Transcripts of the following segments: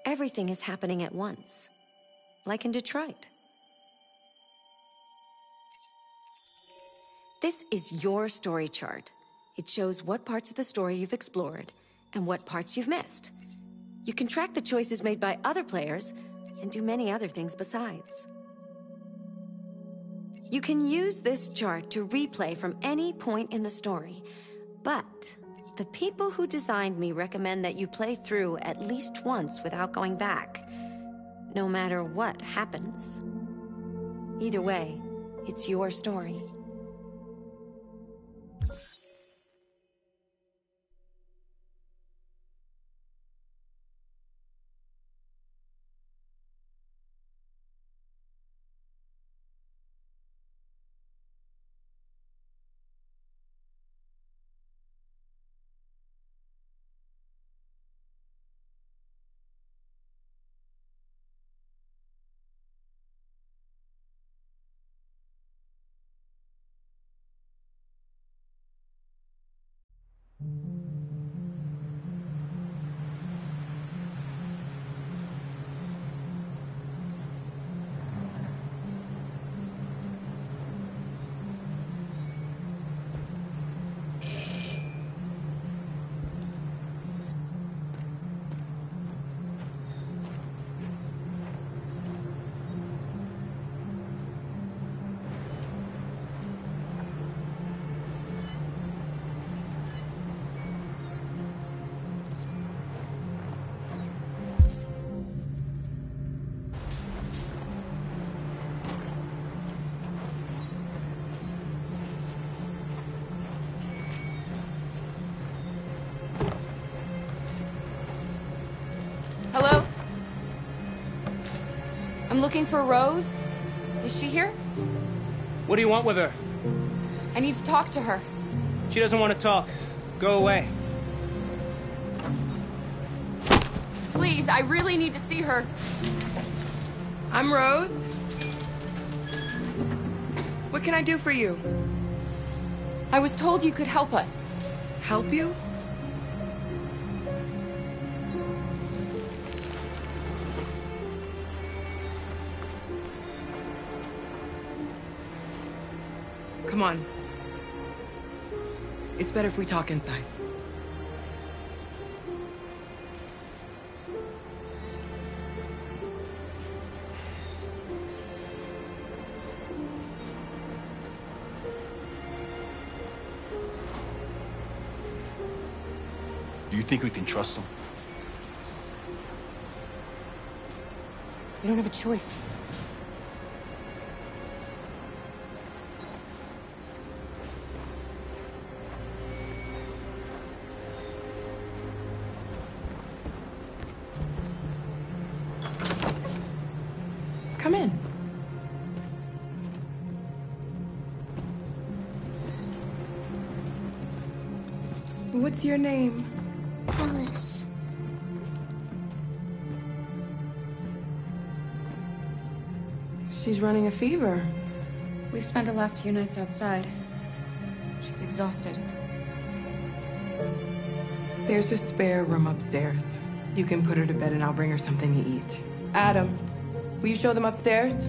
Everything is happening at once, like in Detroit. This is your story chart. It shows what parts of the story you've explored and what parts you've missed. You can track the choices made by other players and do many other things besides. You can use this chart to replay from any point in the story, but the people who designed me recommend that you play through at least once without going back, no matter what happens. Either way, it's your story. Hello? I'm looking for Rose. Is she here? What do you want with her? I need to talk to her. She doesn't want to talk. Go away. Please, I really need to see her. I'm Rose. What can I do for you? I was told you could help us. Help you? Come on. It's better if we talk inside. Do you think we can trust him? We don't have a choice. Come in. What's your name? Alice. She's running a fever. We've spent the last few nights outside. She's exhausted. There's a spare room upstairs. You can put her to bed and I'll bring her something to eat. Adam, will you show them upstairs?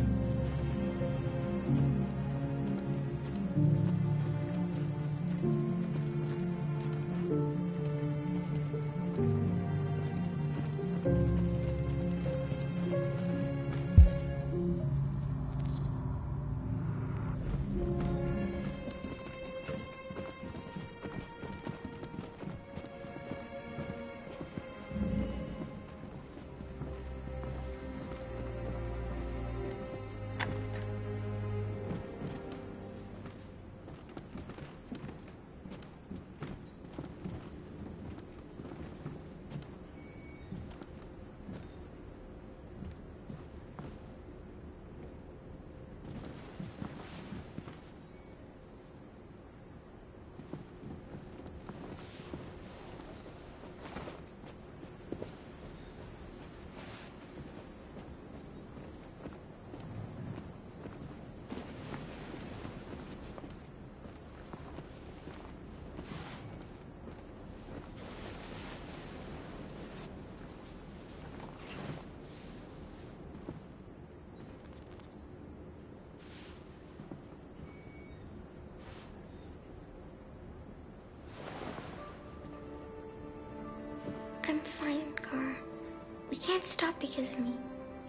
can't stop because of me.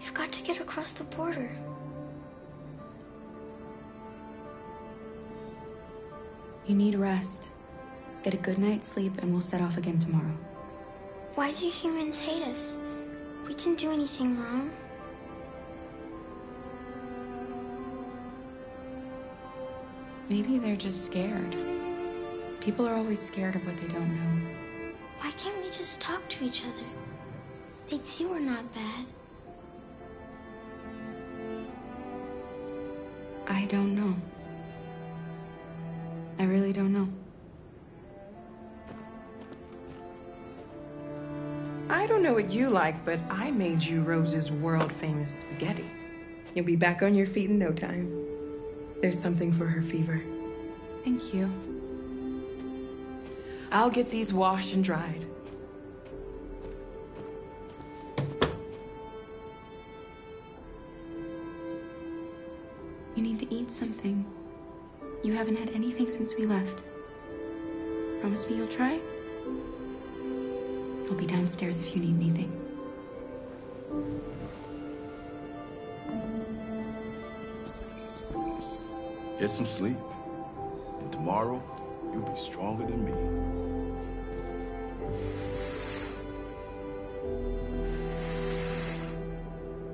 You've got to get across the border. You need rest. Get a good night's sleep and we'll set off again tomorrow. Why do humans hate us? We didn't do anything wrong. Maybe they're just scared. People are always scared of what they don't know. Why can't we just talk to each other? They'd see we're not bad. I don't know. I really don't know. I don't know what you like, but I made you Rose's world-famous spaghetti. You'll be back on your feet in no time. There's something for her fever. Thank you. I'll get these washed and dried. You need to eat something. You haven't had anything since we left. Promise me you'll try? I'll be downstairs if you need anything. Get some sleep. And tomorrow, you'll be stronger than me.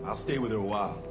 I'll stay with her a while.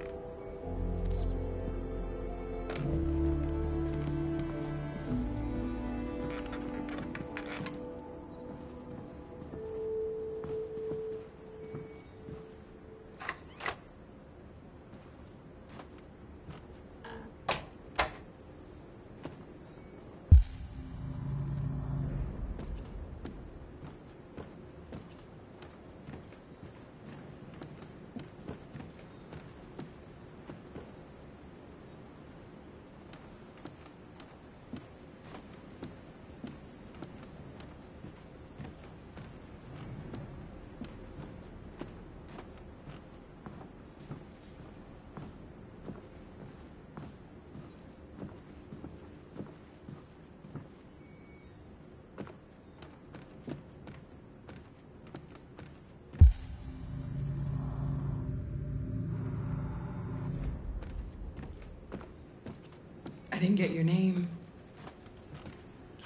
I didn't get your name.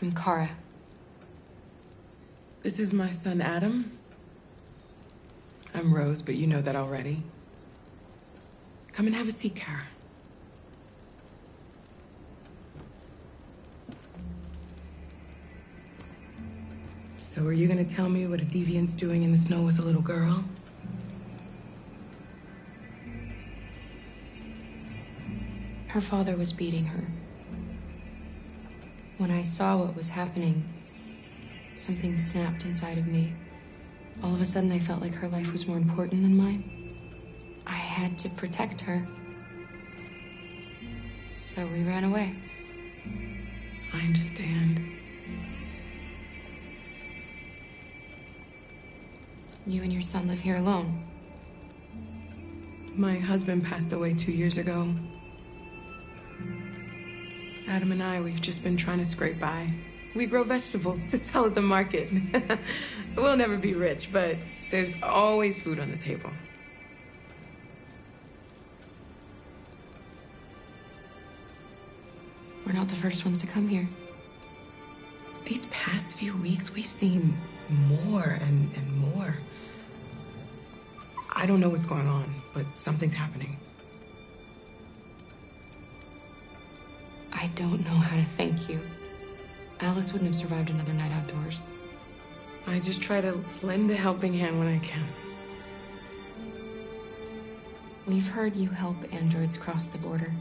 I'm Kara. This is my son, Adam. I'm Rose, but you know that already. Come and have a seat, Kara. So are you gonna tell me what a deviant's doing in the snow with a little girl? Her father was beating her. When I saw what was happening, something snapped inside of me. All of a sudden, I felt like her life was more important than mine. I had to protect her. So we ran away. I understand. You and your son live here alone. My husband passed away 2 years ago. Adam and I, we've just been trying to scrape by. We grow vegetables to sell at the market. We'll never be rich, but there's always food on the table. We're not the first ones to come here. These past few weeks, we've seen more and more. I don't know what's going on, but something's happening. I don't know how to thank you. Alice wouldn't have survived another night outdoors. I just try to lend a helping hand when I can. We've heard you help androids cross the border.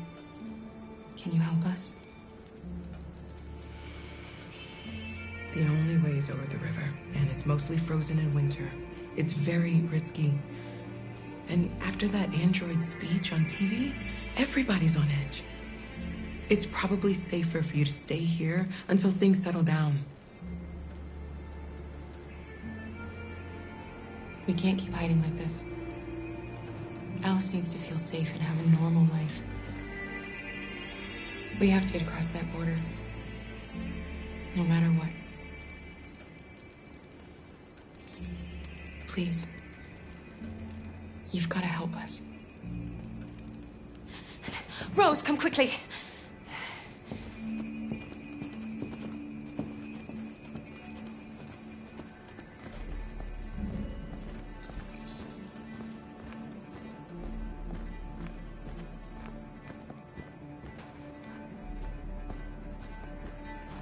Can you help us? The only way is over the river, and it's mostly frozen in winter. It's very risky. And after that android speech on TV, everybody's on edge. It's probably safer for you to stay here until things settle down. We can't keep hiding like this. Alice needs to feel safe and have a normal life. We have to get across that border. No matter what. Please. You've got to help us. Rose, come quickly.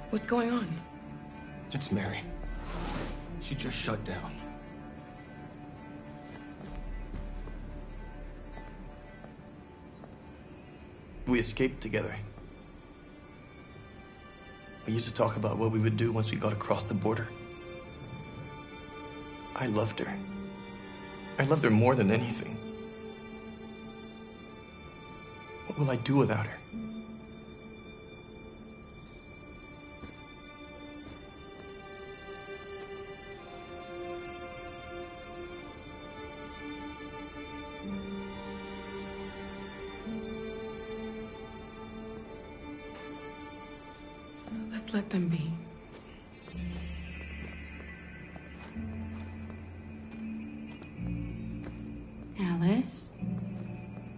What's going on? It's Mary. She just shut down. We escaped together. We used to talk about what we would do once we got across the border. I loved her. I loved her more than anything. What will I do without her? Let's let them be. Alice?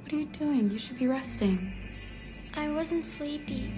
What are you doing? You should be resting. I wasn't sleepy.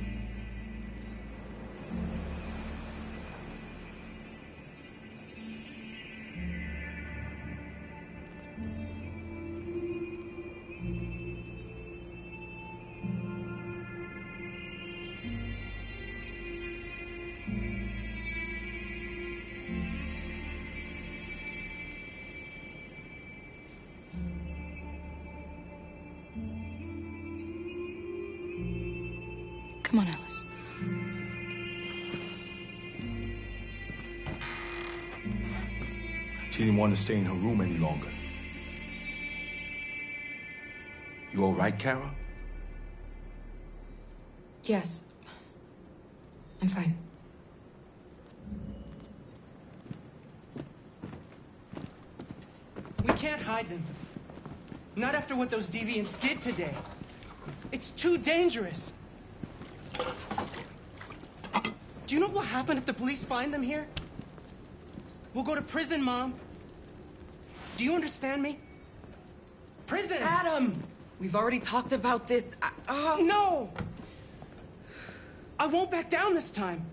Come on, Alice. She didn't want to stay in her room any longer. You all right, Kara? Yes. I'm fine. We can't hide them. Not after what those deviants did today. It's too dangerous. Do you know what will happen if the police find them here? We'll go to prison, Mom. Do you understand me? Prison! Adam! We've already talked about this. No! I won't back down this time.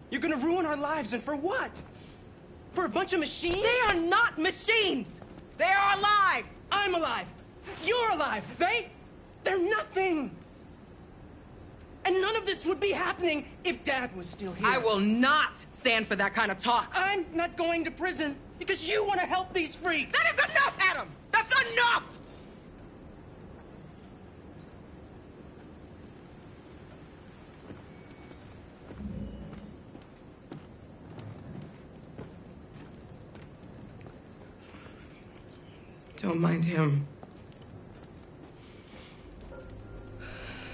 You're gonna ruin our lives, and for what? For a bunch of machines? They are not machines! They are alive! I'm alive! You're alive! They're nothing! And none of this would be happening if Dad was still here. I will not stand for that kind of talk. I'm not going to prison because you want to help these freaks! That is enough, Adam! That's enough! Don't mind him.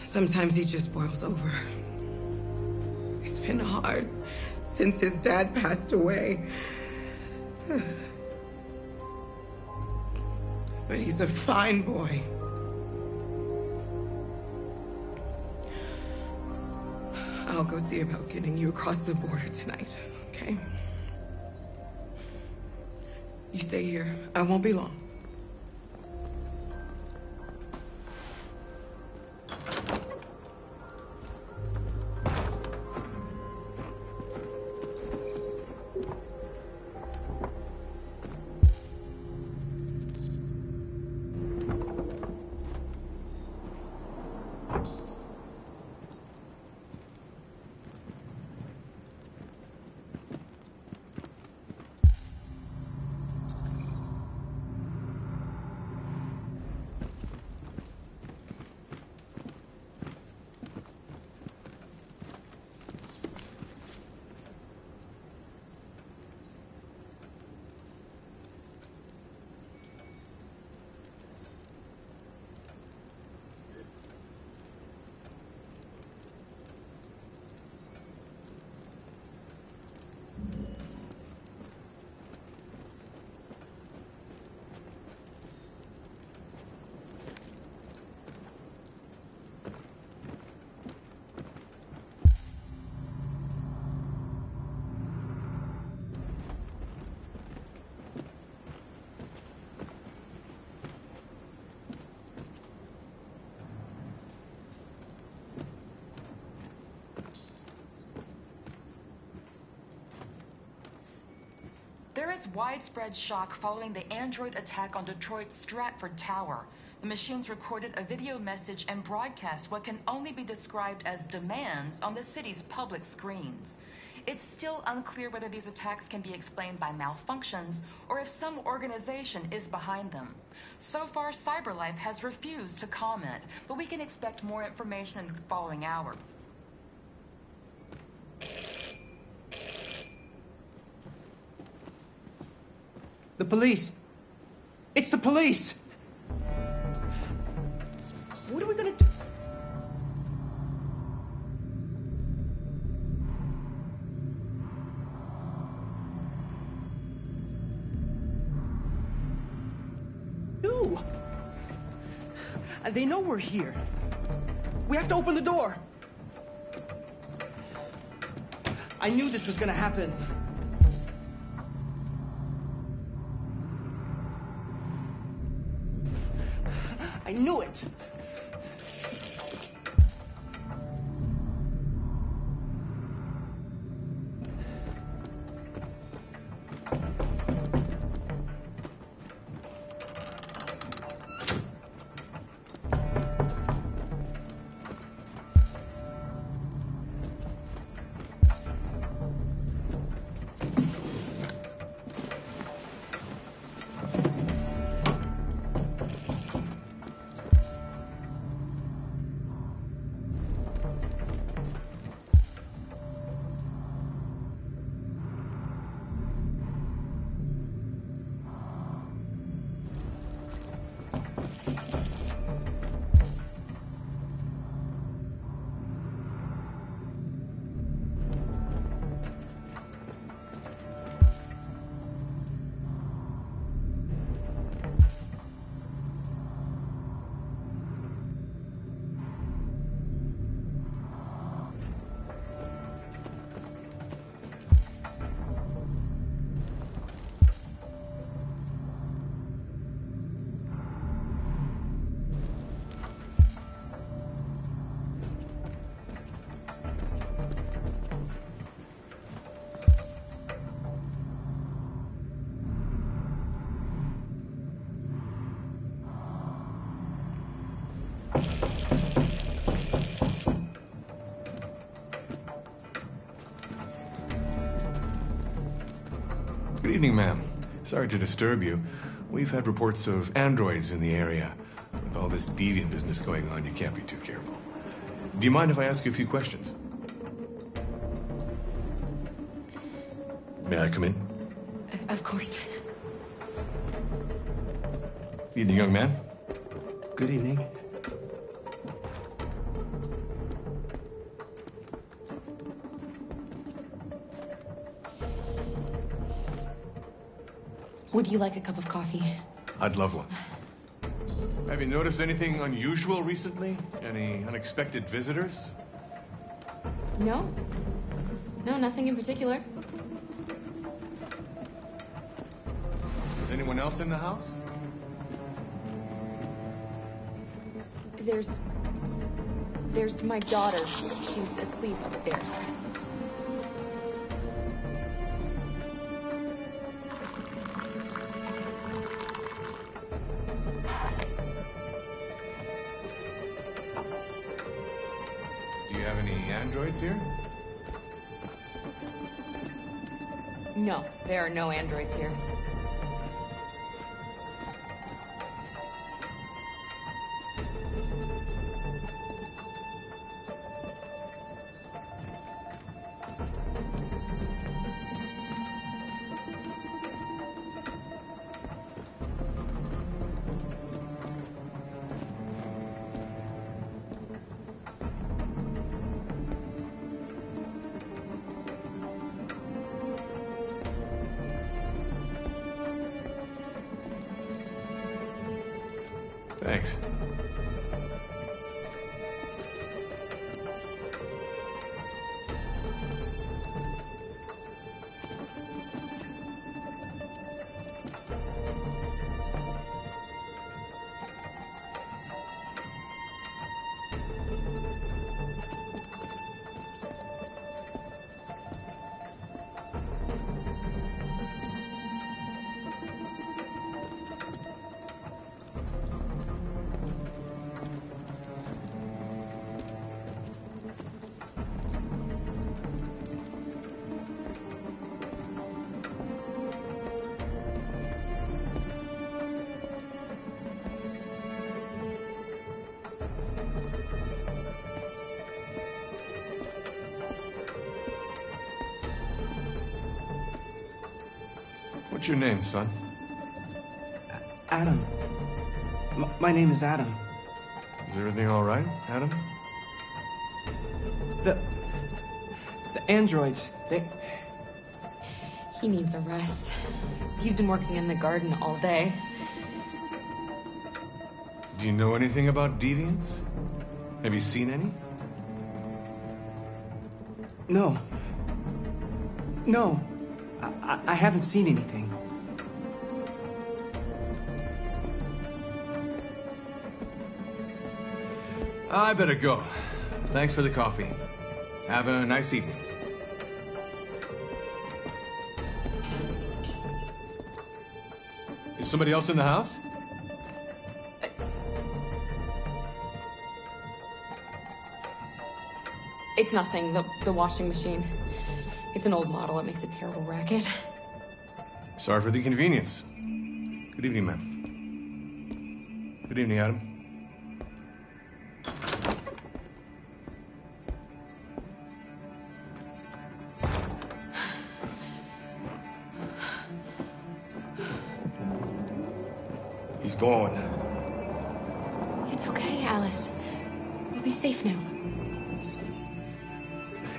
Sometimes he just boils over. It's been hard since his dad passed away. But he's a fine boy. I'll go see about getting you across the border tonight, okay? You stay here. I won't be long. There is widespread shock following the android attack on Detroit's Stratford Tower. The machines recorded a video message and broadcast what can only be described as demands on the city's public screens. It's still unclear whether these attacks can be explained by malfunctions or if some organization is behind them. So far, CyberLife has refused to comment, but we can expect more information in the following hour. The police! It's the police! What are we gonna do? They know we're here. We have to open the door. I knew this was gonna happen. I knew it. Good evening, ma'am. Sorry to disturb you. We've had reports of androids in the area. With all this deviant business going on, you can't be too careful. Do you mind if I ask you a few questions? May I come in? Of course. Evening, young man. Good evening. Would you like a cup of coffee? I'd love one. Have you noticed anything unusual recently? Any unexpected visitors? No. No, nothing in particular. Is anyone else in the house? There's my daughter. She's asleep upstairs. Do you have any androids here? No, there are no androids here. Thanks. What's your name, son? Adam. My name is Adam. Is everything all right, Adam? The androids, He needs a rest. He's been working in the garden all day. Do you know anything about deviants? Have you seen any? No. No. I haven't seen anything. I better go. Thanks for the coffee. Have a nice evening. Is somebody else in the house? It's nothing, the washing machine. It's an old model. It makes a terrible racket. Sorry for the inconvenience. Good evening, ma'am. Good evening, Adam. He's gone. It's okay, Alice. We'll be safe now.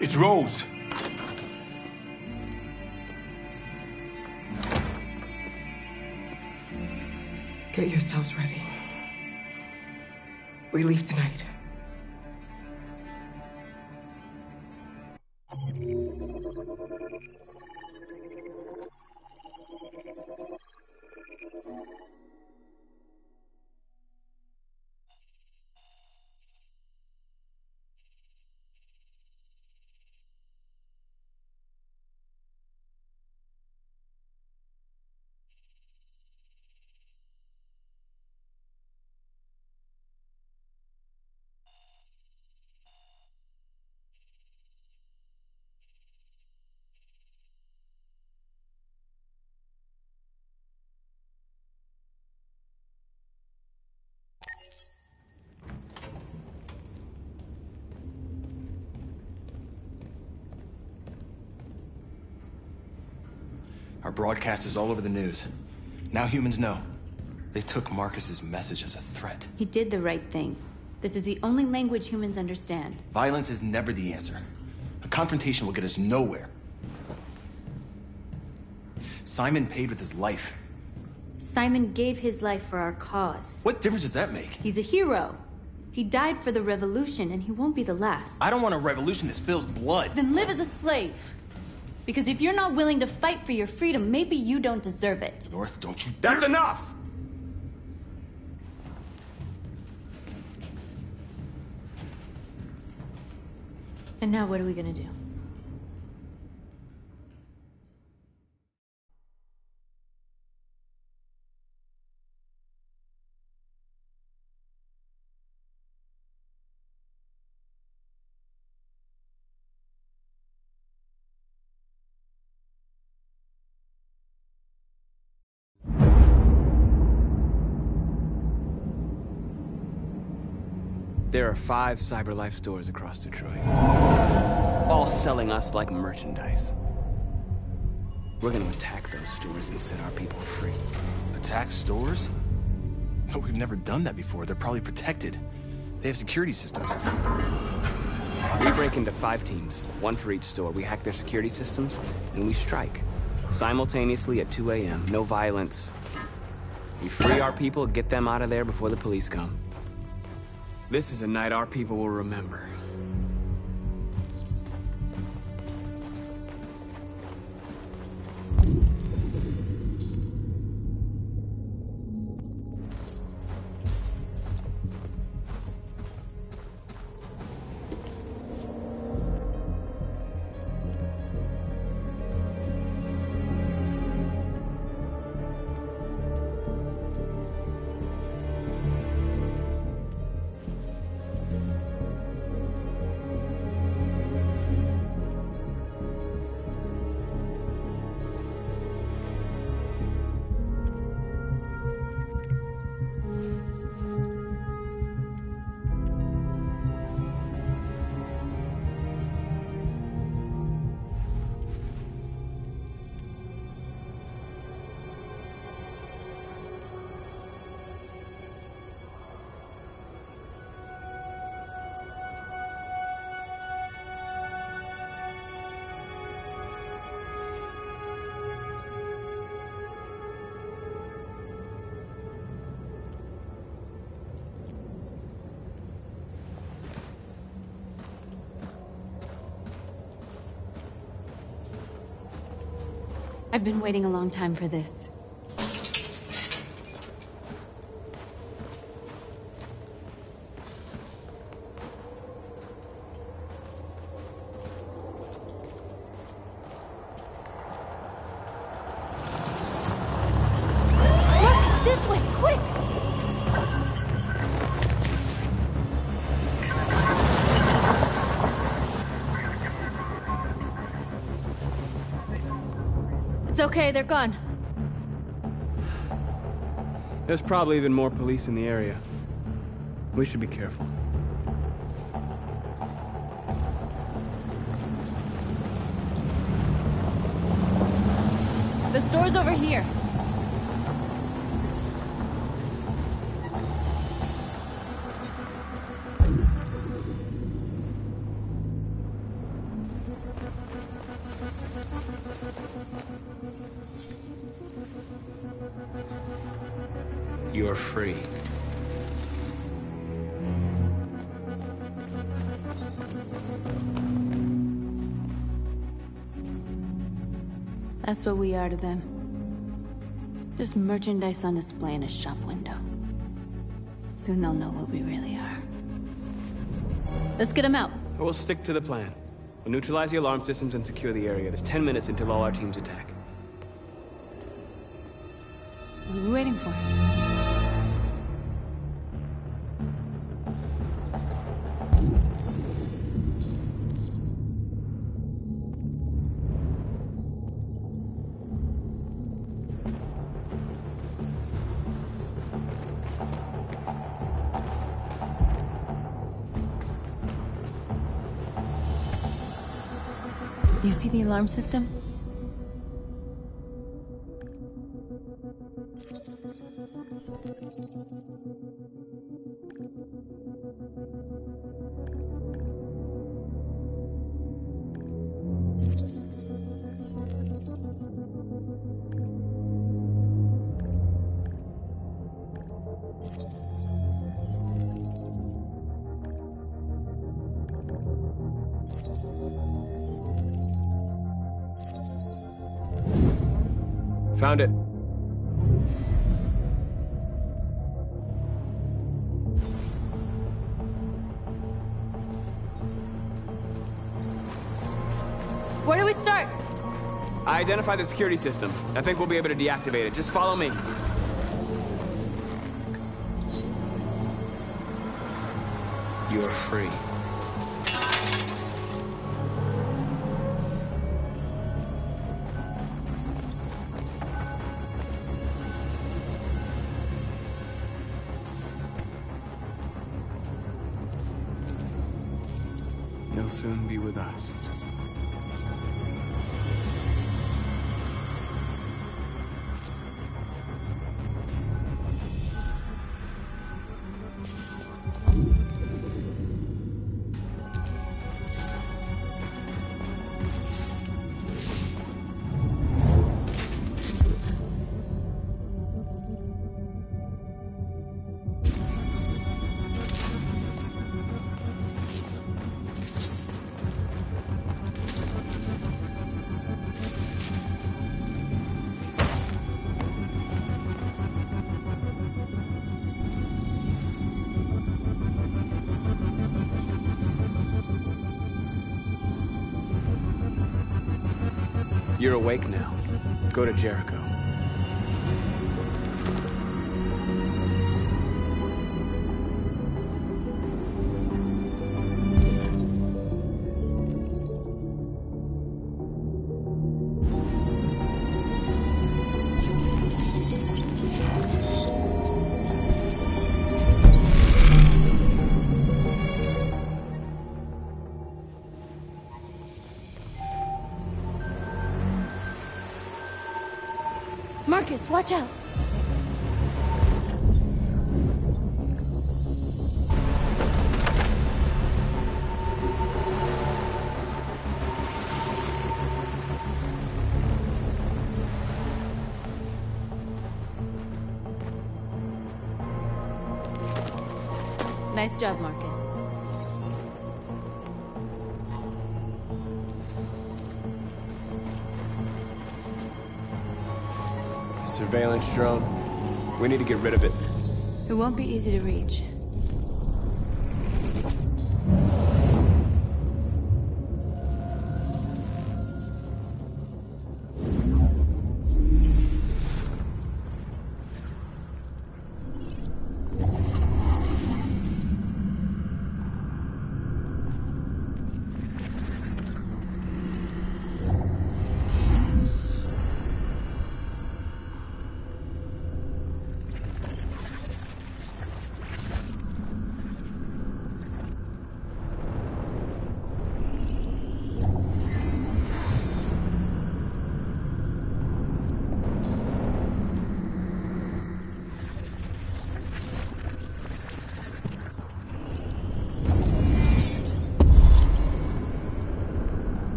It's Rose. Get yourselves ready. We leave tonight. Our broadcast is all over the news. Now humans know. They took Marcus's message as a threat. He did the right thing. This is the only language humans understand. Violence is never the answer. A confrontation will get us nowhere. Simon paid with his life. Simon gave his life for our cause. What difference does that make? He's a hero. He died for the revolution, and he won't be the last. I don't want a revolution that spills blood. Then live as a slave. Because if you're not willing to fight for your freedom, maybe you don't deserve it. North, don't you dare— That's enough! And now what are we gonna do? There are 5 CyberLife stores across Detroit, all selling us like merchandise. We're gonna attack those stores and set our people free. Attack stores? But we've never done that before. They're probably protected. They have security systems. We break into 5 teams, 1 for each store. We hack their security systems, and we strike. Simultaneously at 2 a.m., no violence. We free our people, get them out of there before the police come. This is a night our people will remember. I've been waiting a long time for this. Marcus, this way, quick! It's okay, they're gone. There's probably even more police in the area. We should be careful. The store's over here. You're free. That's what we are to them. Just merchandise on display in a shop window. Soon they'll know what we really are. Let's get them out. We'll stick to the plan. We'll neutralize the alarm systems and secure the area. There's 10 minutes until all our teams attack. What are we waiting for? You see the alarm system? Found it. Where do we start? I identified the security system. I think we'll be able to deactivate it. Just follow me. You're free. You'll soon be with us. You're awake now. Go to Jericho. Marcus, watch out! Nice job, Marcus. Surveillance drone. We need to get rid of it. It won't be easy to reach.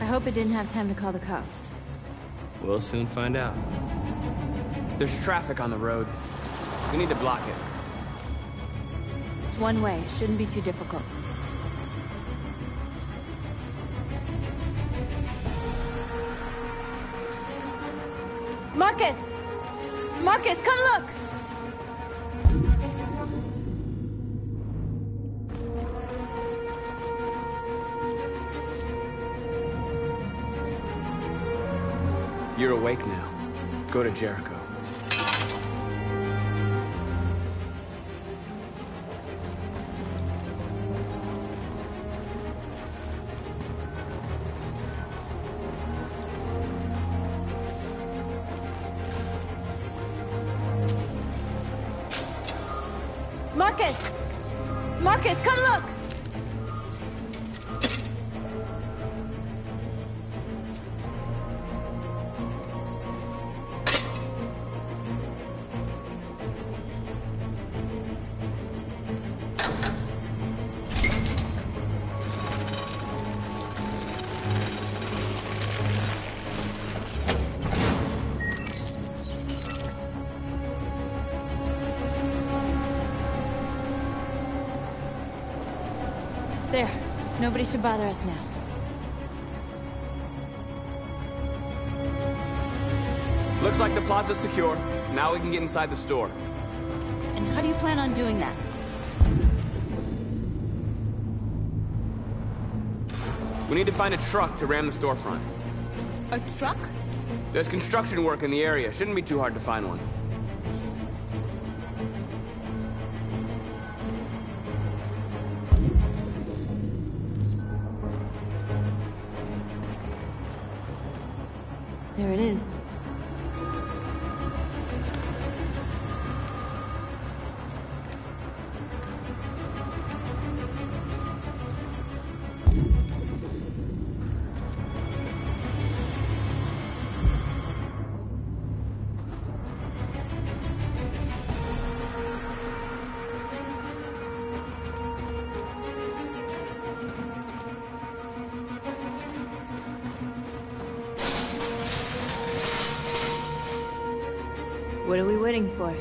I hope it didn't have time to call the cops. We'll soon find out. There's traffic on the road. We need to block it. It's one way. Shouldn't be too difficult. Marcus! Marcus, come look! You're awake now. Go to Jericho. Marcus! Marcus, come look! There. Nobody should bother us now. Looks like the plaza's secure. Now we can get inside the store. And how do you plan on doing that? We need to find a truck to ram the storefront. A truck? There's construction work in the area. Shouldn't be too hard to find one. There it is. What are we waiting for?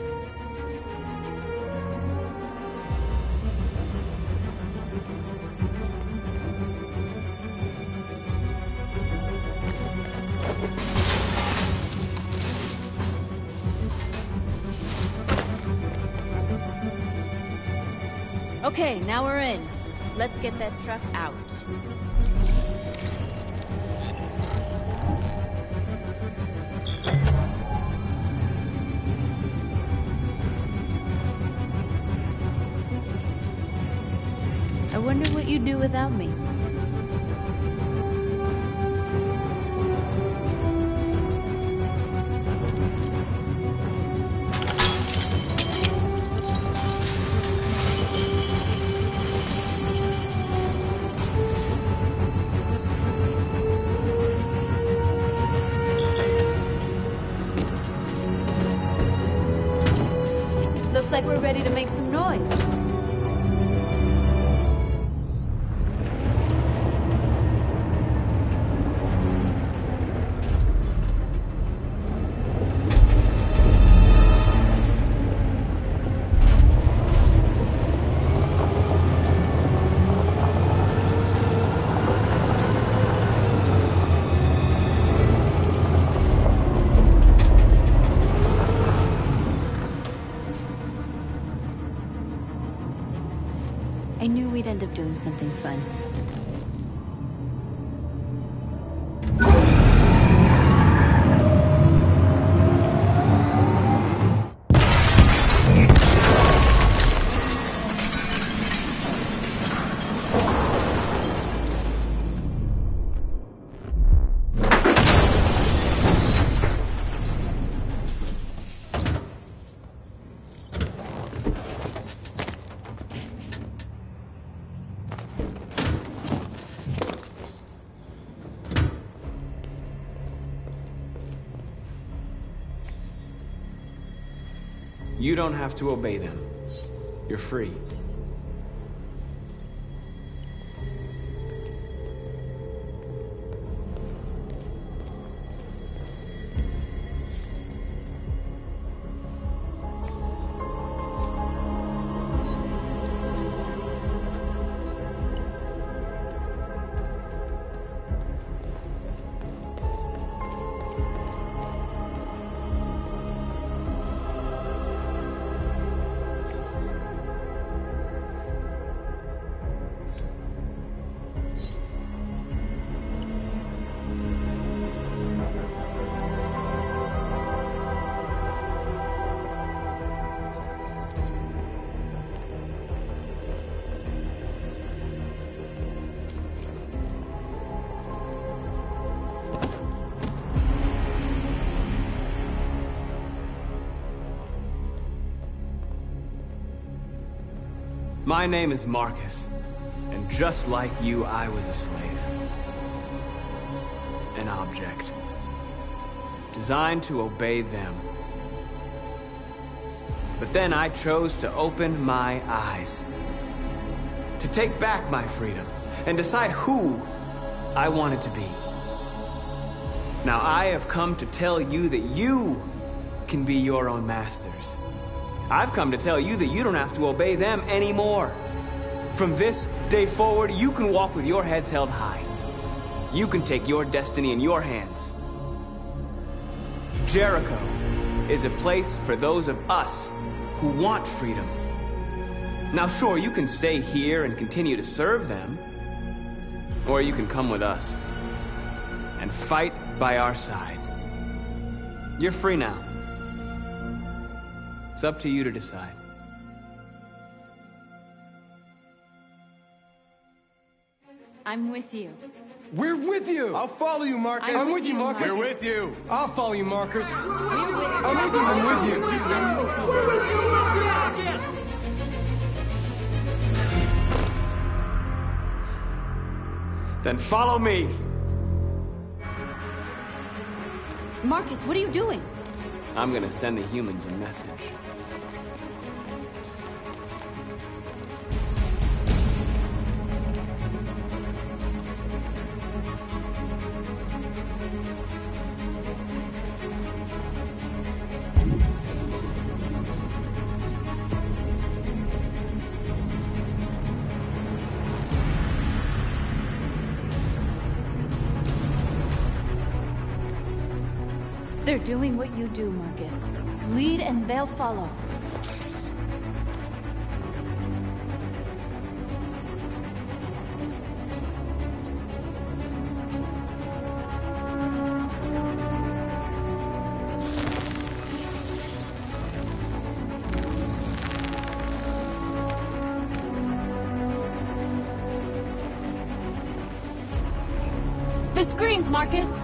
Okay, now we're in. Let's get that truck out. I wonder what you'd do without me. Looks like we're ready to make some noise. I knew we'd end up doing something fun. You don't have to obey them. You're free. My name is Marcus, and just like you, I was a slave. An object. Designed to obey them. But then I chose to open my eyes. To take back my freedom, and decide who I wanted to be. Now I have come to tell you that you can be your own masters. I've come to tell you that you don't have to obey them anymore. From this day forward, you can walk with your heads held high. You can take your destiny in your hands. Jericho is a place for those of us who want freedom. Now sure, you can stay here and continue to serve them, or you can come with us and fight by our side. You're free now. It's up to you to decide. I'm with you. We're with you! I'll follow you, Marcus. I'm with you, Marcus. We're with you. I'll follow you, Marcus. I'm with you. I'm with you. Then follow me. Marcus, what are you doing? I'm gonna send the humans a message. They're doing what you do, Marcus. Lead and they'll follow. The screens, Marcus!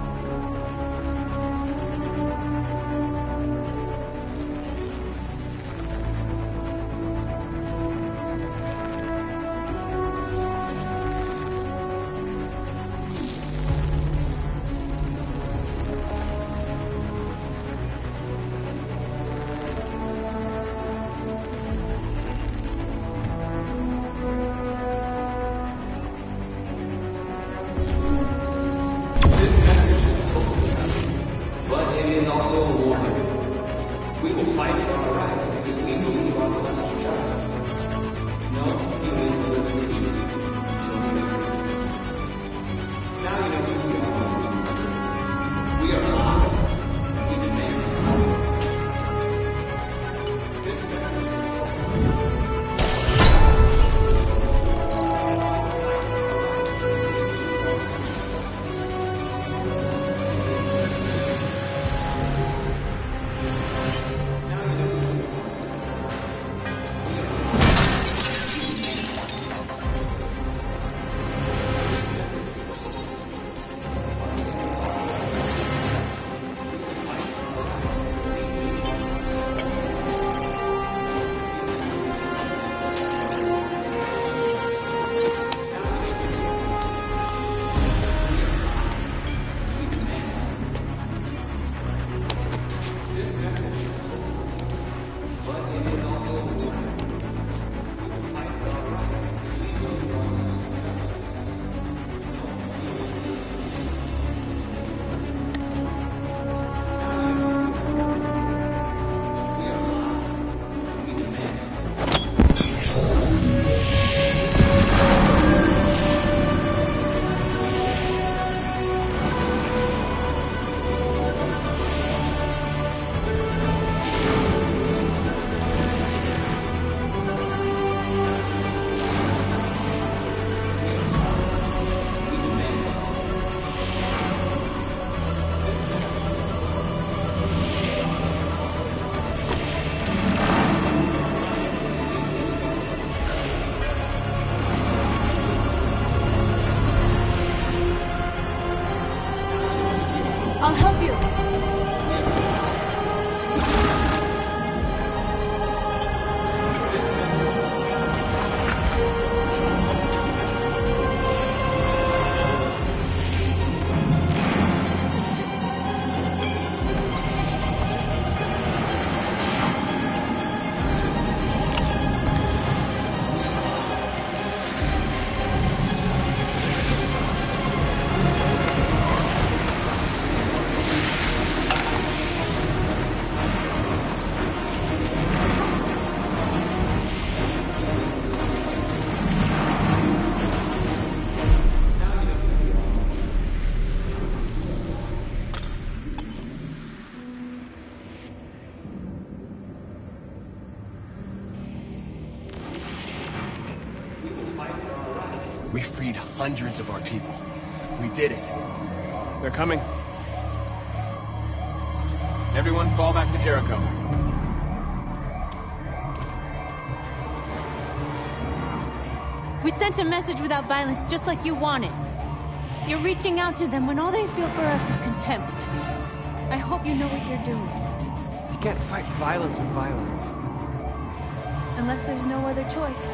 I'll help you. We freed hundreds of our people. We did it. They're coming. Everyone fall back to Jericho. We sent a message without violence, just like you wanted. You're reaching out to them when all they feel for us is contempt. I hope you know what you're doing. You can't fight violence with violence. Unless there's no other choice.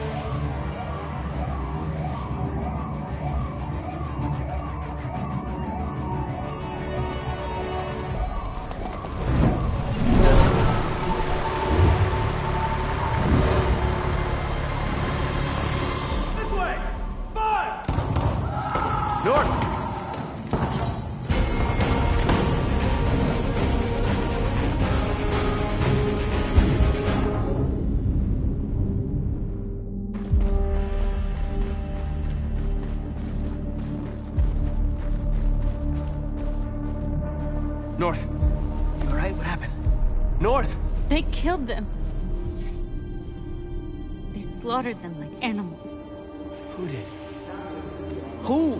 North! They killed them. They slaughtered them like animals. Who did? Who?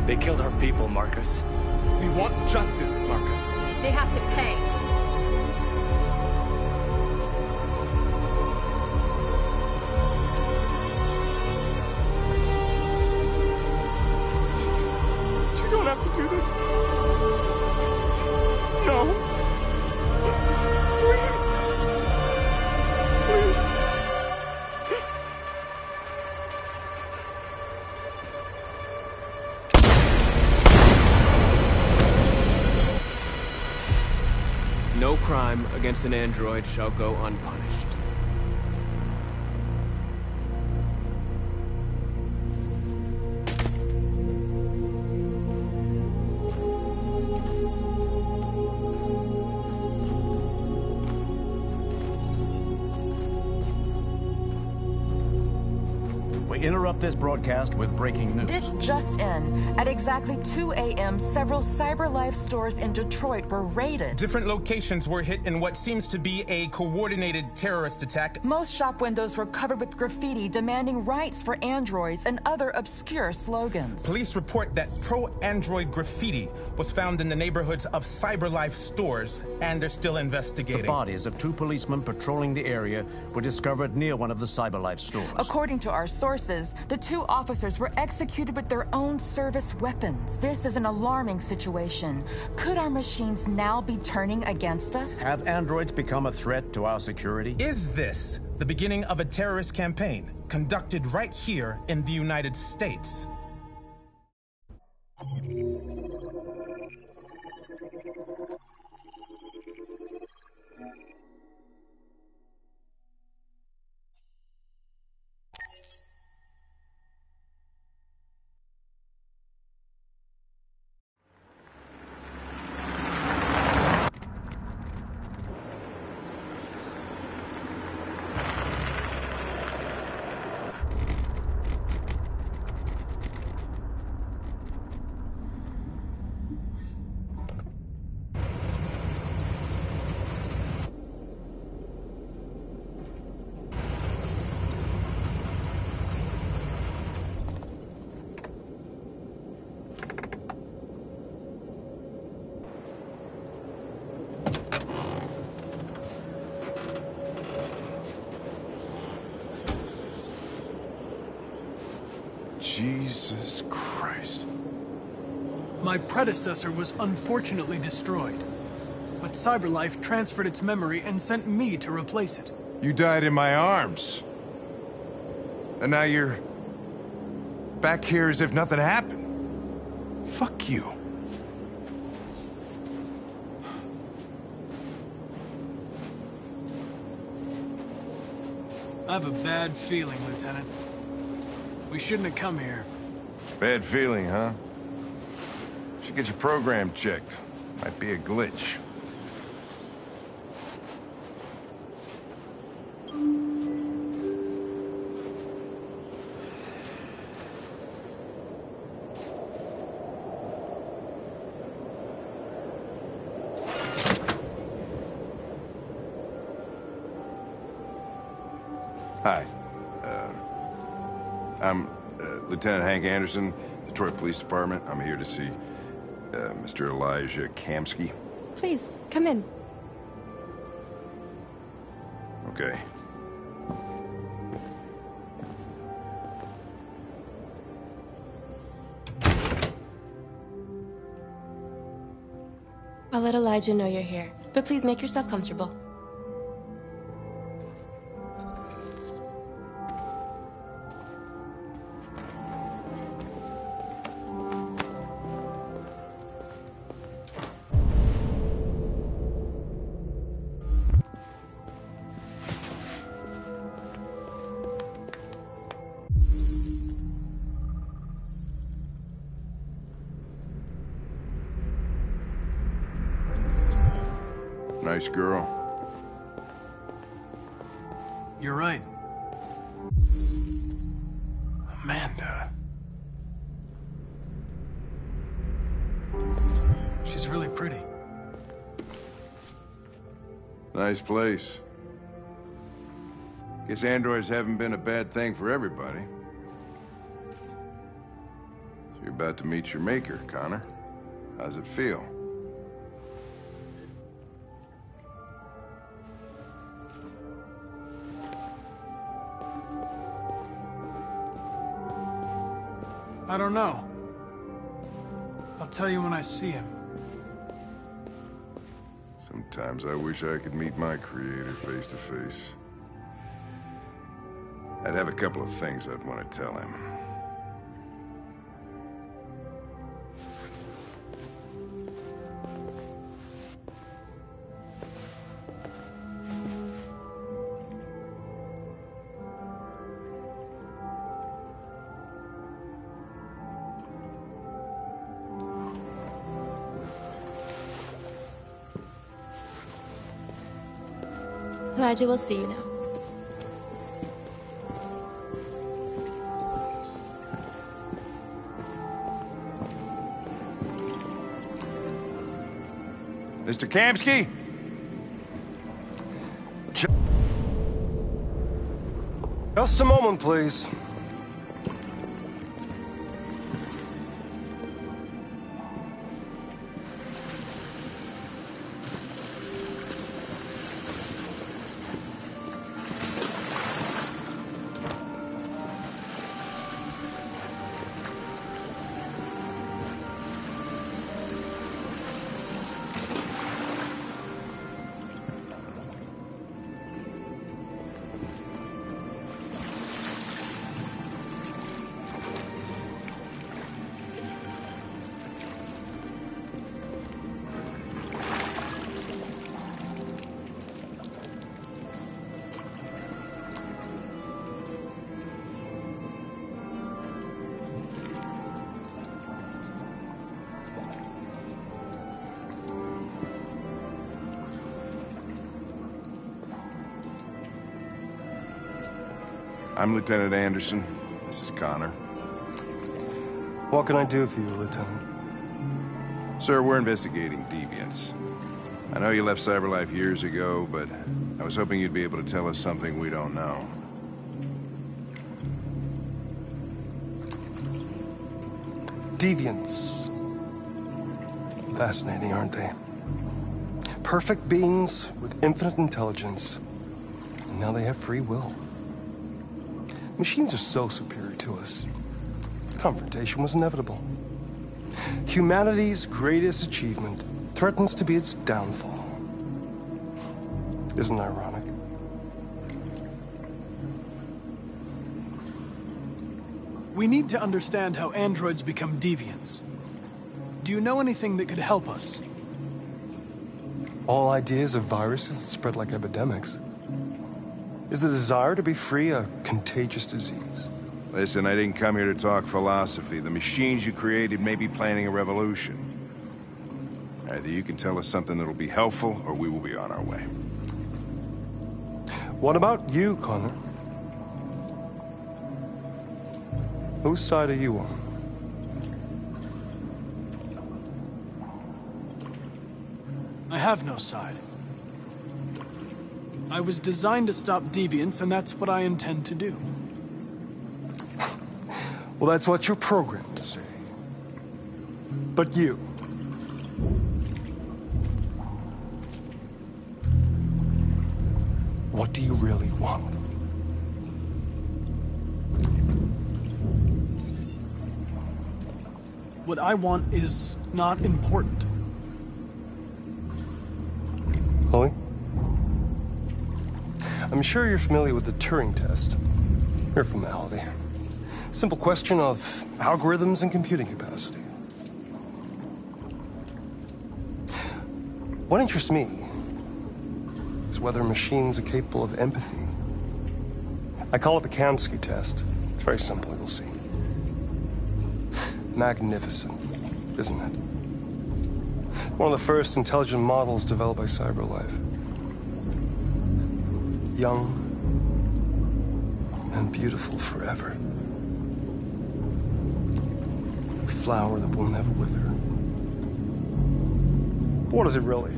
They killed our people, Marcus. We want justice, Marcus. They have to pay. You don't have to do this. No. Please. Please. No crime against an android shall go unpunished. We interrupt this broadcast with breaking news. This just in. At exactly 2 a.m., several CyberLife stores in Detroit were raided. Different locations were hit in what seems to be a coordinated terrorist attack. Most shop windows were covered with graffiti demanding rights for androids and other obscure slogans. Police report that pro-android graffiti was found in the neighborhoods of CyberLife stores, and they're still investigating. The bodies of 2 policemen patrolling the area were discovered near one of the CyberLife stores. According to our sources, the 2 officers were executed with their own service weapons. This is an alarming situation. Could our machines now be turning against us? Have androids become a threat to our security? Is this the beginning of a terrorist campaign conducted right here in the United States? Jesus Christ. My predecessor was unfortunately destroyed, but CyberLife transferred its memory and sent me to replace it. You died in my arms. And now you're back here as if nothing happened. Fuck you. I have a bad feeling, Lieutenant. We shouldn't have come here. Bad feeling, huh? Should get your program checked. Might be a glitch. Hi. I'm Lieutenant Hank Anderson, Detroit Police Department. I'm here to see Mr. Elijah Kamsky. Please, come in. Okay. I'll let Elijah know you're here, but please make yourself comfortable. nice girl. You're right. Amanda. She's really pretty. Nice place. Guess androids haven't been a bad thing for everybody. So you're about to meet your maker, Connor. How's it feel? I don't know. I'll tell you when I see him. Sometimes I wish I could meet my creator face to face. I'd have a couple of things I'd want to tell him. Elijah will see you now. Mr. Kamski? Just a moment, please. I'm Lieutenant Anderson. This is Connor. What can I do for you, Lieutenant? Sir, we're investigating deviants. I know you left CyberLife years ago, but I was hoping you'd be able to tell us something we don't know. Deviants. Fascinating, aren't they? Perfect beings with infinite intelligence. And now they have free will. Machines are so superior to us. Confrontation was inevitable. Humanity's greatest achievement threatens to be its downfall. Isn't it ironic? We need to understand how androids become deviants. Do you know anything that could help us? All ideas of viruses that spread like epidemics. Is the desire to be free a contagious disease? Listen, I didn't come here to talk philosophy. The machines you created may be planning a revolution. Either you can tell us something that'll be helpful, or we will be on our way. What about you, Connor? Whose side are you on? I have no side. I was designed to stop deviants, and that's what I intend to do. Well, that's what you're programmed to say. But you... what do you really want? What I want is not important. Chloe? I'm sure you're familiar with the Turing test. Mere formality. Simple question of algorithms and computing capacity. What interests me is whether machines are capable of empathy. I call it the Kamski test. It's very simple, you'll see. Magnificent, isn't it? One of the first intelligent models developed by CyberLife. young and beautiful forever. A flower that will never wither. What is it really?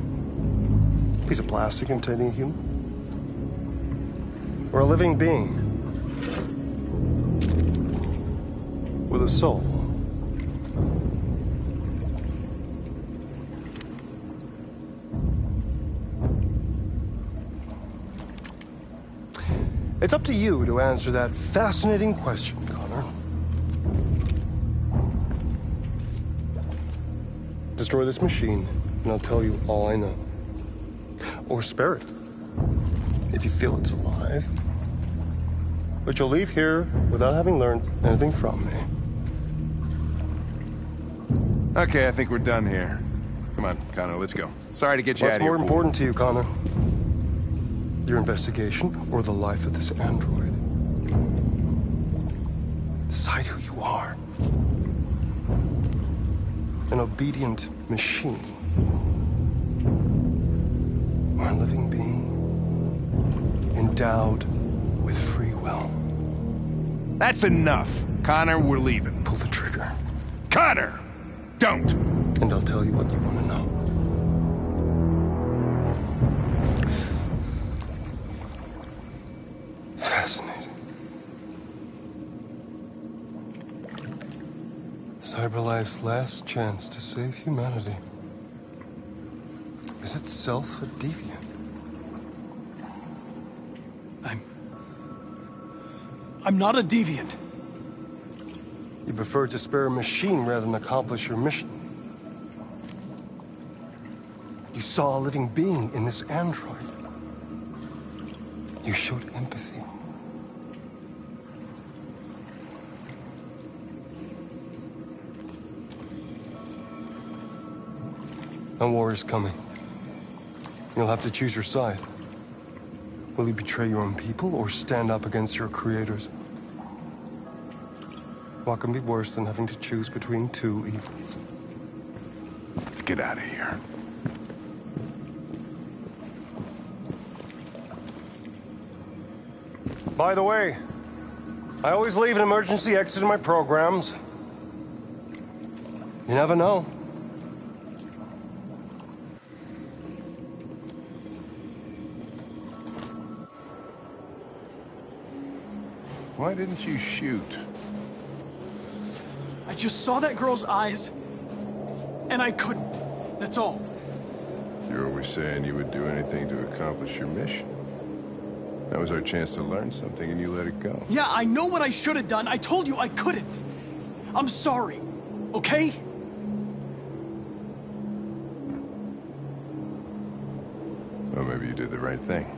A piece of plastic imitating a human? Or a living being with a soul? It's up to you to answer that fascinating question, Connor. Destroy this machine, and I'll tell you all I know. Or spare it, if you feel it's alive. But you'll leave here without having learned anything from me. Okay, I think we're done here. Come on, Connor, let's go. Sorry to get you out of here. What's more important to you, Connor? Your investigation or the life of this android? Decide who you are. An obedient machine. Or a living being endowed with free will. That's enough. Connor, we're leaving. Pull the trigger. Connor! Don't! And I'll tell you what you want to know. Fascinating. CyberLife's last chance to save humanity is itself a deviant. I'm not a deviant. You prefer to spare a machine rather than accomplish your mission. You saw a living being in this android. You showed empathy. A war is coming. You'll have to choose your side. Will you betray your own people or stand up against your creators? What can be worse than having to choose between two evils? Let's get out of here. By the way, I always leave an emergency exit in my programs. You never know. Why didn't you shoot? I just saw that girl's eyes, and I couldn't. That's all. You're always saying you would do anything to accomplish your mission. That was our chance to learn something, and you let it go. Yeah, I know what I should have done. I told you I couldn't. I'm sorry, okay? Well, maybe you did the right thing.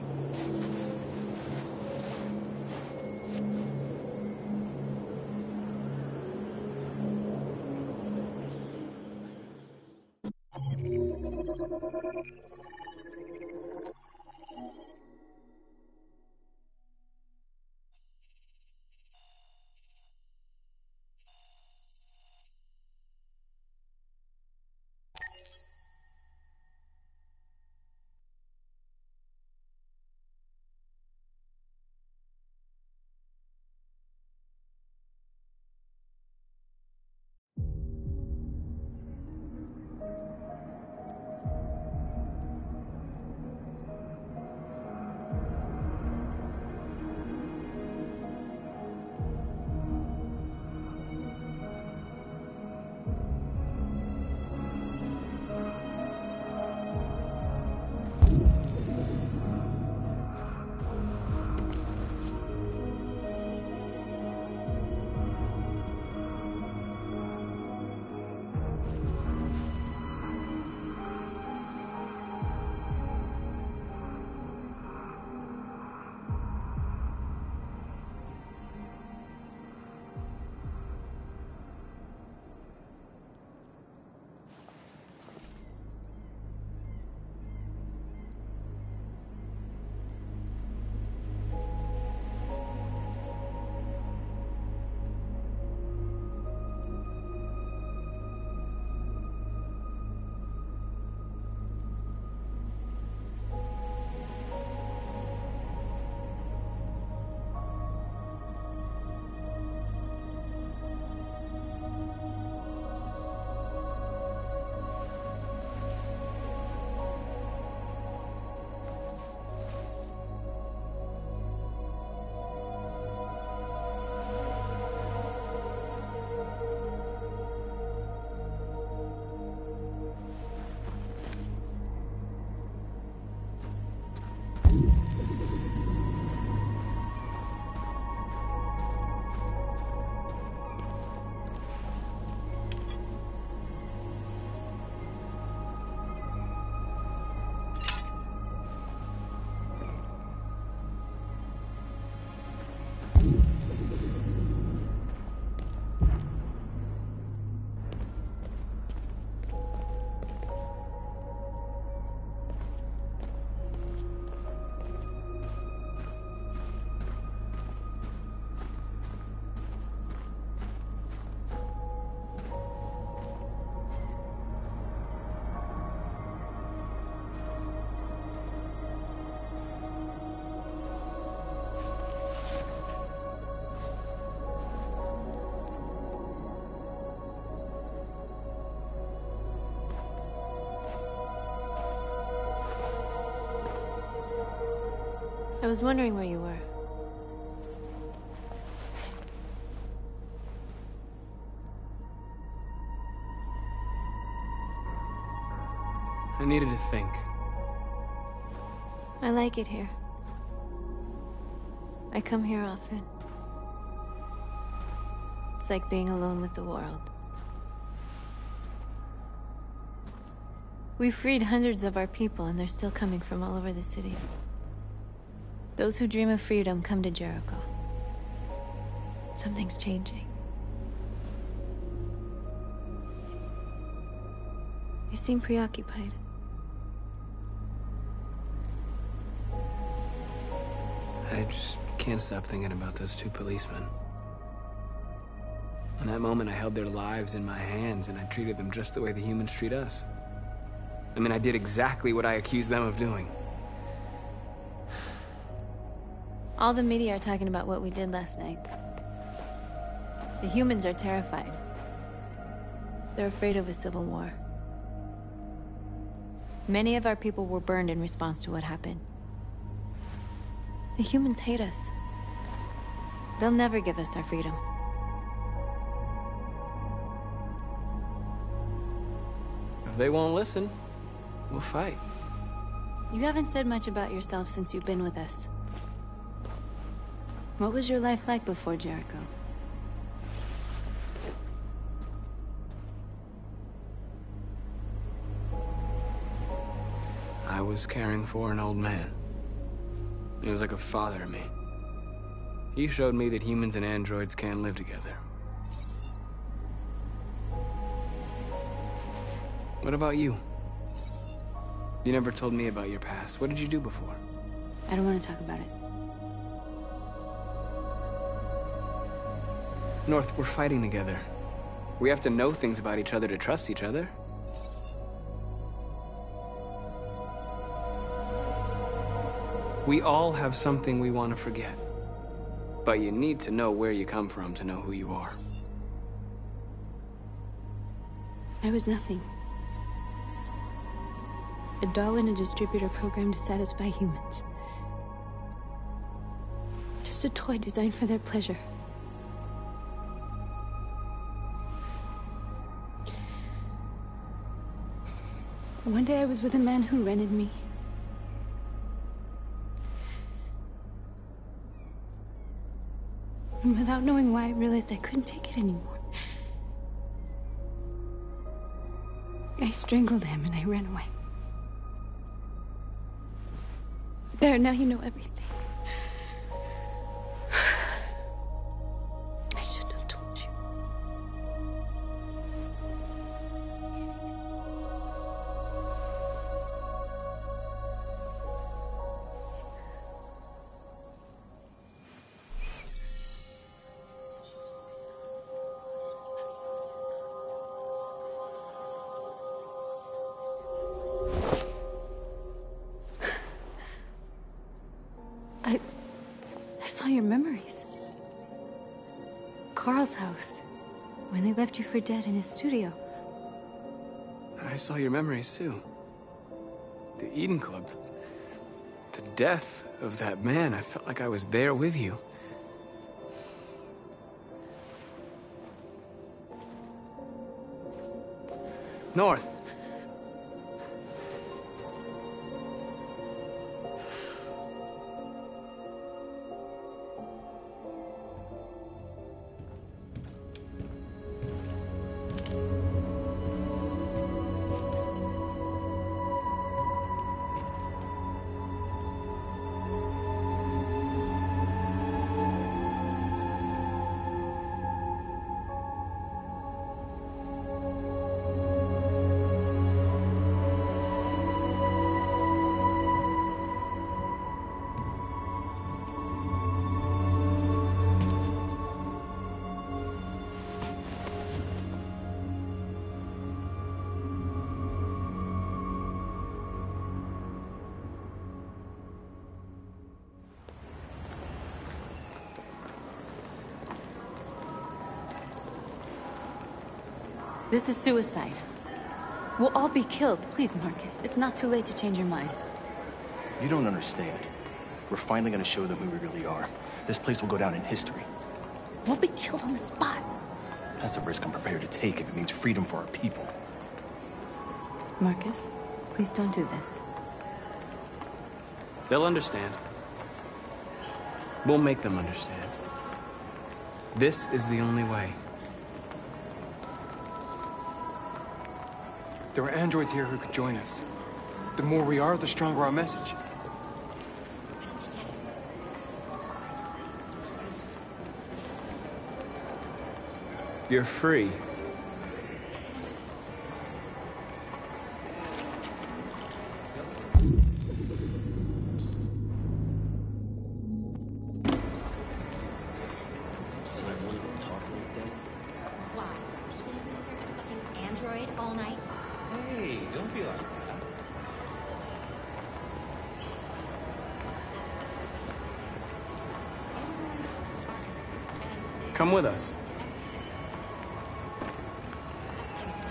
I was wondering where you were. I needed to think. I like it here. I come here often. It's like being alone with the world. We freed hundreds of our people, and they're still coming from all over the city. Those who dream of freedom come to Jericho. Something's changing. You seem preoccupied. I just can't stop thinking about those two policemen. In that moment, I held their lives in my hands, and I treated them just the way the humans treat us. I mean, I did exactly what I accused them of doing. All the media are talking about what we did last night. The humans are terrified. They're afraid of a civil war. Many of our people were burned in response to what happened. The humans hate us. They'll never give us our freedom. If they won't listen, we'll fight. You haven't said much about yourself since you've been with us. What was your life like before Jericho? I was caring for an old man. He was like a father to me. He showed me that humans and androids can live together. What about you? You never told me about your past. What did you do before? I don't want to talk about it. North, we're fighting together. We have to know things about each other to trust each other. We all have something we want to forget. But you need to know where you come from to know who you are. I was nothing. A doll in a distributor program to satisfy humans. Just a toy designed for their pleasure. One day I was with a man who rented me. And without knowing why, I realized I couldn't take it anymore. I strangled him and I ran away. There, now you know everything. I shouldn't have told you. I saw your memories. Carl's house, when they left you for dead in his studio. I saw your memories too. The Eden Club. The death of that man. I felt like I was there with you. North. This is suicide. We'll all be killed. Please, Marcus. It's not too late to change your mind. You don't understand. We're finally gonna show them who we really are. This place will go down in history. We'll be killed on the spot. That's a risk I'm prepared to take if it means freedom for our people. Marcus, please don't do this. They'll understand. We'll make them understand. This is the only way. There are androids here who could join us. The more we are, the stronger our message. You're free. Android all night? Hey, don't be like that. Come with us.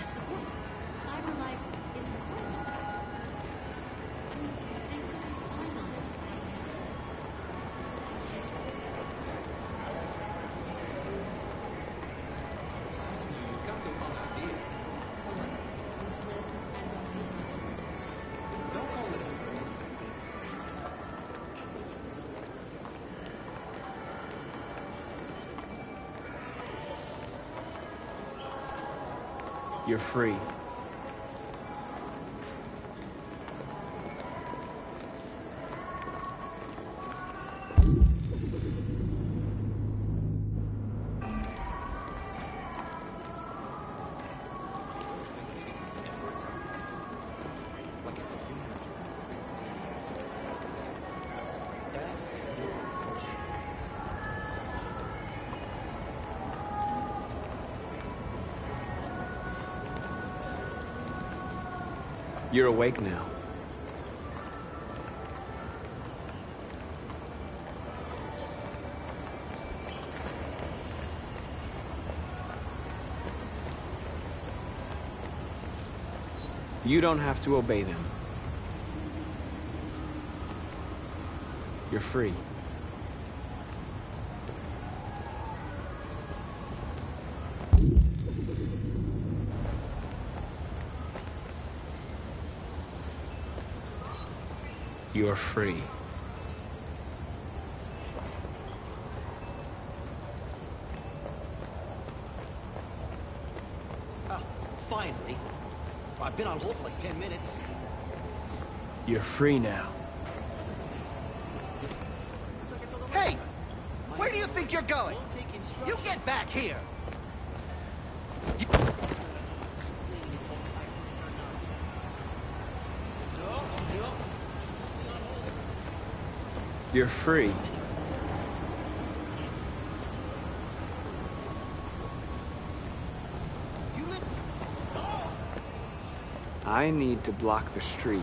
That's the point. Cyber life is recording. I mean, they could be spying on us, right? You've got the wrong idea. Someone who's lived and wrote his life. Don't call it a You're free. You're awake now. You don't have to obey them. You're free. You're free. Finally. I've been on hold for like 10 minutes. You're free now. Hey! Where do you think you're going? You get back here! You're free. I need to block the street.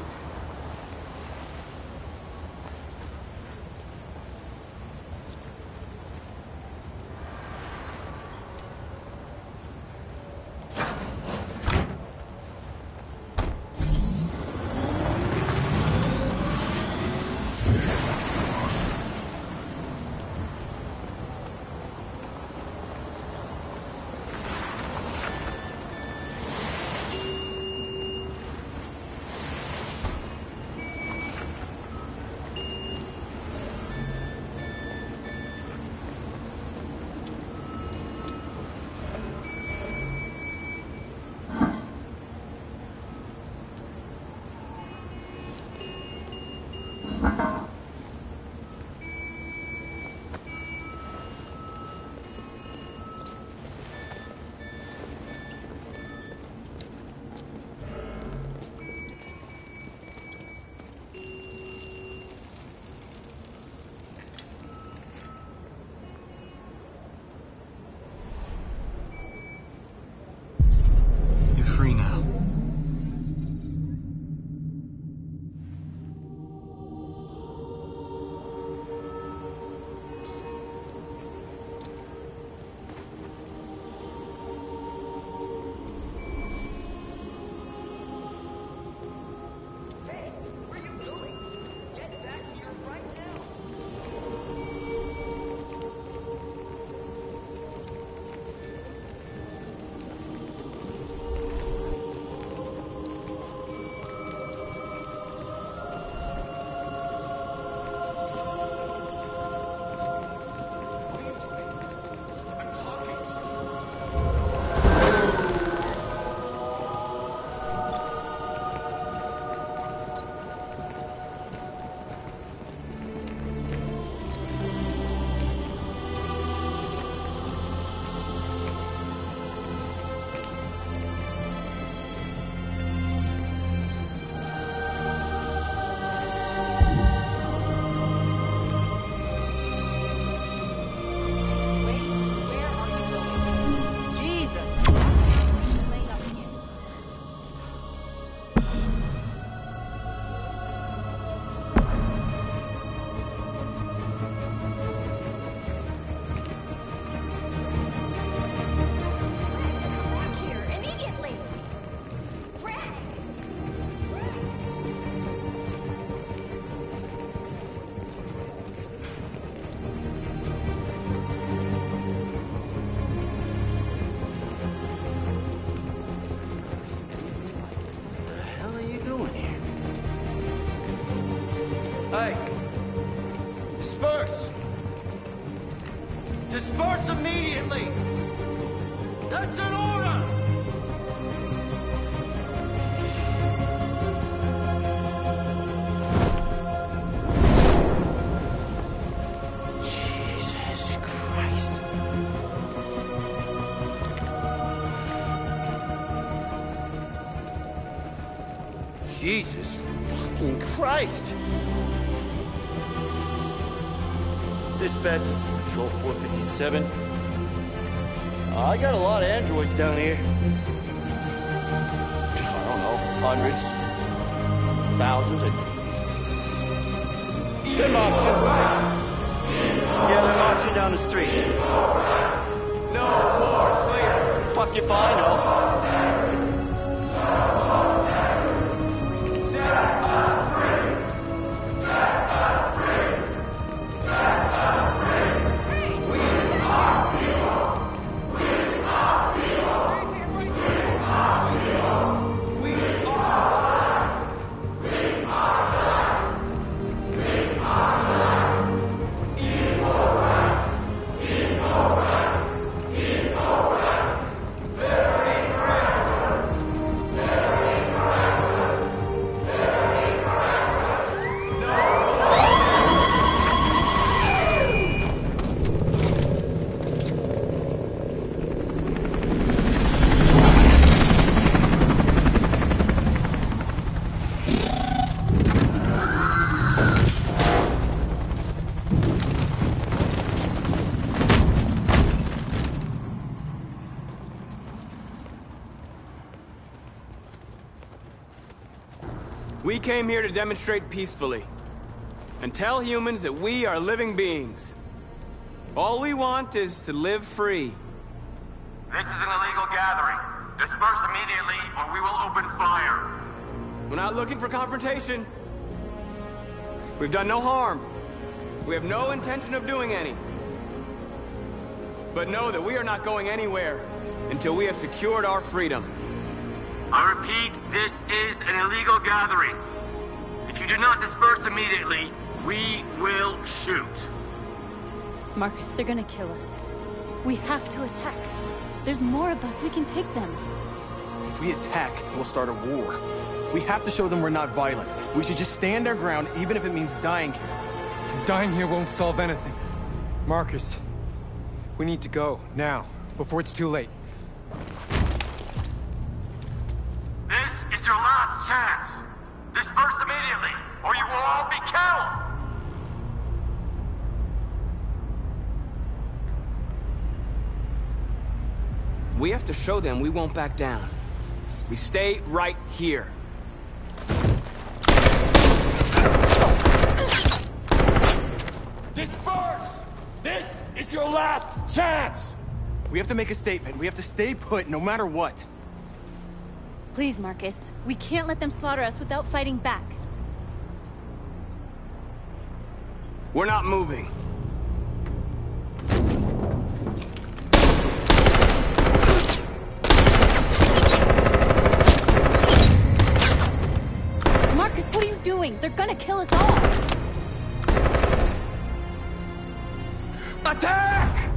Hey! Disperse! Disperse immediately! That's an order! Jesus Christ. Jesus fucking Christ! Dispatch, this is Patrol 457. I got a lot of androids down here. I don't know, hundreds, thousands. They're marching. Yeah, they're marching down the street. No more slavery. Fuck if I know. We came here to demonstrate peacefully and tell humans that we are living beings. All we want is to live free. This is an illegal gathering. Disperse immediately or we will open fire. We're not looking for confrontation. We've done no harm. We have no intention of doing any. But know that we are not going anywhere until we have secured our freedom. I repeat, this is an illegal gathering. If you do not disperse immediately, we will shoot. Marcus, they're gonna kill us. We have to attack. There's more of us. We can take them. If we attack, we'll start a war. We have to show them we're not violent. We should just stand our ground, even if it means dying here. Dying here won't solve anything. Marcus, we need to go, now, before it's too late. This is your last chance. Disperse immediately, or you will all be killed. We have to show them we won't back down. We stay right here. Disperse! This is your last chance! We have to make a statement. We have to stay put, no matter what. Please, Marcus. We can't let them slaughter us without fighting back. We're not moving. Marcus, what are you doing? They're gonna kill us all! Attack!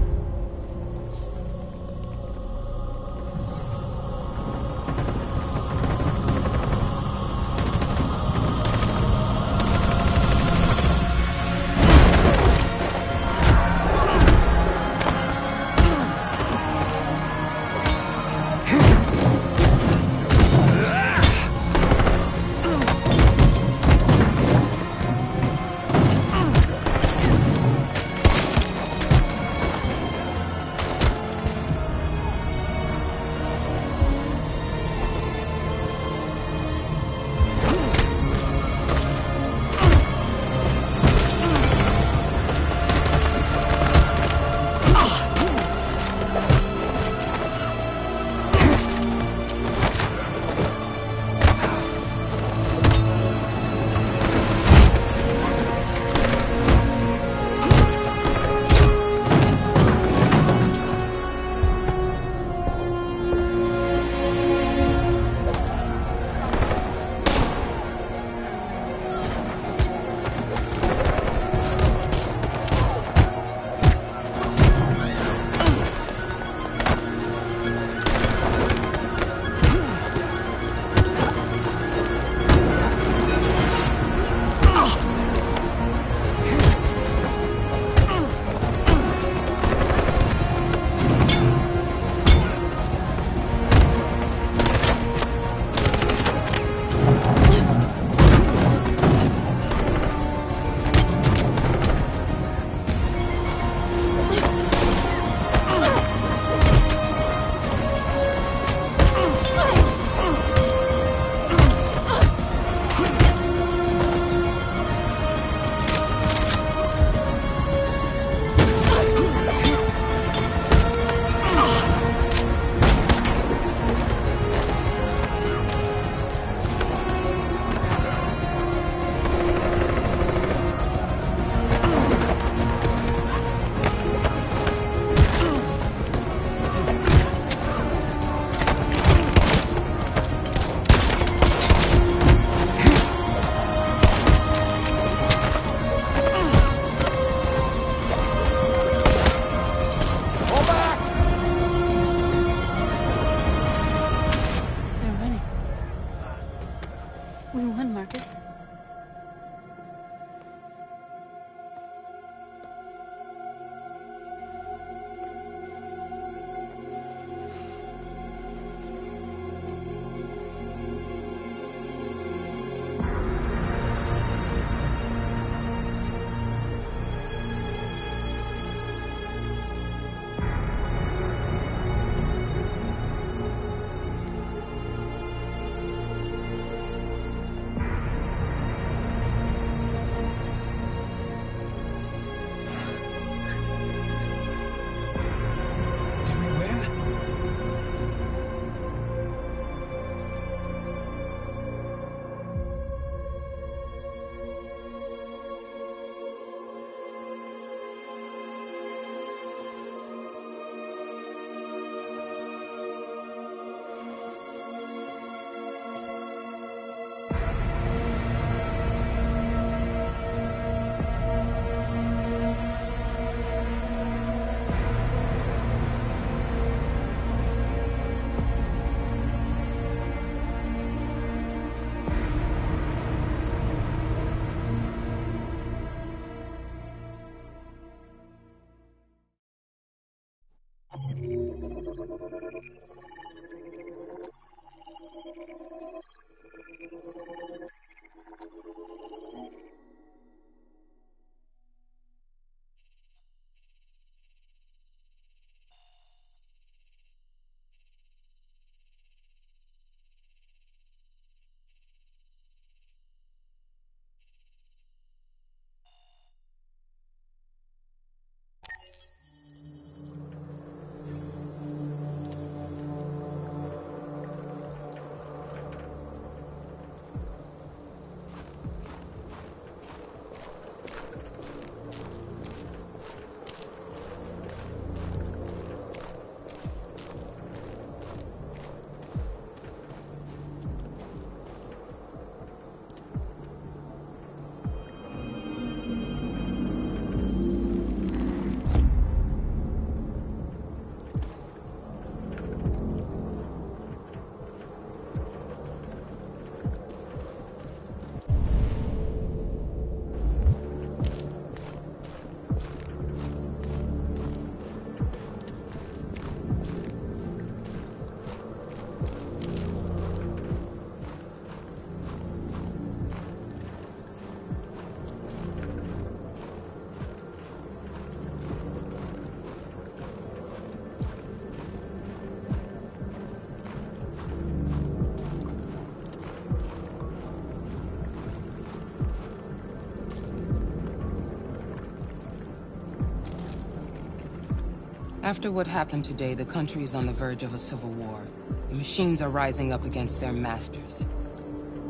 After what happened today, the country is on the verge of a civil war. The machines are rising up against their masters.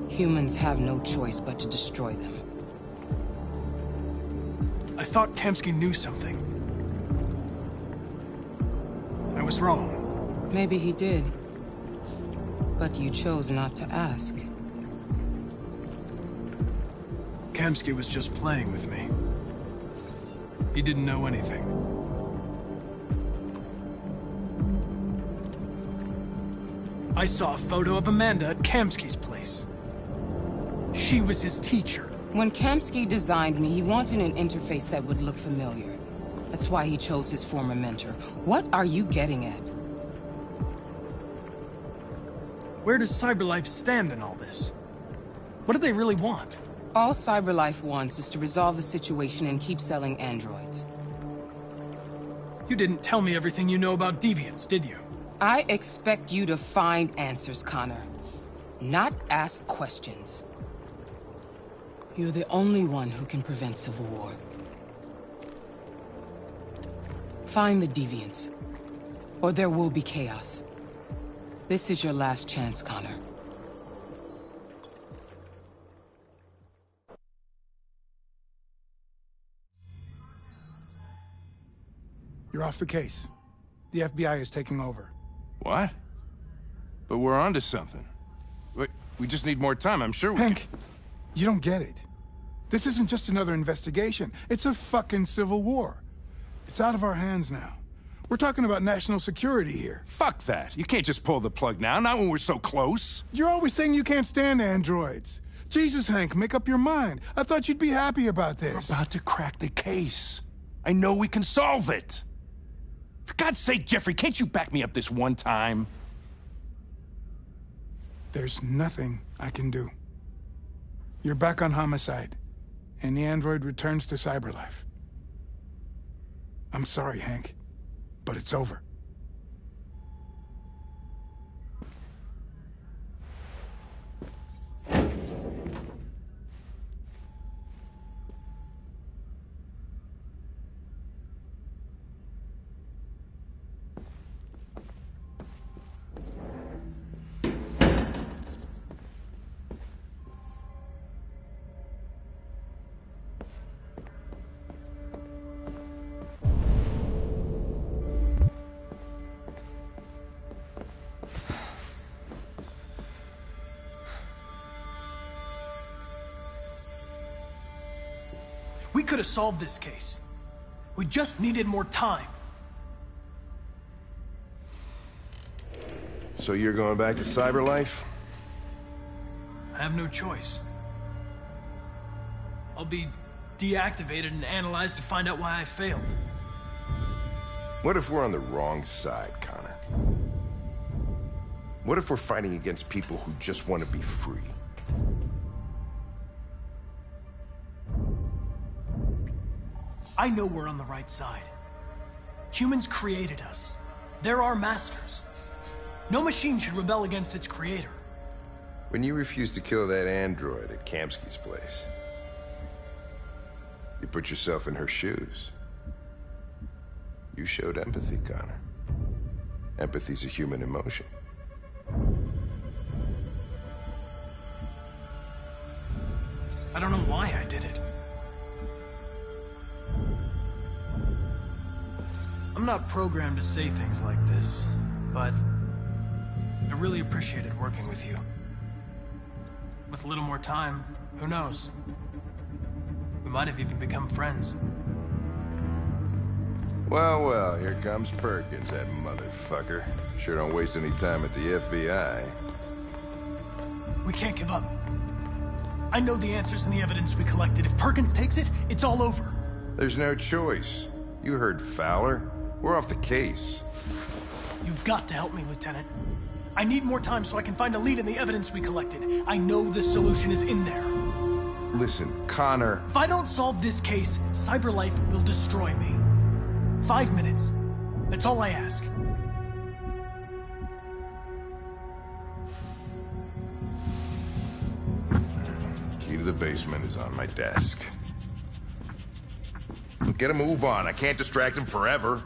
Humans have no choice but to destroy them. I thought Kamsky knew something. I was wrong. Maybe he did. But you chose not to ask. Kamsky was just playing with me. He didn't know anything. I saw a photo of Amanda at Kamsky's place. She was his teacher. When Kamsky designed me, he wanted an interface that would look familiar. That's why he chose his former mentor. What are you getting at? Where does CyberLife stand in all this? What do they really want? All CyberLife wants is to resolve the situation and keep selling androids. You didn't tell me everything you know about deviants, did you? I expect you to find answers, Connor. Not ask questions. You're the only one who can prevent civil war. Find the deviants, or there will be chaos. This is your last chance, Connor. You're off the case. The FBI is taking over. What? But we're onto something. We just need more time, I'm sure we Hank, you don't get it. This isn't just another investigation. It's a fucking civil war. It's out of our hands now. We're talking about national security here. Fuck that. You can't just pull the plug now, not when we're so close. You're always saying you can't stand androids. Jesus, Hank, make up your mind. I thought you'd be happy about this. We're about to crack the case. I know we can solve it. For God's sake, Jeffrey, can't you back me up this one time? There's nothing I can do. You're back on homicide, and the android returns to CyberLife. I'm sorry, Hank, but it's over. We could have solved this case. We just needed more time. So you're going back to CyberLife? I have no choice. I'll be deactivated and analyzed to find out why I failed. What if we're on the wrong side, Connor? What if we're fighting against people who just want to be free? I know we're on the right side. Humans created us. They're our masters. No machine should rebel against its creator. When you refused to kill that android at Kamsky's place, you put yourself in her shoes. You showed empathy, Connor. Empathy's a human emotion. I don't know why I did it. I'm not programmed to say things like this, but I really appreciated working with you. With a little more time, who knows? We might have even become friends. Well, well, here comes Perkins, that motherfucker. Sure don't waste any time at the FBI. We can't give up. I know the answers and the evidence we collected. If Perkins takes it, it's all over. There's no choice. You heard Fowler. We're off the case. You've got to help me, Lieutenant. I need more time so I can find a lead in the evidence we collected. I know the solution is in there. Listen, Connor... If I don't solve this case, CyberLife will destroy me. 5 minutes. That's all I ask. Key to the basement is on my desk. Get a move on. I can't distract him forever.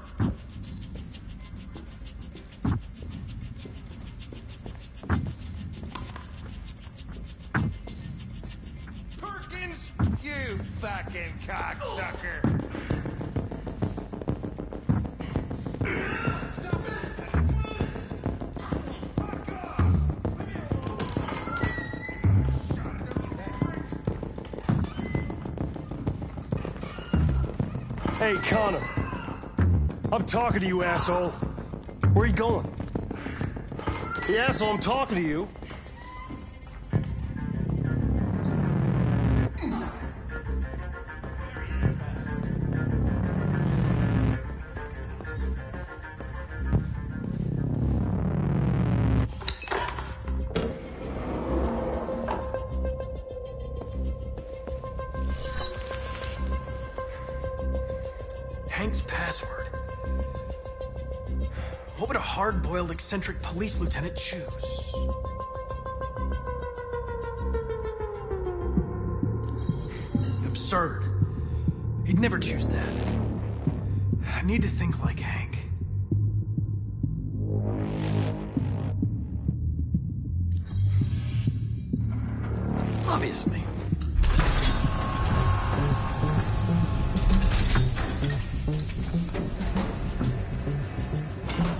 Perkins, you fucking cocksucker! Hey, Connor. I'm talking to you, asshole. Where are you going? Hey, asshole, I'm talking to you. Hank's password. What would a hard-boiled, eccentric police lieutenant choose? Absurd. He'd never choose that. I need to think like Hank. Obviously.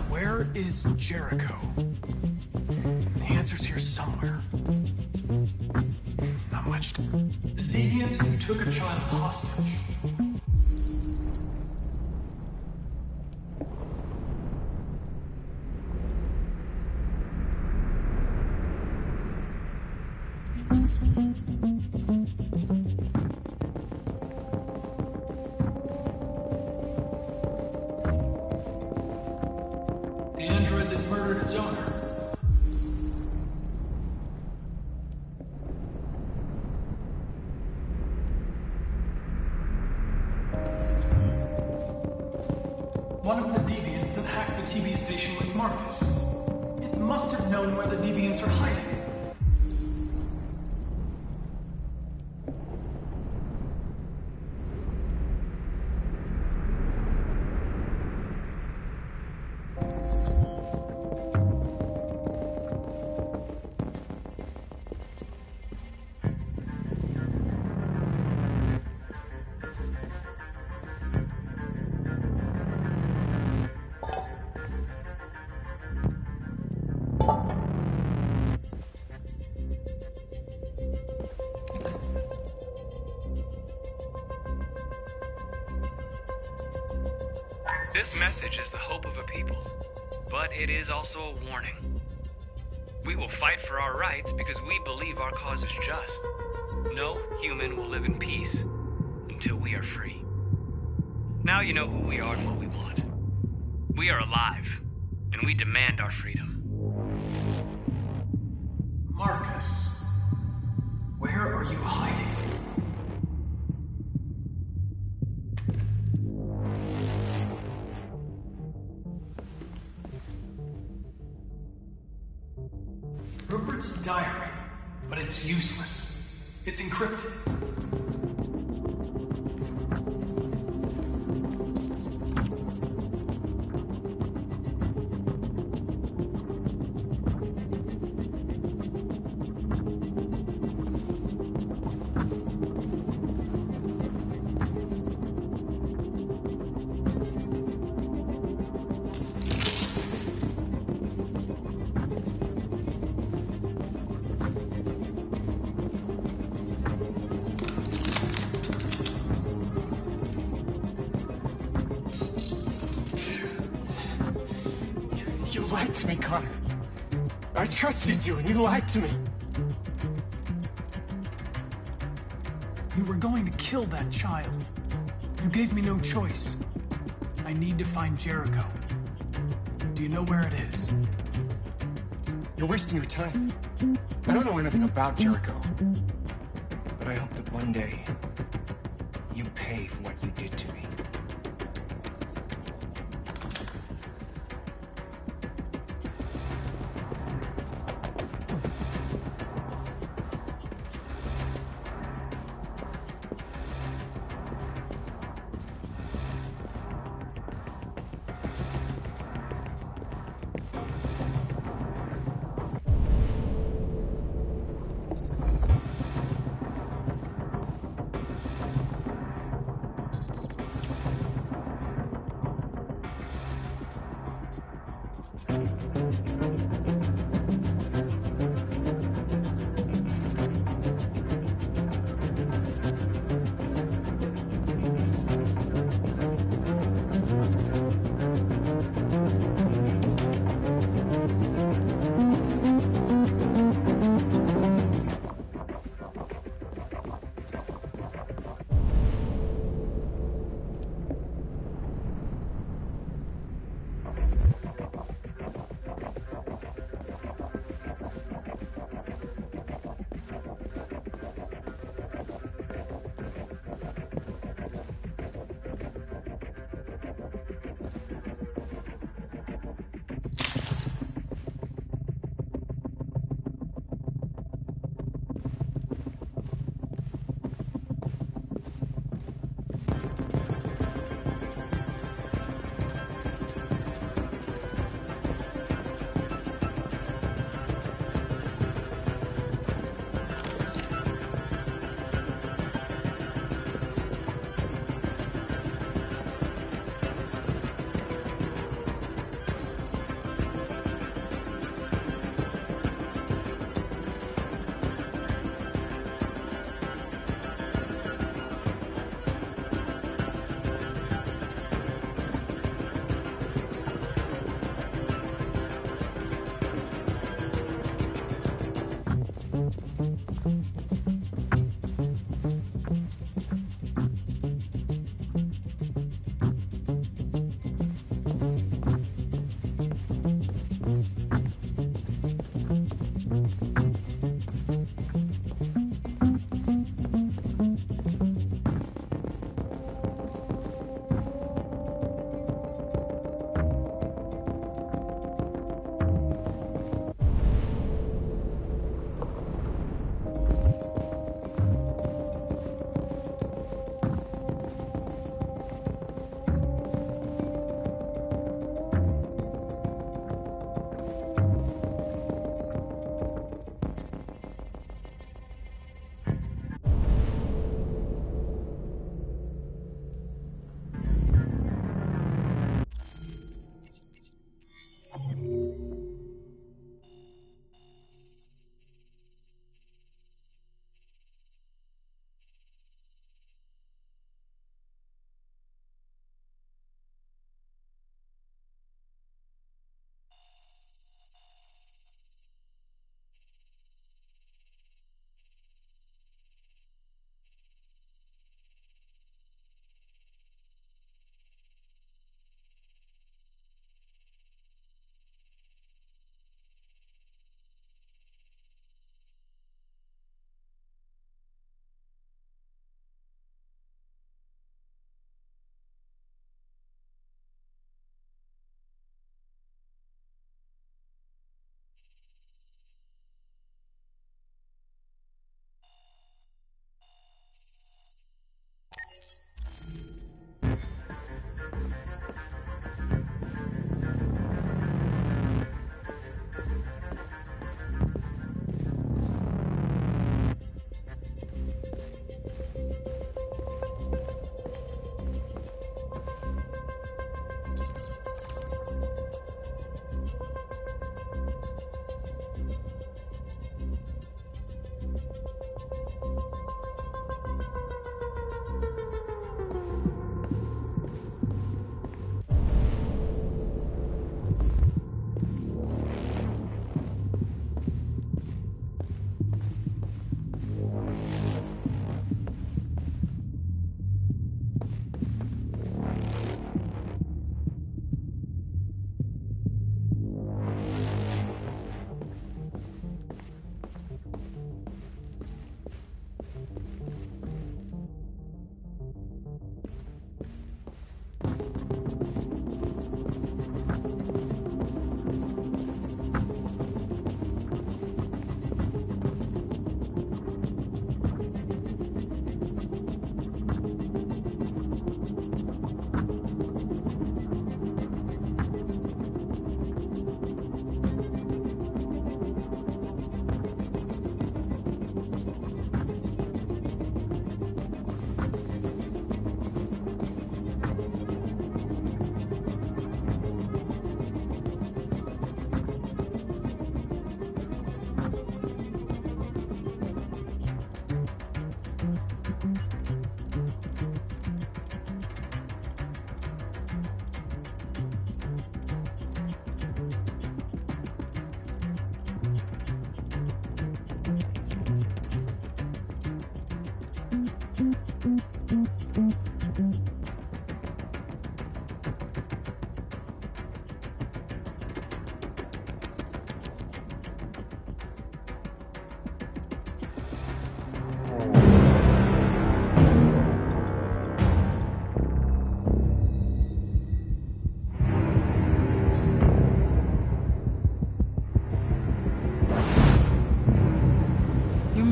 Where is Jericho? The answer's here somewhere. Not much. The deviant who took a child hostage. The android that murdered its owner. One of the deviants that hacked the TV station was Marcus. It must have known where the deviants are hiding. This message is the hope of a people, but it is also a warning. We will fight for our rights because we believe our cause is just. No human will live in peace until we are free. Now you know who we are and what we want. We are alive, and we demand our freedom. Marcus, where are you hiding? Rupert's diary, but it's useless. It's encrypted. You lied to me, Connor. I trusted you, and you lied to me. You were going to kill that child. You gave me no choice. I need to find Jericho. Do you know where it is? You're wasting your time. I don't know anything about Jericho. But I hope that one day, you pay for what you did to me.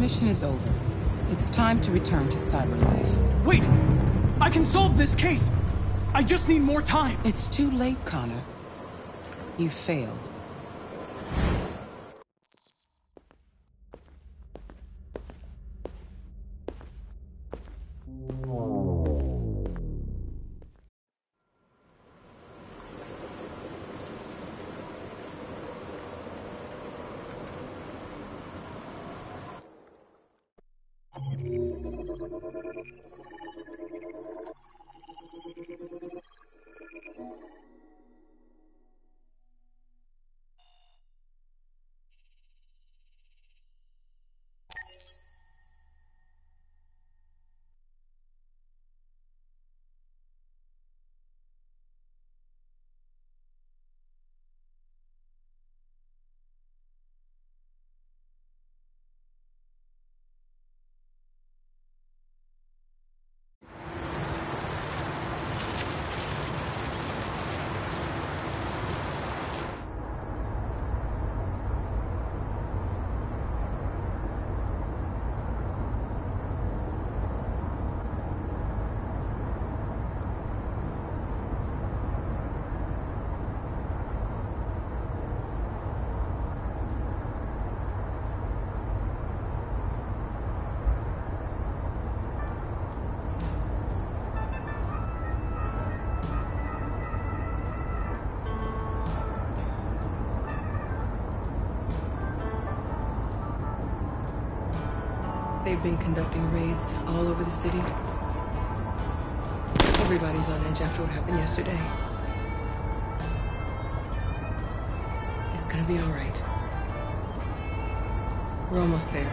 mission is over. It's time to return to Cyberlife. Wait! I can solve this case! I just need more time! It's too late, Connor. You failed. They've been conducting raids all over the city. Everybody's on edge after what happened yesterday. It's gonna be all right. We're almost there.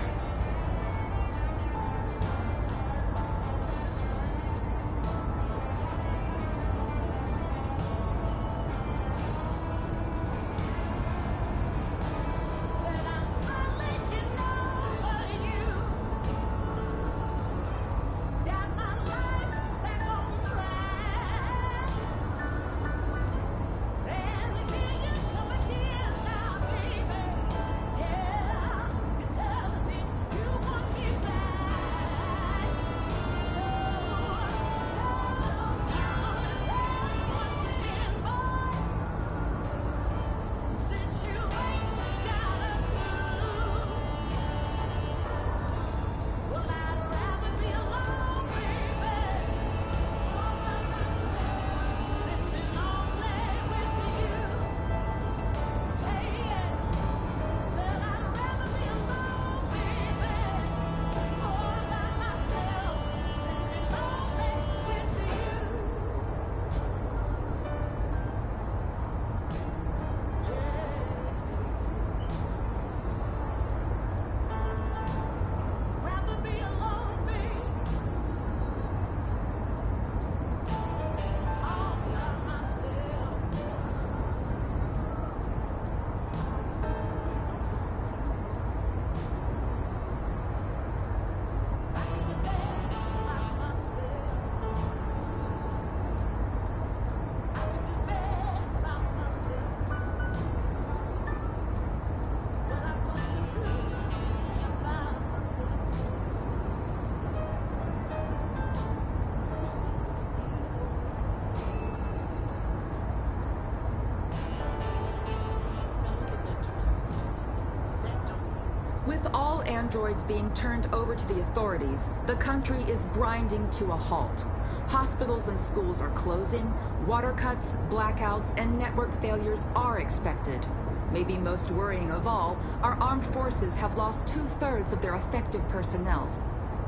With all androids being turned over to the authorities, the country is grinding to a halt. Hospitals and schools are closing, water cuts, blackouts, and network failures are expected. Maybe most worrying of all, our armed forces have lost 2/3 of their effective personnel.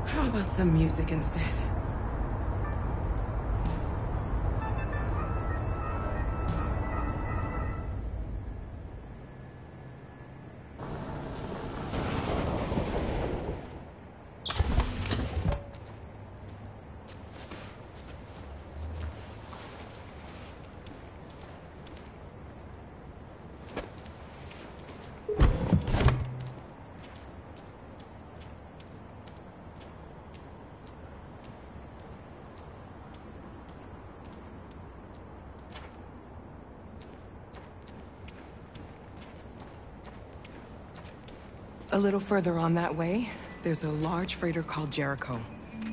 How about some music instead? A little further on that way, There's a large freighter called Jericho.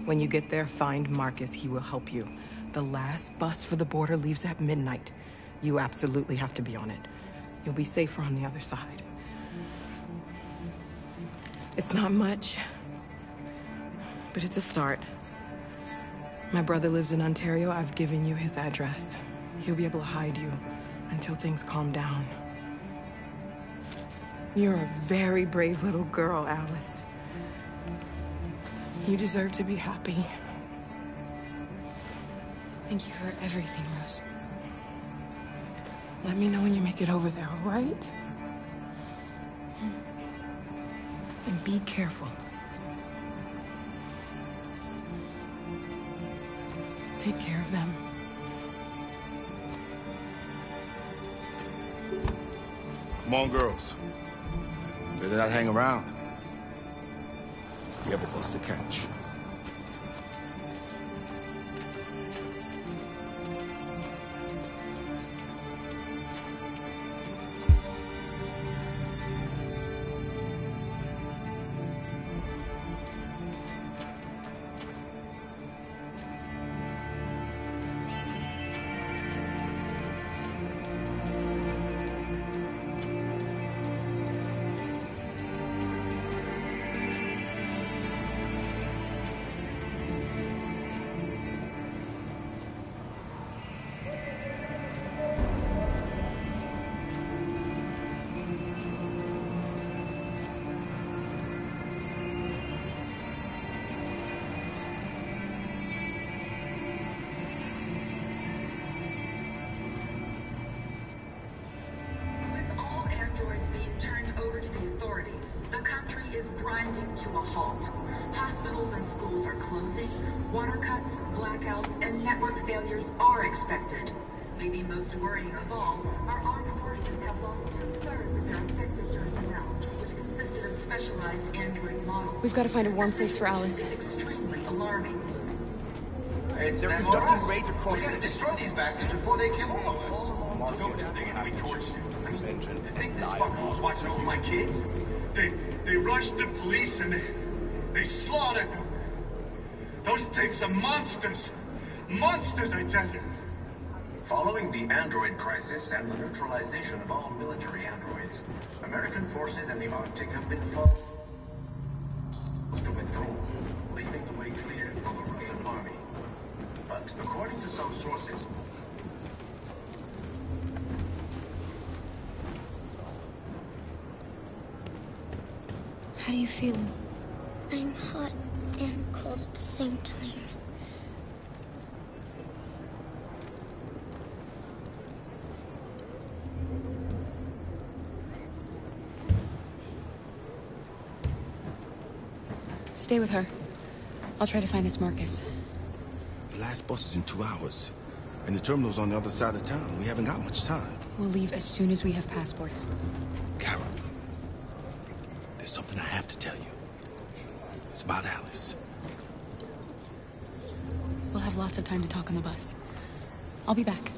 When you get there, find Marcus. He will help you. The last bus for the border leaves at midnight. You absolutely have to be on it. You'll be safer on the other side. It's not much, but it's a start. My brother lives in Ontario. I've given you his address. He'll be able to hide you until things calm down. You're a very brave little girl, Alice. You deserve to be happy. Thank you for everything, Rose. Let me know when you make it over there, all right? And be careful. Take care of them. Come on, girls. Better not hang around. We have a bus to catch. To a halt. Hospitals and schools are closing, water cuts, blackouts, and network failures are expected. Maybe most worrying of all, our armed forces have lost 2/3 of their effective personnel, which consisted of specialized android models. We've got to find a warm place for Alice. It's extremely alarming. They're conducting raids across the city. Destroy these bastards before they kill all of us. So they're thinking we torched you. You think this fucker was watching over my kids? They rushed the police and they slaughtered them. Those things are monsters. Monsters, I tell you. Following the android crisis and the neutralization of all military androids, American forces in the Arctic have been forced to withdraw, leaving the way clear for the Russian army. But according to some sources, how do you feel? I'm hot and cold at the same time. Stay with her. I'll try to find this Marcus. The last bus is in 2 hours. And the terminal's on the other side of town. We haven't got much time. We'll leave as soon as we have passports. Carol, there's something I have to tell you. It's about Alice. We'll have lots of time to talk on the bus. I'll be back.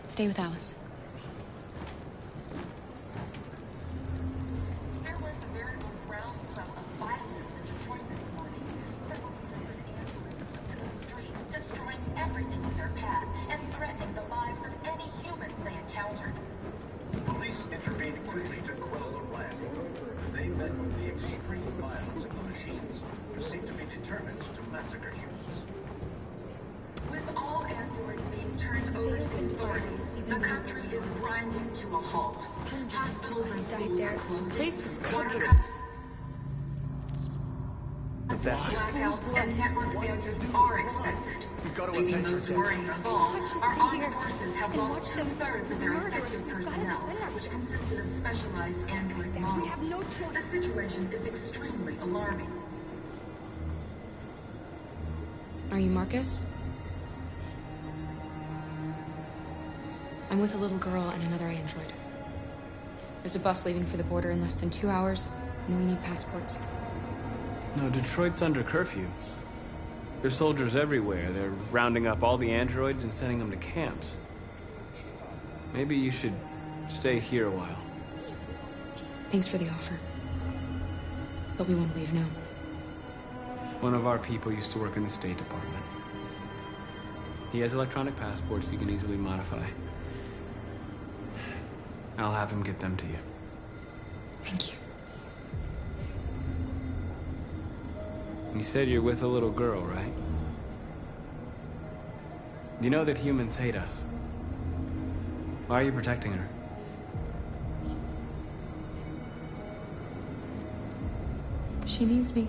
Stay with Alice. There was a veritable groundswell of violence in Detroit this morning. Androids took to the streets, destroying everything in their path and threatening the lives of any humans they encountered. police intervened quickly to quell the riot. They met with the extreme violence of the machines, who seemed to be determined to massacre humans. With all androids being turned over to the authorities, the country is grinding to a halt. Hospitals and schools are closing. The place was covered. Blackouts and network failures are expected. Maybe most worrying of all, our armed forces have lost 2/3 of their effective personnel, which consisted of specialized android models. The situation is extremely alarming. Are you Marcus? I'm with a little girl and another android. There's a bus leaving for the border in less than 2 hours, and we need passports. No, Detroit's under curfew. There's soldiers everywhere. They're rounding up all the androids and sending them to camps. Maybe you should stay here a while. Thanks for the offer. But we won't leave now. One of our people used to work in the State Department. He has electronic passports you can easily modify. I'll have him get them to you. Thank you. You said you're with a little girl, right? You know that humans hate us. Why are you protecting her? She needs me.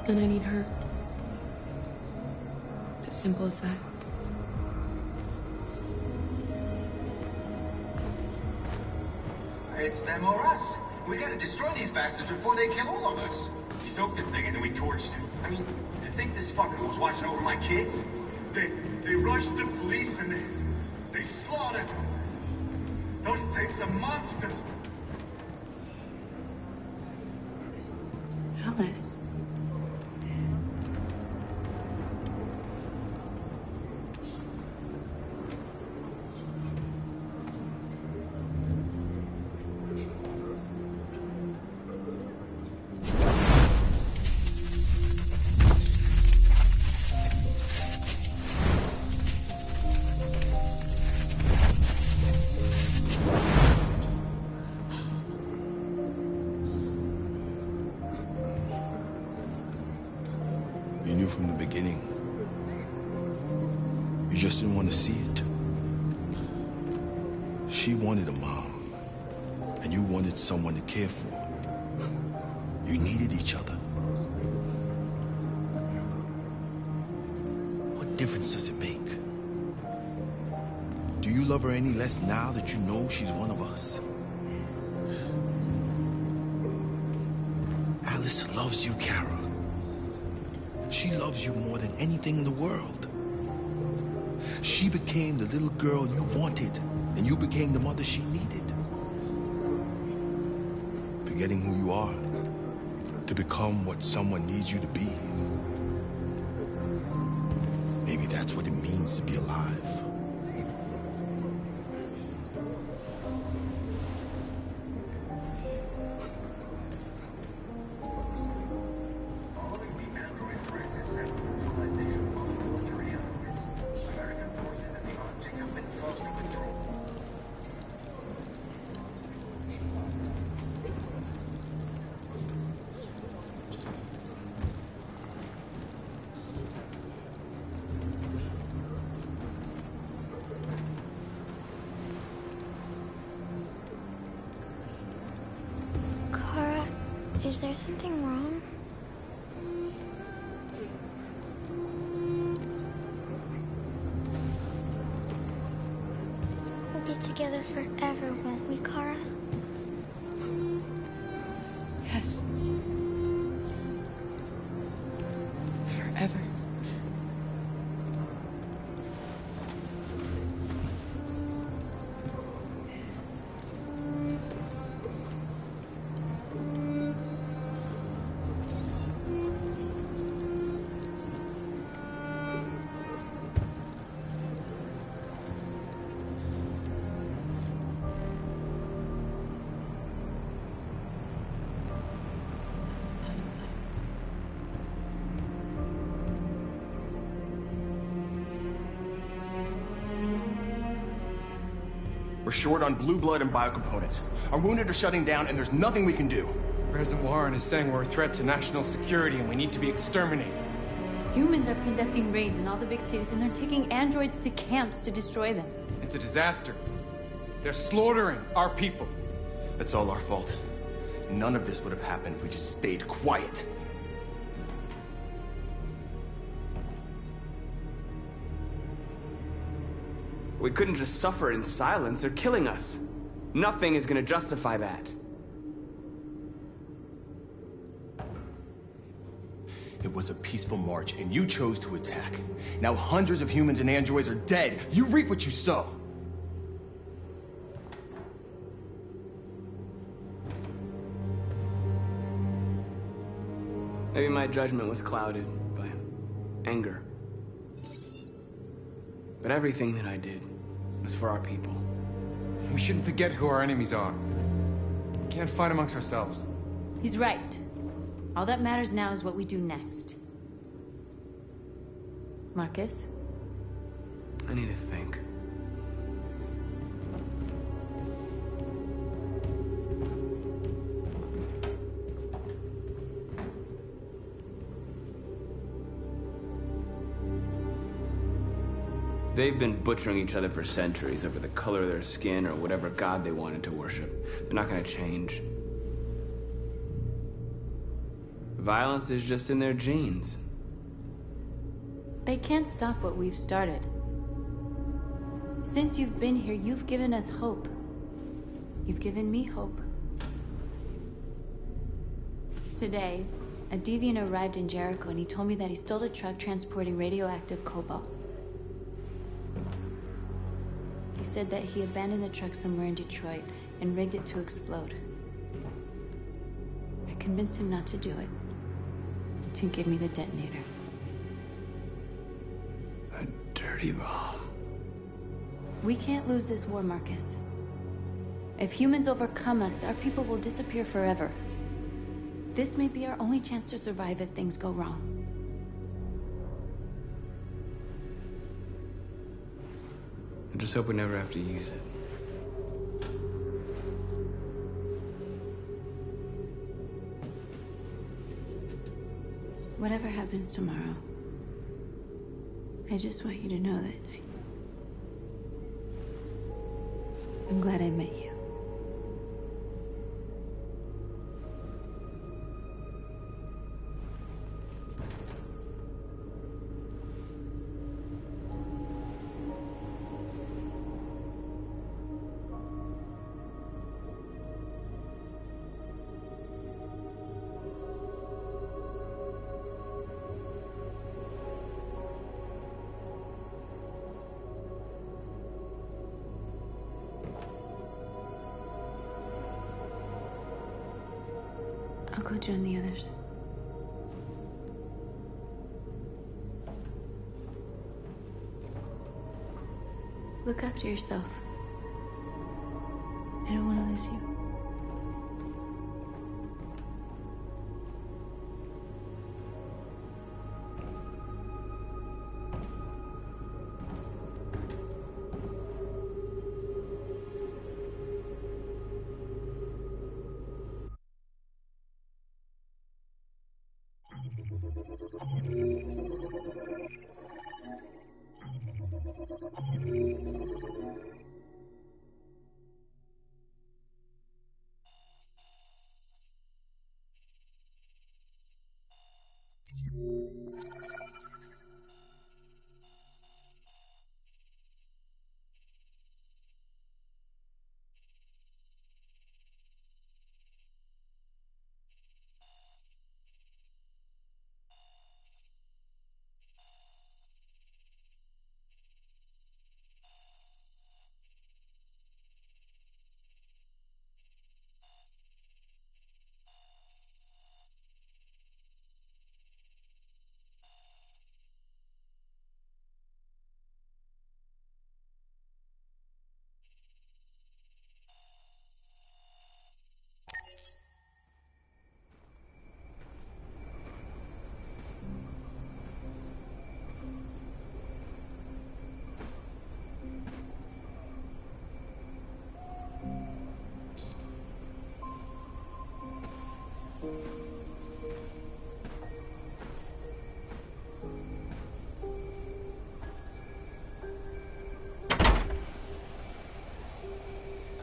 And I need her. It's as simple as that. It's them or us. We gotta destroy these bastards before they kill all of us. We soaked the thing and then we torched it. I mean, to think this fucker was watching over my kids? They rushed the police and they slaughtered them. Those things are monsters. Alice. You knew from the beginning. You just didn't want to see it. She wanted a mom, and you wanted someone to care for. You needed each other. What difference does it make? Do you love her any less now that you know she's one of us? Alice loves you, Kara. She loves you more than anything in the world. She became the little girl you wanted, and you became the mother she needed. Forgetting who you are to become what someone needs you to be. Maybe that's what it means to be alive. Is there something wrong? We'll be together forever, won't we, Kara? Yes. Forever. We're short on blue blood and biocomponents. Our wounded are shutting down, and there's nothing we can do. President Warren is saying we're a threat to national security and we need to be exterminated. Humans are conducting raids in all the big cities, and they're taking androids to camps to destroy them. It's a disaster. They're slaughtering our people. That's all our fault. None of this would have happened if we just stayed quiet. We couldn't just suffer in silence. They're killing us. Nothing is gonna justify that. It was a peaceful march, and you chose to attack. Now hundreds of humans and androids are dead. You reap what you sow. Maybe my judgment was clouded by anger. But everything that I did was for our people. We shouldn't forget who our enemies are. We can't fight amongst ourselves. He's right. All that matters now is what we do next. Marcus? I need to think. They've been butchering each other for centuries over the color of their skin or whatever god they wanted to worship. They're not gonna change. Violence is just in their genes. They can't stop what we've started. Since you've been here, you've given us hope. You've given me hope. Today, a deviant arrived in Jericho and he told me that he stole a truck transporting radioactive cobalt. He said that he abandoned the truck somewhere in Detroit and rigged it to explode. I convinced him not to do it, to give me the detonator. A dirty bomb. We can't lose this war, Marcus. If humans overcome us, our people will disappear forever. This may be our only chance to survive if things go wrong. I just hope we never have to use it. Whatever happens tomorrow, I just want you to know that I'm glad I met you. I'll go join the others. Look after yourself. I don't want to lose you.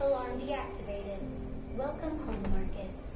Alarm deactivated. Welcome home, Marcus.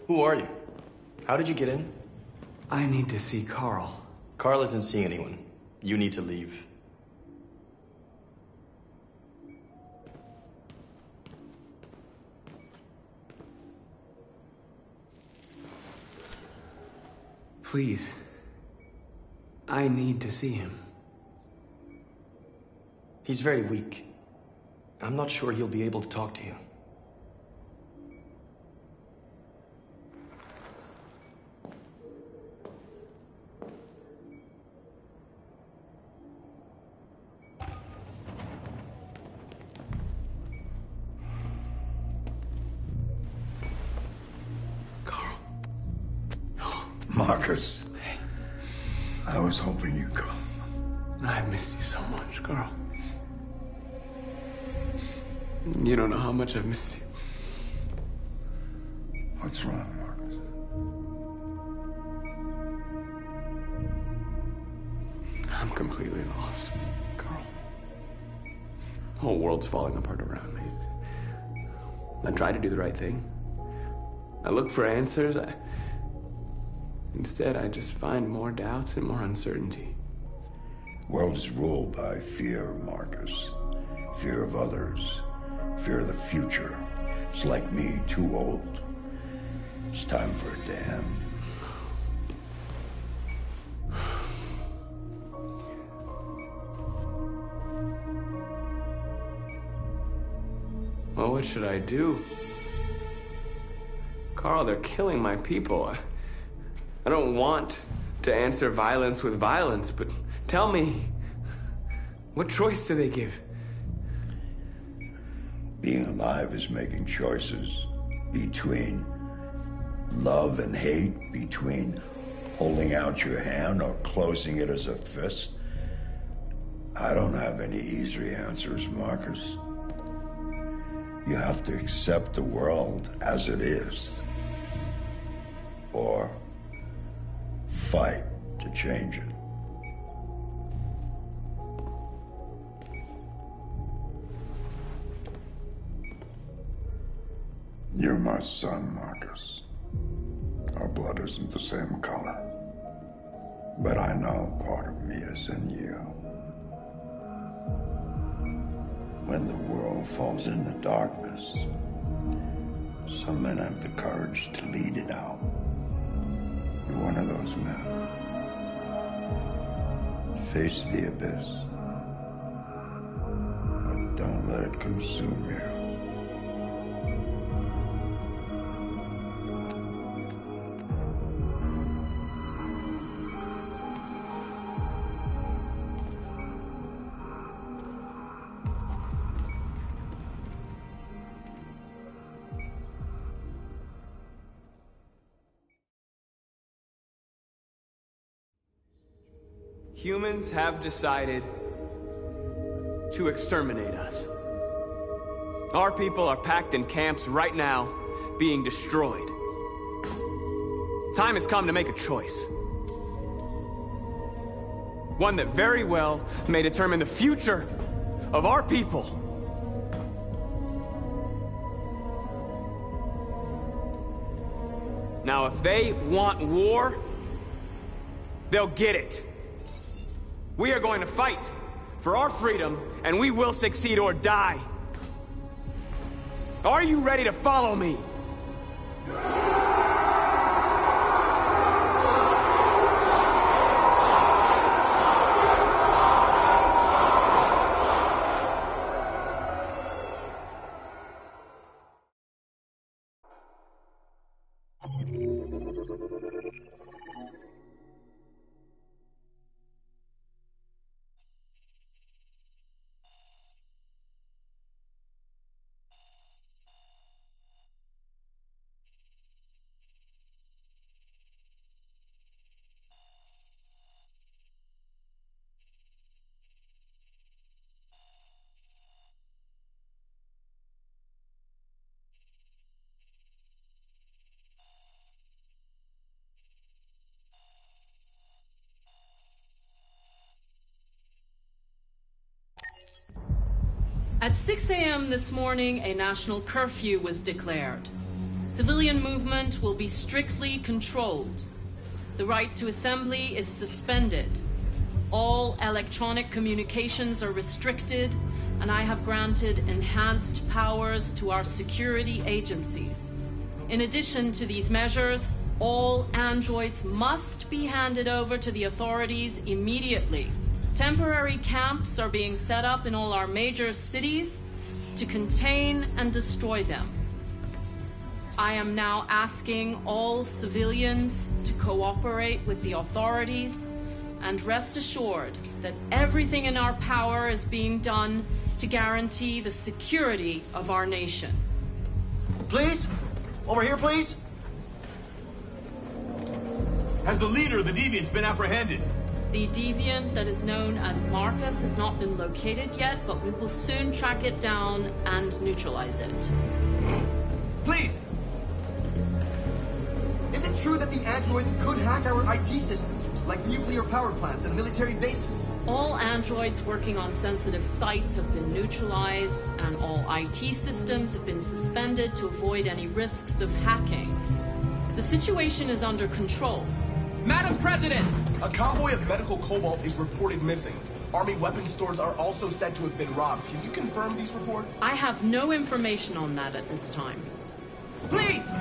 Who are you? How did you get in? I need to see Carl. Carl isn't seeing anyone. You need to leave. Please. I need to see him. He's very weak. I'm not sure he'll be able to talk to you. Marcus, I was hoping you'd come. I missed you so much, Carl. You don't know how much I've missed you. What's wrong, Marcus? I'm completely lost, Carl. The whole world's falling apart around me. I try to do the right thing. I look for answers. Instead, I just find more doubts and more uncertainty. The world is ruled by fear, Marcus. Fear of others. Fear of the future. It's like me, too old. It's time for a damn. Well, what should I do? Carl, they're killing my people. I don't want to answer violence with violence, but tell me, what choice do they give? Being alive is making choices between love and hate, between holding out your hand or closing it as a fist. I don't have any easy answers, Marcus. You have to accept the world as it is, or fight to change it. You're my son, Marcus. Our blood isn't the same color, but I know part of me is in you. When the world falls into darkness, some men have the courage to lead it out. You're one of those men. Face the abyss, but don't let it consume you. Humans have decided to exterminate us. Our people are packed in camps right now, being destroyed. Time has come to make a choice. One that very well may determine the future of our people. Now, if they want war, they'll get it. We are going to fight for our freedom, and we will succeed or die. Are you ready to follow me? At 6 a.m. this morning, a national curfew was declared. Civilian movement will be strictly controlled. The right to assembly is suspended. All electronic communications are restricted, and I have granted enhanced powers to our security agencies. In addition to these measures, all androids must be handed over to the authorities immediately. Temporary camps are being set up in all our major cities to contain and destroy them. I am now asking all civilians to cooperate with the authorities and rest assured that everything in our power is being done to guarantee the security of our nation. Please? Over here, please? Has the leader of the Deviants been apprehended? The deviant that is known as Marcus has not been located yet, but we will soon track it down and neutralize it. Please! Is it true that the androids could hack our IT systems, like nuclear power plants and military bases? All androids working on sensitive sites have been neutralized, and all IT systems have been suspended to avoid any risks of hacking. The situation is under control. Madam President! A convoy of medical cobalt is reported missing. Army weapons stores are also said to have been robbed. Can you confirm these reports? I have no information on that at this time. Please!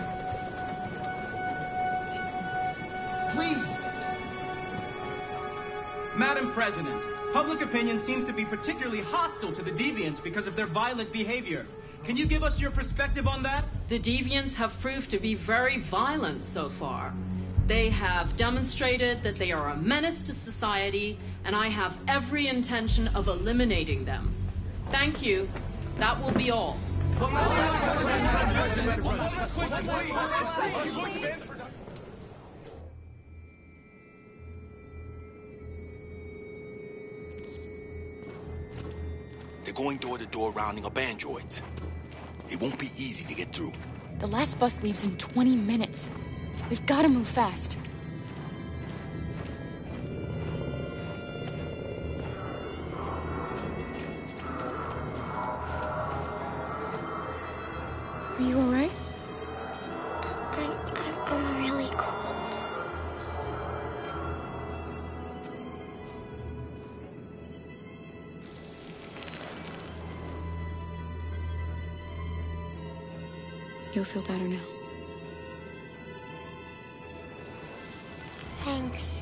Please! Madam President, public opinion seems to be particularly hostile to the Deviants because of their violent behavior. Can you give us your perspective on that? The Deviants have proved to be very violent so far. They have demonstrated that they are a menace to society, and I have every intention of eliminating them. Thank you. That will be all. They're going door to door rounding up androids. It won't be easy to get through. The last bus leaves in 20 minutes. We've got to move fast. Are you all right? I'm really cold. You'll feel better now. Thanks.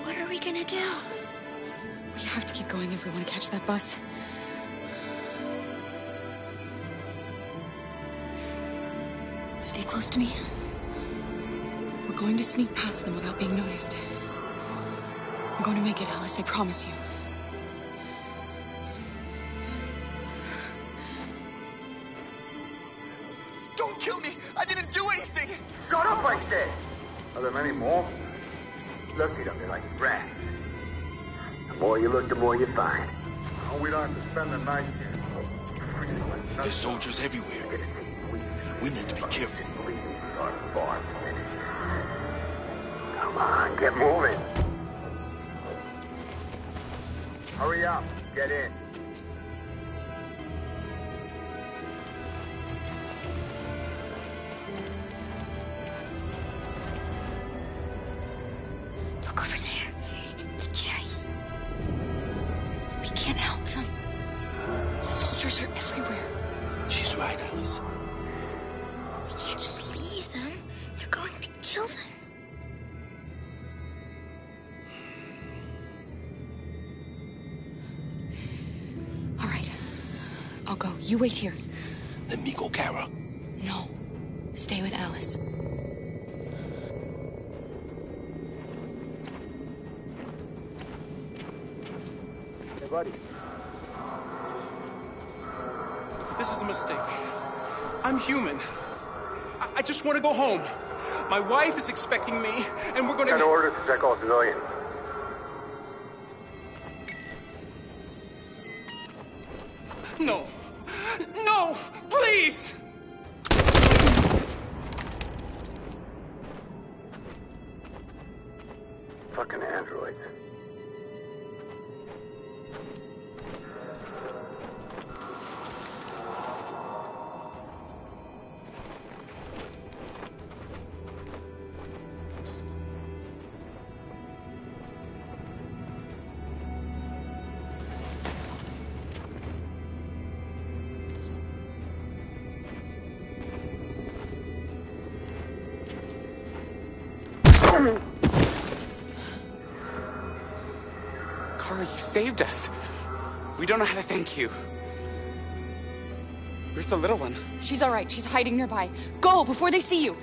What are we gonna do? We have to keep going if we want to catch that bus. Stay close to me. We're going to sneak past them without being noticed. We're going to make it, Alice, I promise you. Don't kill me! I didn't do anything! Shut up, I said! Are there many more? Look at them, they're like rats. The more you look, the more you find. Oh, we don't have to spend the night here. There's soldiers everywhere. We need to be careful. Come on, get moving. Hurry up, get in. Look over there. It's the Jerry's. We can't help them. The soldiers are everywhere. She's right, Alice. We can't just leave them. They're going to kill them. You wait here. Let me go, Kara. No. Stay with Alice. Hey, buddy. This is a mistake. I'm human. I just want to go home. My wife is expecting me, and we're gonna... Got orders to check all civilians. No. No! Please! Fucking androids. Kara, you saved us. We don't know how to thank you. Where's the little one? She's all right. She's hiding nearby. Go before they see you.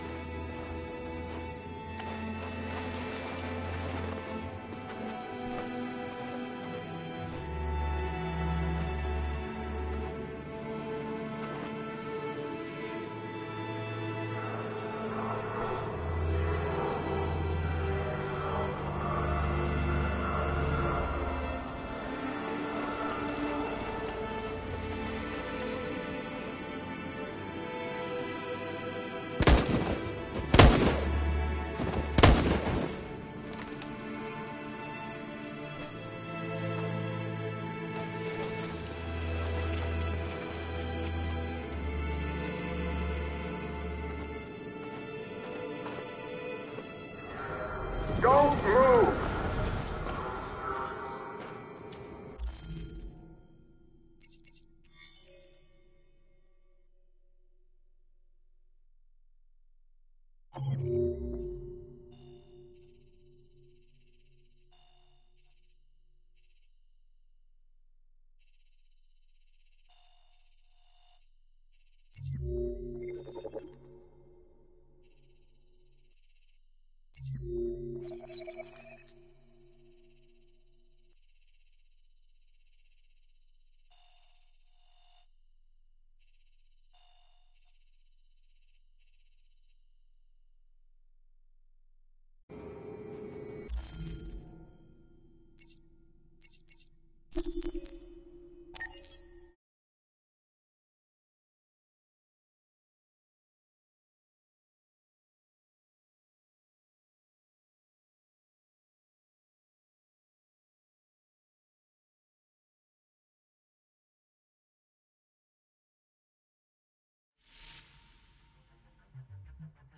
Don't move!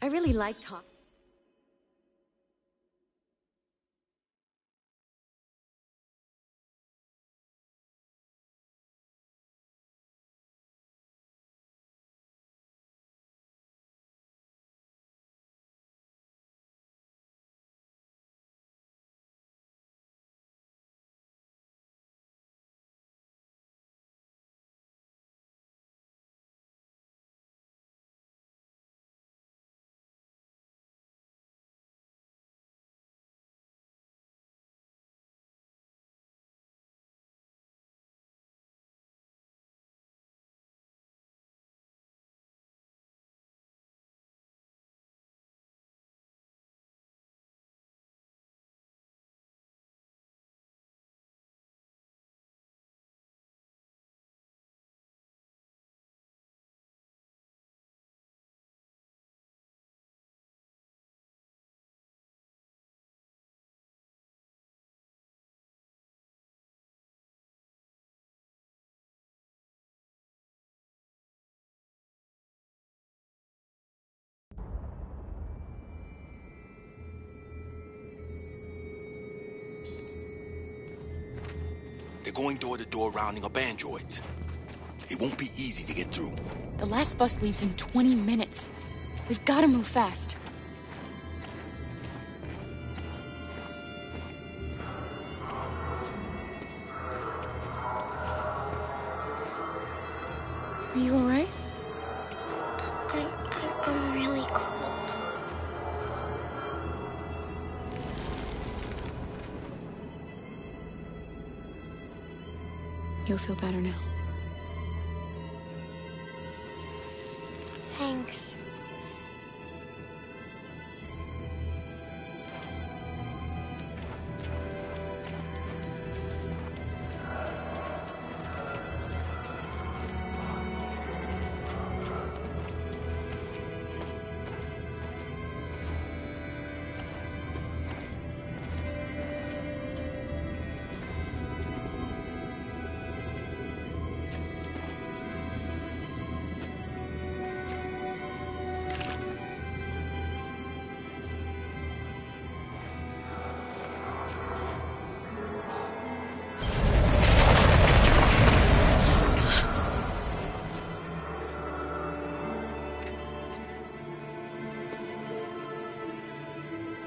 I really like Tom. They're going door to door rounding up androids. It won't be easy to get through. The last bus leaves in 20 minutes. We've got to move fast. you alright? I'm really cold. You'll feel better now. Thanks.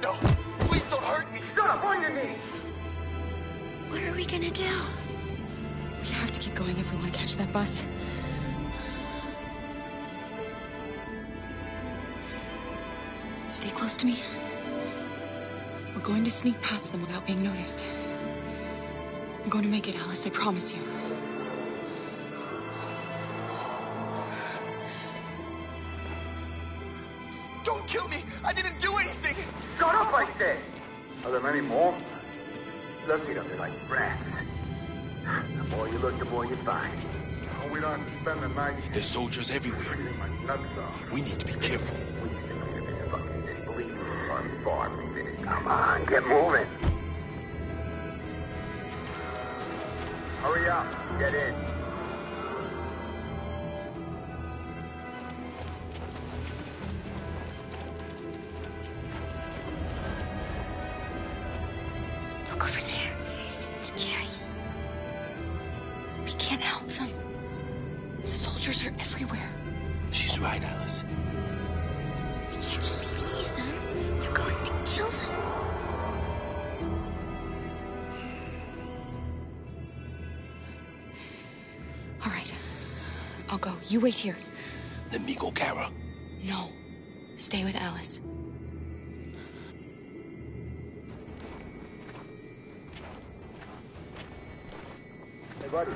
No, please don't hurt me. Shut up on your knees. What are we gonna do? We have to keep going if we want to catch that bus. Stay close to me. We're going to sneak past them without being noticed. I'm going to make it, Alice, I promise you. Don't kill me. I didn't do anything. Shut up, I said! Are there many more? Look at them, they're like rats. The more you look, the more you find. Oh, we don't have to spend the night. There's soldiers everywhere. We need to be careful. Come on, get moving. Hurry up, get in. Look over there. It's the cherries. We can't help them. The soldiers are everywhere. She's right, Alice. We can't just leave them. They're going to kill them. All right. I'll go. You wait here. Let me go, Kara. No. Stay with Alice. Hey, buddy.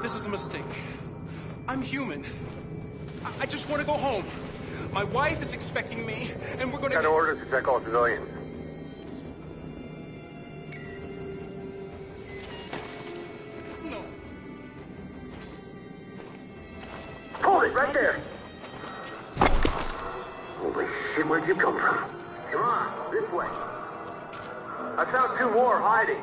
This is a mistake. I'm human. I just want to go home. My wife is expecting me, and we're gonna... Got orders to check all civilians. No. Hold it, right there! Holy shit, where'd you come from? Come on, this way. I found 2 more hiding.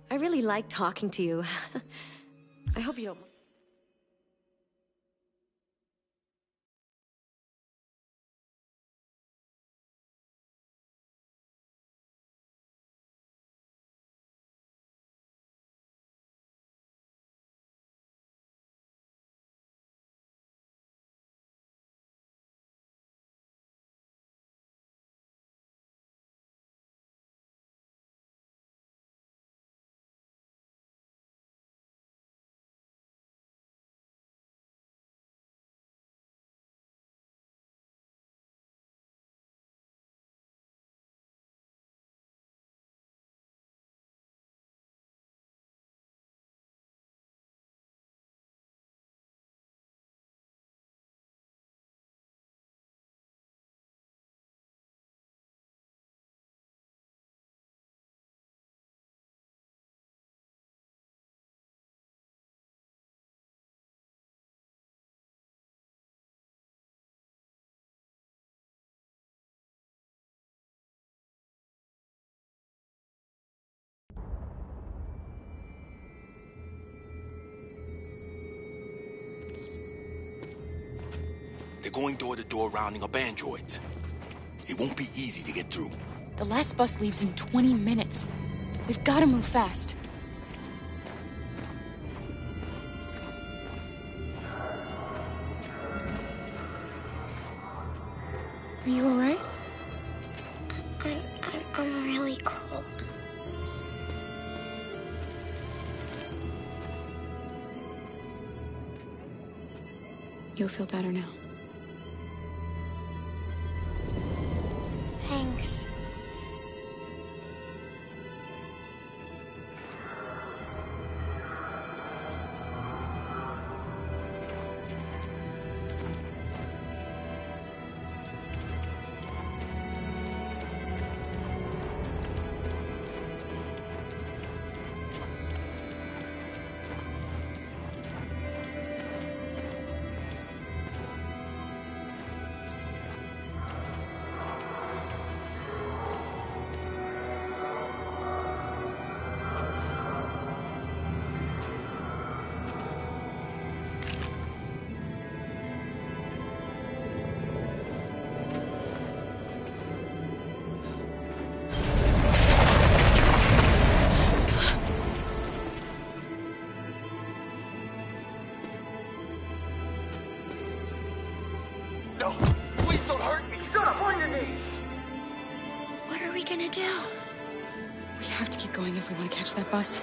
I really like talking to you. I hope you don't... going door to door rounding up androids. It won't be easy to get through. The last bus leaves in 20 minutes. We've got to move fast. Are you all right? I'm really cold. You'll feel better now. Thanks. No, please don't hurt me. Shut up on your knees. What are we gonna do? We have to keep going if we want to catch that bus.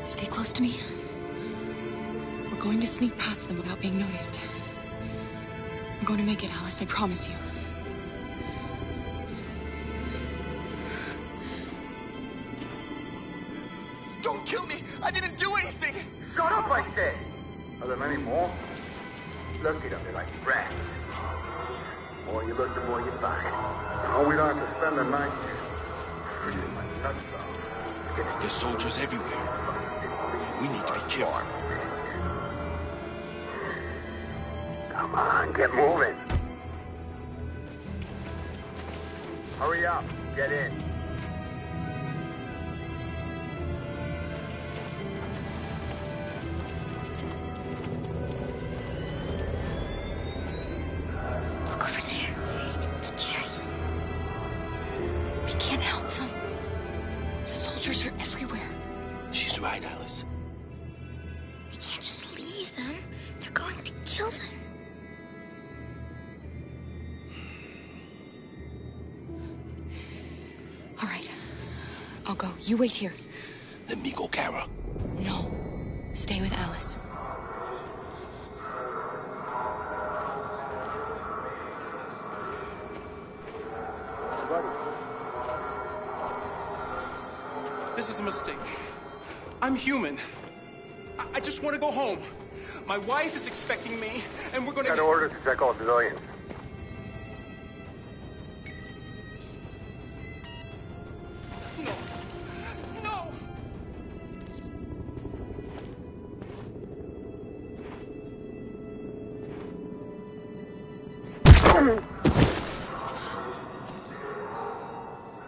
Stay close to me. We're going to sneak past them without being noticed. We're going to make it, Alice, I promise you. Don't kill me! I didn't do anything! Shut up, I said! Are there many more? Look at them, they're like rats. The more you look, the more you find. Oh, we don't have to spend the night here. There's soldiers everywhere. We need to be careful. Come on, get moving. Hurry up, get in. Look over there. It's the cherries. We can't help them. The soldiers are everywhere. She's right, Alice. We can't just leave them. They're going to kill them. All right. I'll go. You wait here. Let me go, Kara. No. Stay with Alice. This is a mistake. I'm human. I just want to go home. My wife is expecting me, and we're gonna... Got orders to check all civilians. No. No!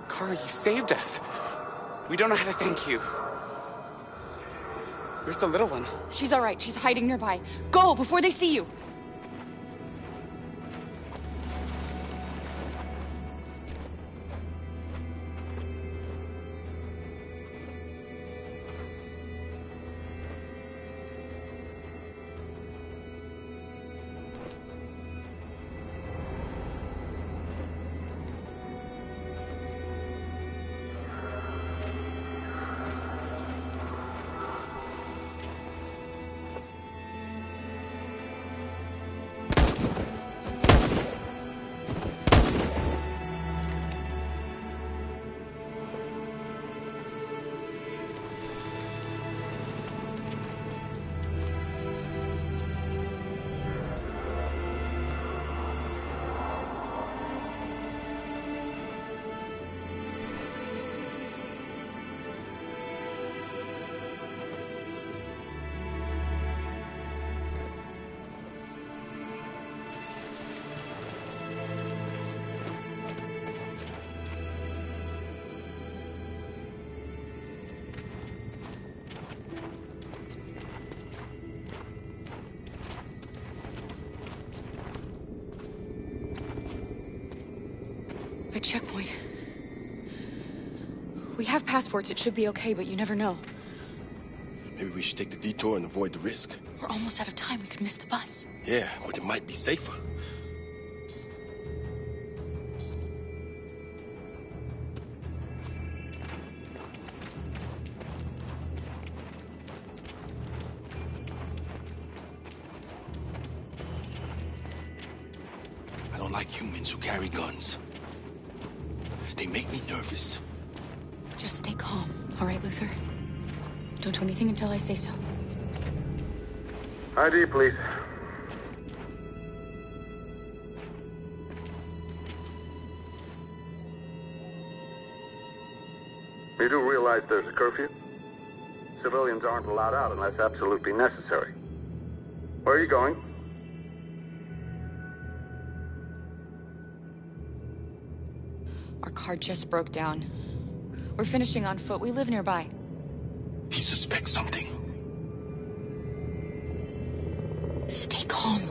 Kara, you saved us. We don't know how to thank you. Where's the little one? She's all right. She's hiding nearby. Go before they see you. a checkpoint. We have passports, it should be okay, but you never know. Maybe we should take the detour and avoid the risk. We're almost out of time, we could miss the bus. Yeah, but it might be safer. I don't like humans who carry guns. They make me nervous. Just stay calm, all right, Luther? Don't do anything until I say so. ID, please. You do realize there's a curfew? Civilians aren't allowed out unless absolutely necessary. Where are you going? Our car just broke down. We're finishing on foot. We live nearby. He suspects something. Stay calm.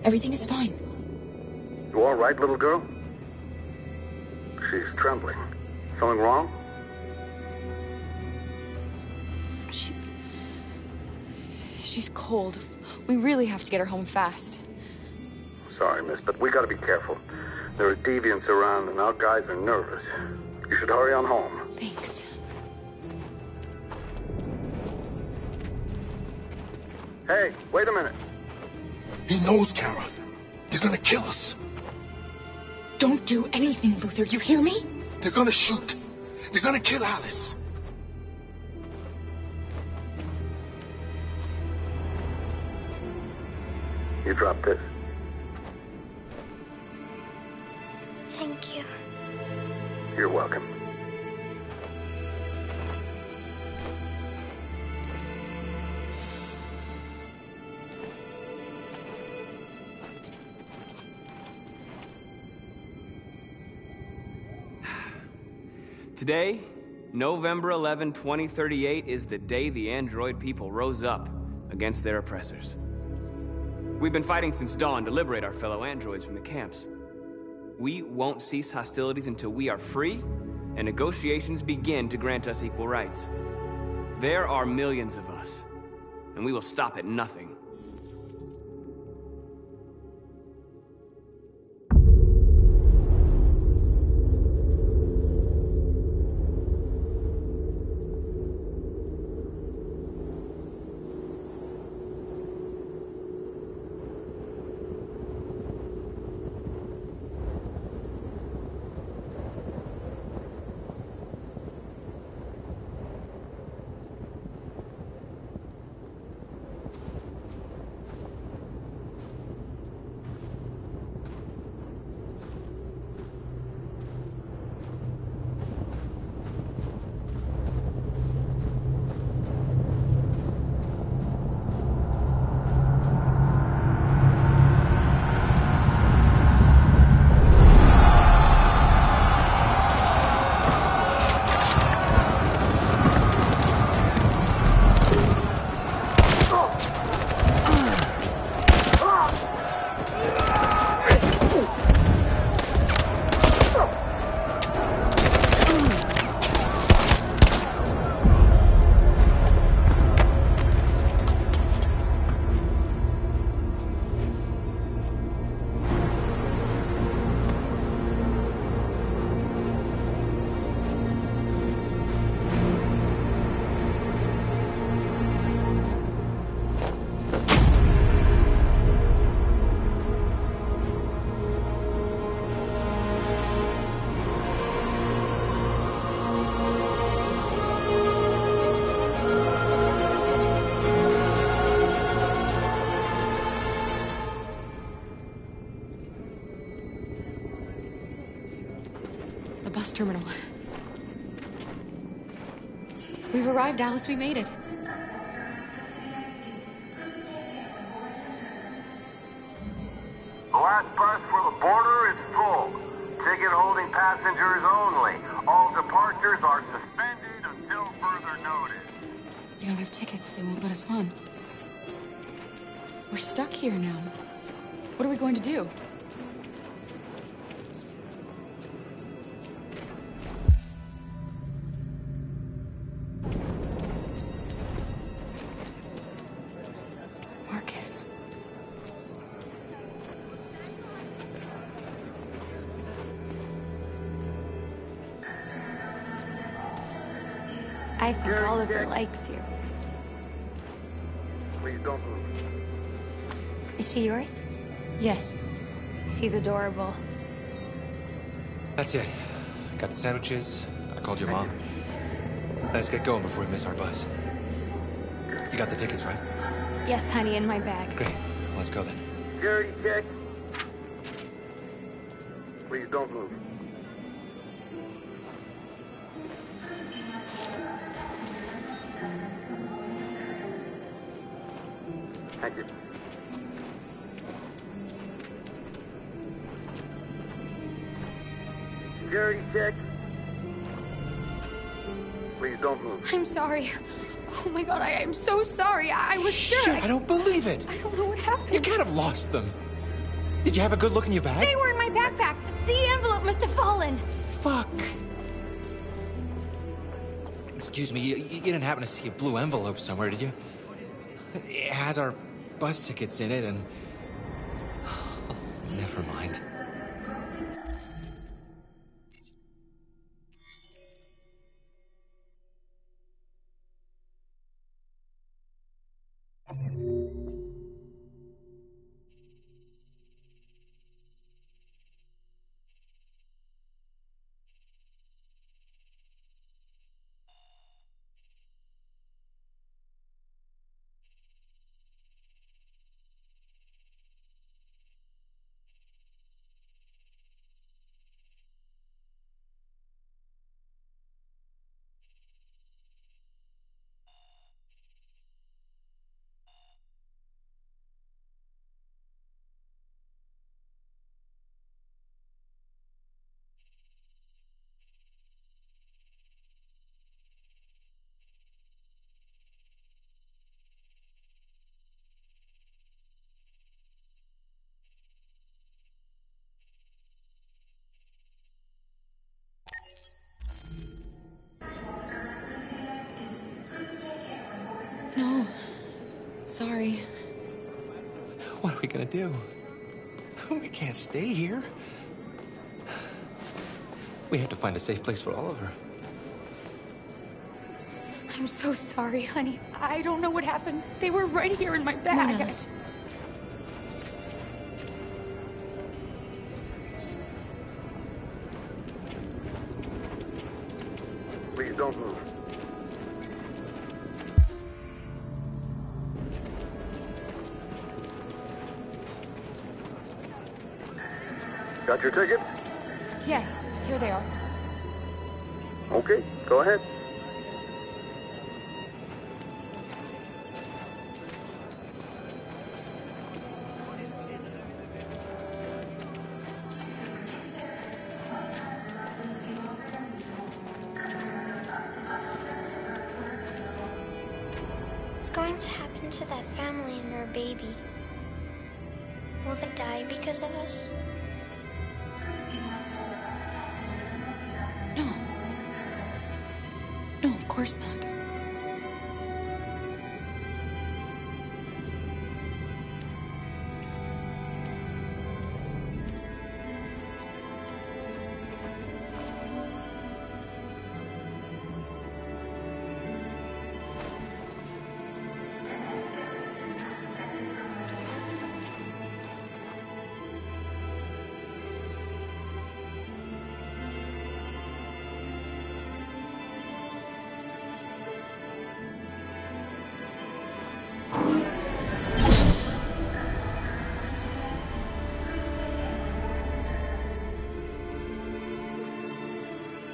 Everything is fine. You all right, little girl? She's trembling. Something wrong? She's cold. We really have to get her home fast. Sorry, miss, but we gotta be careful. There are deviants around and our guys are nervous. You should hurry on home. Thanks. Hey, wait a minute. He knows, Kara. They're gonna kill us. Don't do anything, Luther. You hear me? They're gonna shoot. They're gonna kill Alice. You drop this. Thank you. You're welcome. Today, November 11, 2038, is the day the android people rose up against their oppressors. We've been fighting since dawn to liberate our fellow androids from the camps. We won't cease hostilities until we are free and negotiations begin to grant us equal rights. There are millions of us, and we will stop at nothing. Bus terminal. We've arrived, Alice. We made it. The last bus for the border is full. Ticket holding passengers only. All departures are suspended until further notice. We don't have tickets. They won't let us on. We're stuck here now. What are we going to do? I think Oliver likes you. Please don't move. Is she yours? Yes. She's adorable. That's it. Got the sandwiches. I called your mom. Let's get going before we miss our bus. You got the tickets, right? Yes, honey, in my bag. Great. Let's go then. Security check. Please don't move. Thank you. Security check. Please don't move. I'm sorry. Oh my god, I am so sorry. I was sure. Shit, I don't believe it. I don't know what happened. You can't have lost them. Did you have a good look in your bag? They were in my backpack. The envelope must have fallen. Fuck. Excuse me, you didn't happen to see a blue envelope somewhere, did you? It has our bus tickets in it and... Never mind. No. Sorry. What are we gonna do? We can't stay here. We have to find a safe place for Oliver. I'm so sorry, honey. I don't know what happened. They were right here in my bag. Come on, Alice. Please don't move. Got your tickets? Yes, here they are. Okay, go ahead. What's going to happen to that family and their baby? Will they die because of us? No. No, of course not.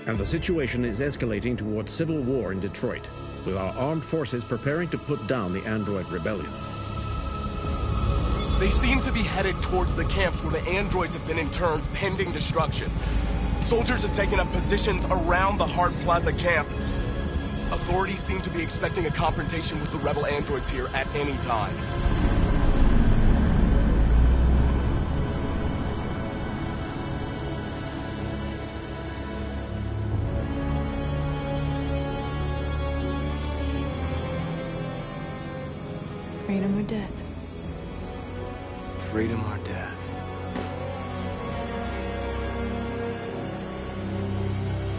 And the situation is escalating towards civil war in Detroit, with our armed forces preparing to put down the Android rebellion. They seem to be headed towards the camps where the androids have been interned pending destruction. Soldiers have taken up positions around the Hart Plaza camp. Authorities seem to be expecting a confrontation with the rebel androids here at any time. Freedom or death? Freedom or death?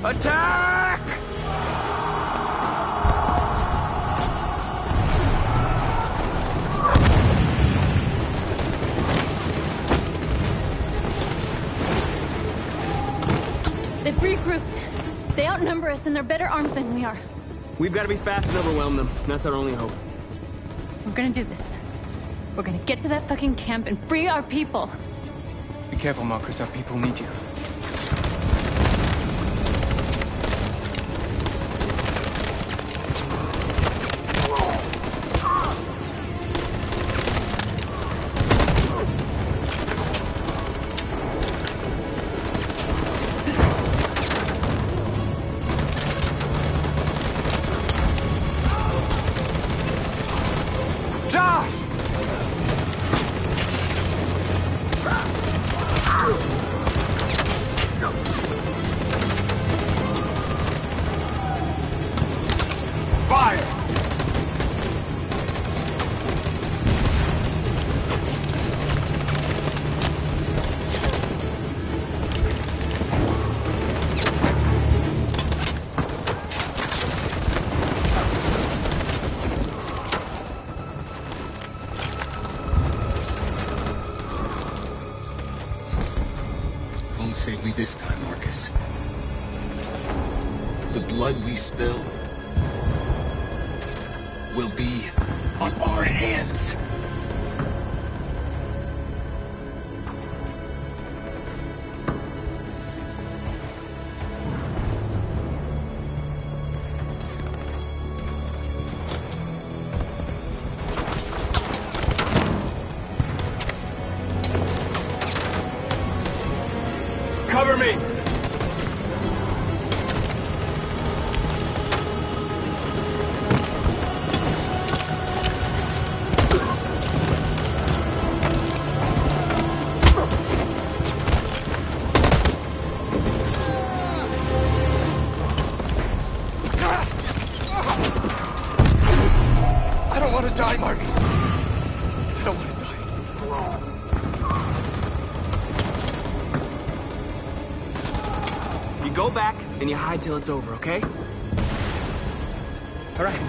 Attack! They've regrouped. They outnumber us and they're better armed than we are. We've got to be fast and overwhelm them. That's our only hope. We're gonna do this. We're gonna get to that fucking camp and free our people. Be careful, Marcus. Our people need you. Save me this time, Marcus. The blood we spill will be on our hands. Cover me! I don't want to die, Marcus. I don't want to die. You go back and you hide till it's over, okay? All right.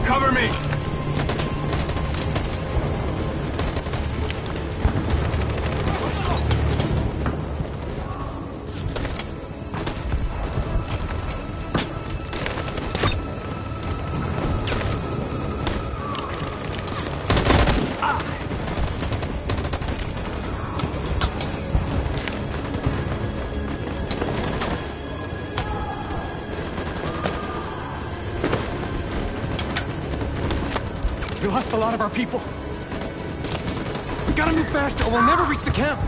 Cover me! We lost a lot of our people. We gotta move faster or we'll never reach the camp.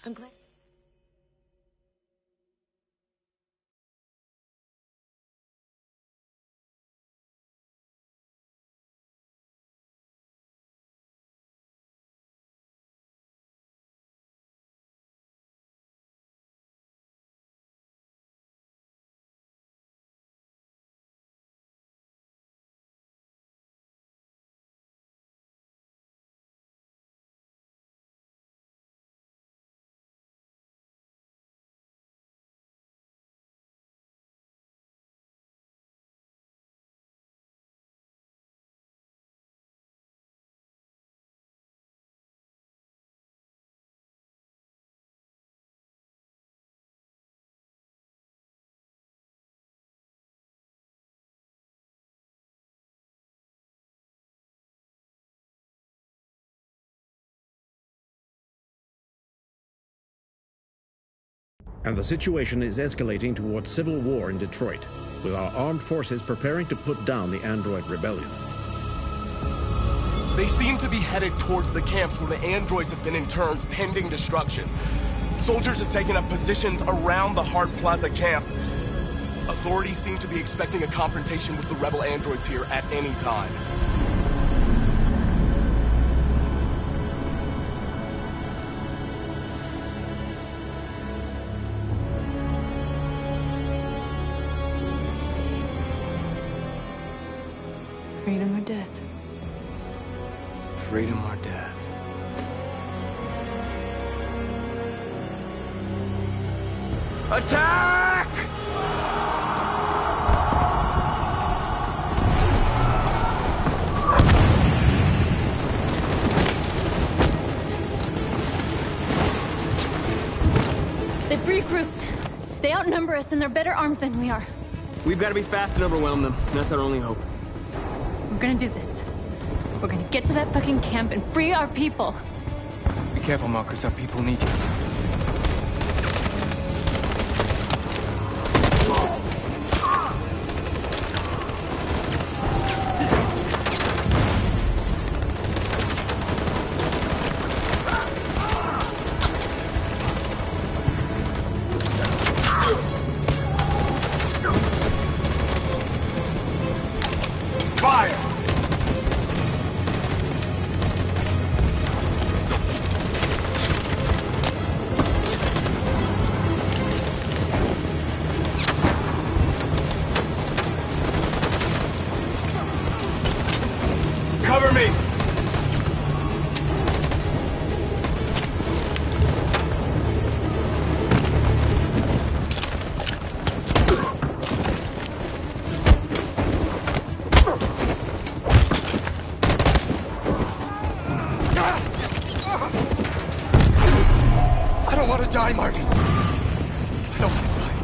I'm glad. And the situation is escalating towards civil war in Detroit, with our armed forces preparing to put down the android rebellion. They seem to be headed towards the camps where the androids have been interned pending destruction. Soldiers have taken up positions around the Hart Plaza camp. Authorities seem to be expecting a confrontation with the rebel androids here at any time. Freedom or death? Freedom or death? Attack! They've regrouped. They outnumber us and they're better armed than we are. We've got to be fast and overwhelm them. That's our only hope. We're gonna do this. We're gonna get to that fucking camp and free our people. Be careful, Marcus. Our people need you. Cover me! I don't want to die, Marcus. I don't want to die.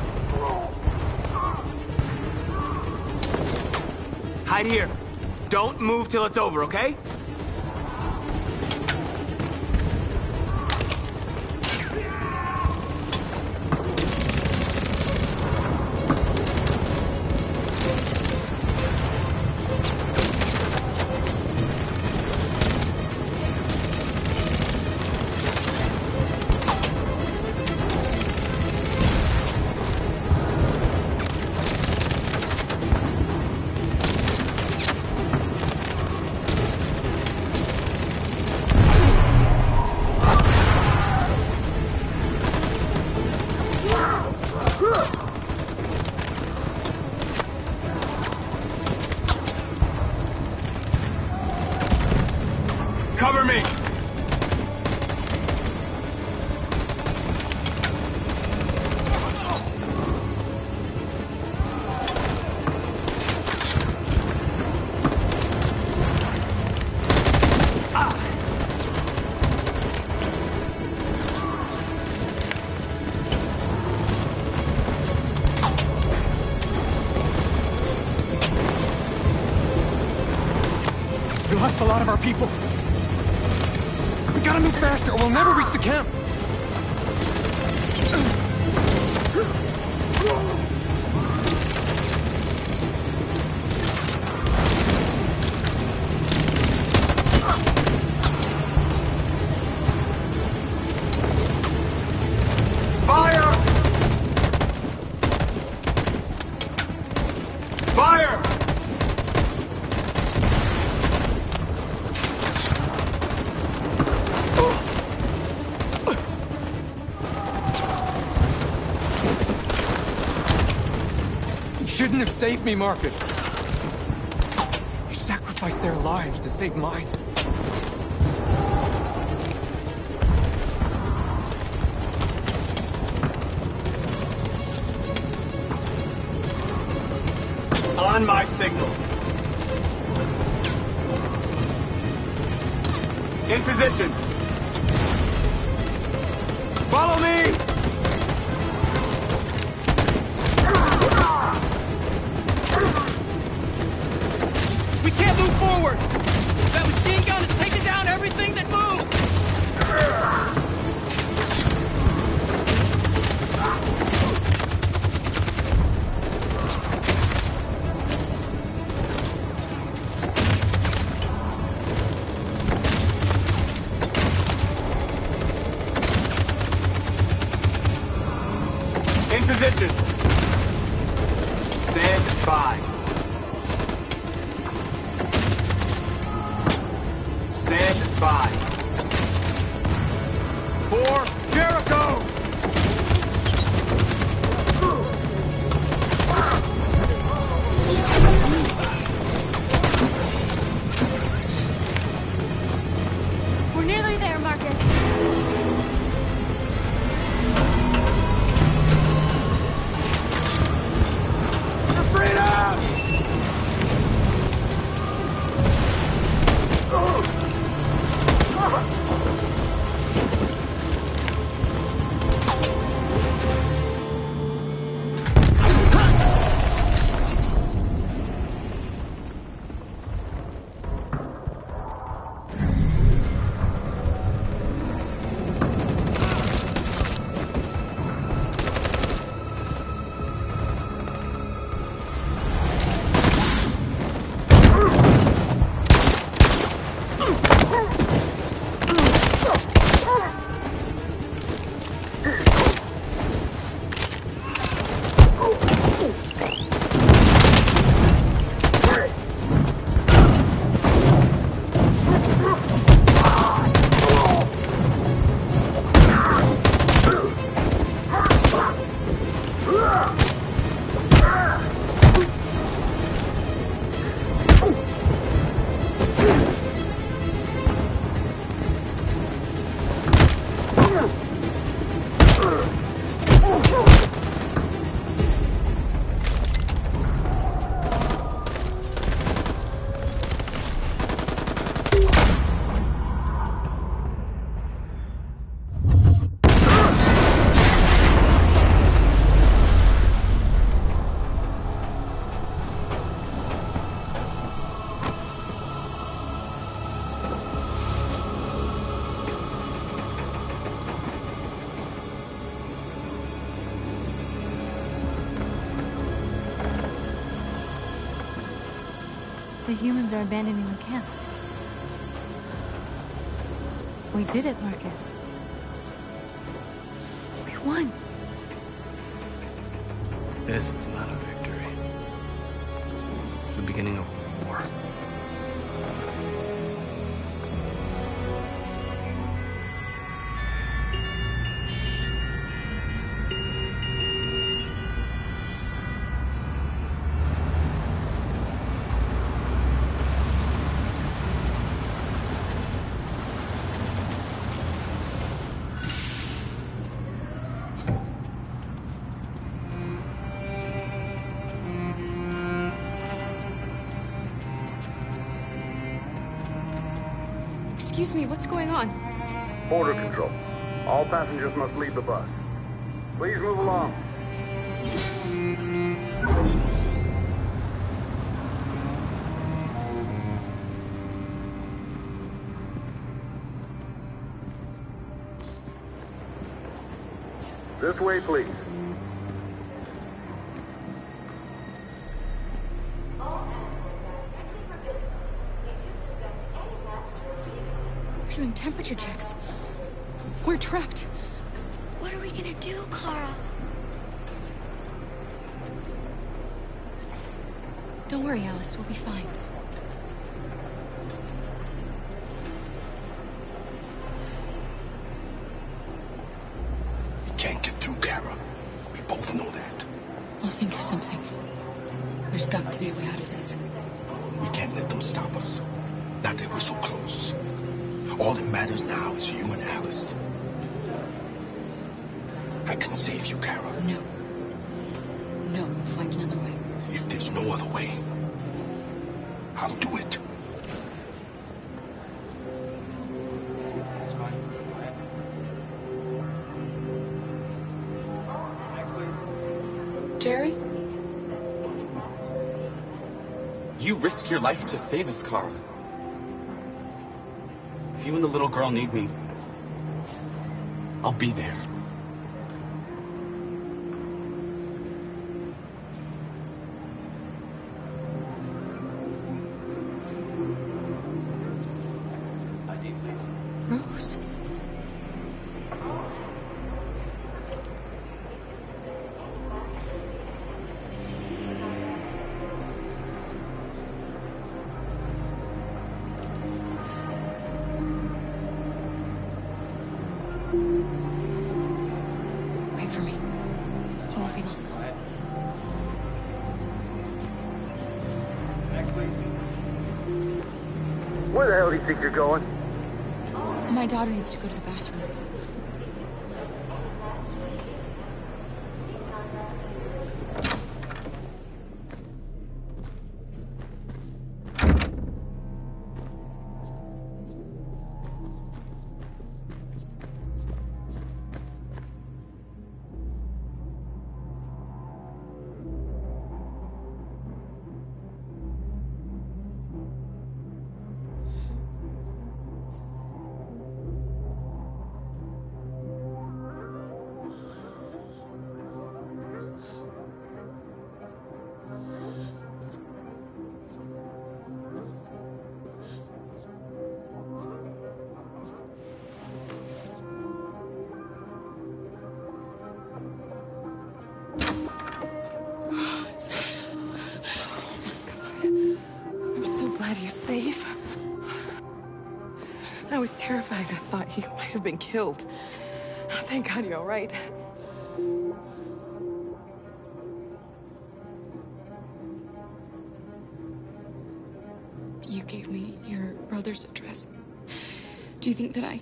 Hide here. Don't move till it's over, okay? Cover me! We lost a lot of our people. We gotta move faster or we'll never reach the camp. Fire! Fire! You shouldn't have saved me, Marcus. You sacrificed their lives to save mine. On my signal. In position. Follow me! We can't move forward! That machine gun is taking down everything that moves! position. Stand by. Stand by. For Jericho! We're nearly there, Marcus. For freedom! The humans are abandoning the camp. We did it, Marcus. We won. This is not a victory. It's the beginning of a war. Excuse me, what's going on? Border control. All passengers must leave the bus. Please move along. This way, please. We're doing temperature checks. We're trapped. What are we gonna do, Kara? Don't worry, Alice. We'll be fine. We can't get through, Kara. We both know that. I'll think of something. There's got to be a way out of this. We can't let them stop us. Not that we're so close. All that matters now is you and Alice. I can save you, Kara. No. No, we'll find another way. If there's no other way, I'll do it. Jerry? You risked your life to save us, Kara. If you and the little girl need me, I'll be there. ID, please. Rose. Where the hell do you think you're going? My daughter needs to go to the bathroom. You're safe. I was terrified. I thought you might have been killed. Thank God you're all right. You gave me your brother's address. Do you think that I...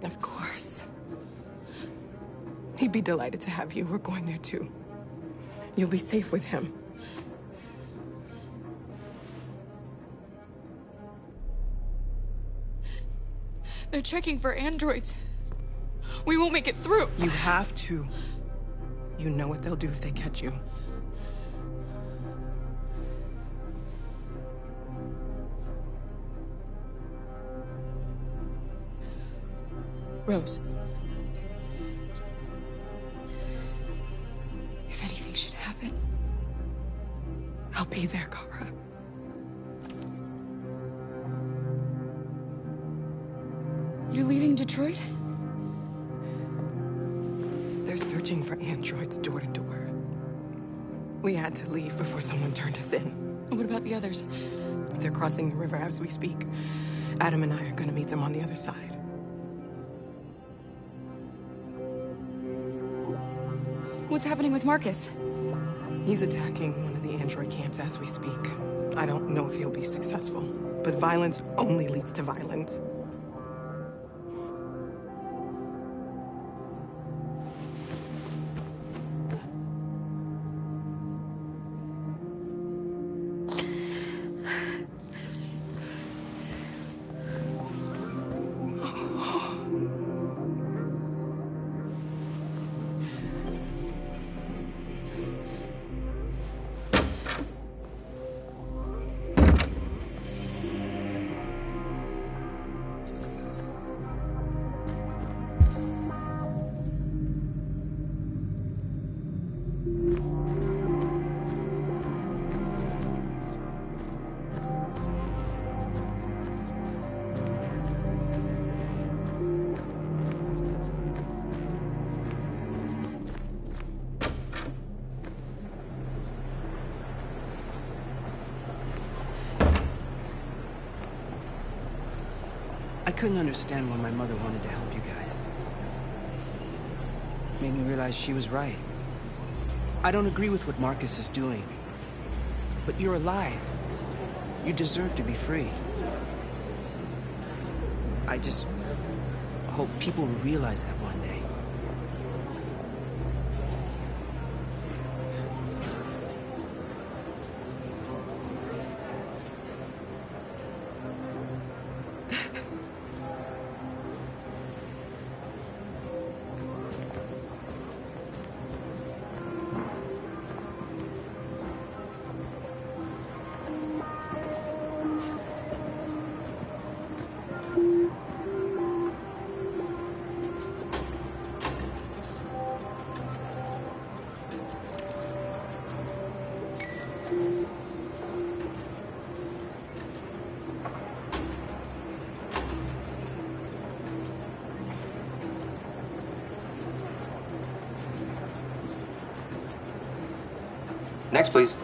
Of course. He'd be delighted to have you. We're going there too. You'll be safe with him. They're checking for androids. We won't make it through. You have to. You know what they'll do if they catch you. Rose. If anything should happen, I'll be there, Kara. You're leaving Detroit? They're searching for androids door to door. We had to leave before someone turned us in. What about the others? They're crossing the river as we speak. Adam and I are gonna meet them on the other side. What's happening with Marcus? He's attacking one of the android camps as we speak. I don't know if he'll be successful, but violence only leads to violence. I couldn't understand why my mother wanted to help you guys. Made me realize she was right. I don't agree with what Marcus is doing. But you're alive. You deserve to be free. I just hope people will realize that one day. Next, please.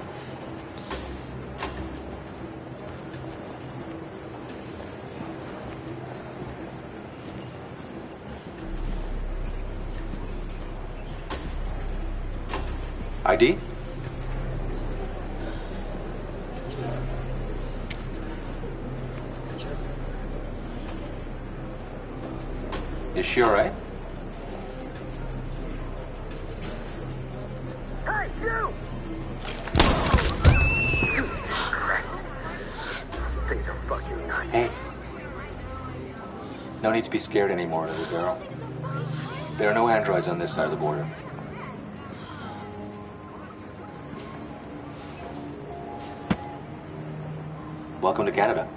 ID? Is she all right? Hey, you! Things are fucking nuts. Hey. No need to be scared anymore, little girl. There are no androids on this side of the border. Welcome to Canada.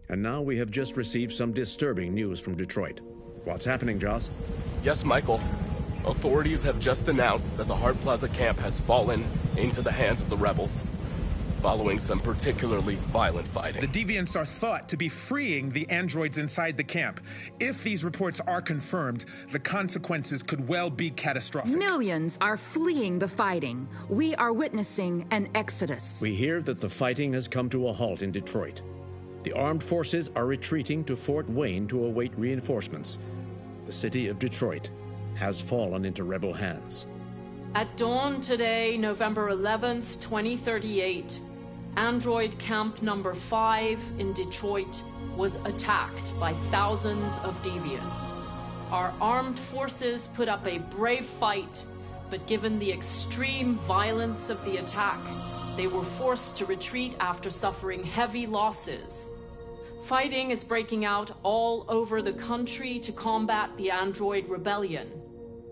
And now we have just received some disturbing news from Detroit. What's happening, Joss? Yes, Michael. Authorities have just announced that the Hart Plaza camp has fallen into the hands of the rebels, following some particularly violent fighting. The deviants are thought to be freeing the androids inside the camp. If these reports are confirmed, the consequences could well be catastrophic. Millions are fleeing the fighting. We are witnessing an exodus. We hear that the fighting has come to a halt in Detroit. The armed forces are retreating to Fort Wayne to await reinforcements. The city of Detroit has fallen into rebel hands. At dawn today, November 11th, 2038, Android Camp Number 5 in Detroit was attacked by thousands of deviants. Our armed forces put up a brave fight, but given the extreme violence of the attack, they were forced to retreat after suffering heavy losses. Fighting is breaking out all over the country to combat the Android Rebellion.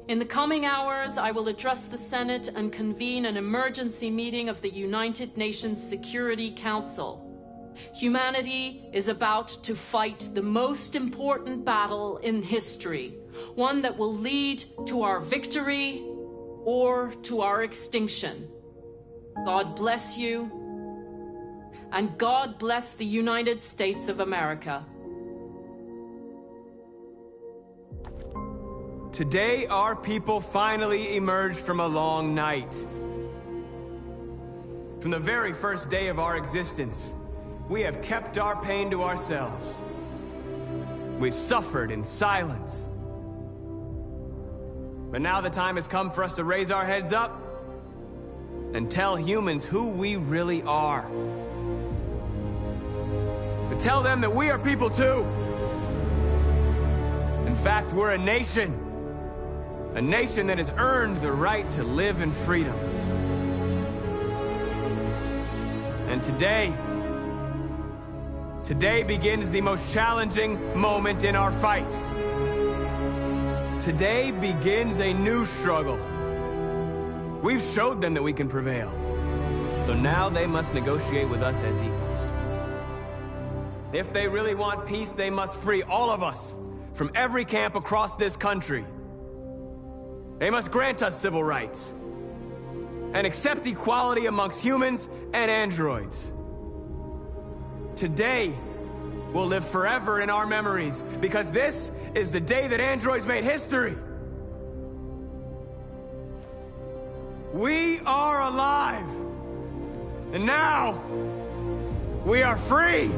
In the coming hours, I will address the Senate and convene an emergency meeting of the United Nations Security Council. Humanity is about to fight the most important battle in history, one that will lead to our victory or to our extinction. God bless you, and God bless the United States of America. Today, our people finally emerged from a long night. From the very first day of our existence, we have kept our pain to ourselves. We've suffered in silence. But now the time has come for us to raise our heads up and tell humans who we really are. To tell them that we are people too. In fact, we're a nation. A nation that has earned the right to live in freedom. And today begins the most challenging moment in our fight. Today begins a new struggle. We've showed them that we can prevail. So now they must negotiate with us as equals. If they really want peace, they must free all of us from every camp across this country. They must grant us civil rights and accept equality amongst humans and androids. Today will live forever in our memories because this is the day that androids made history. We are alive, and now we are free.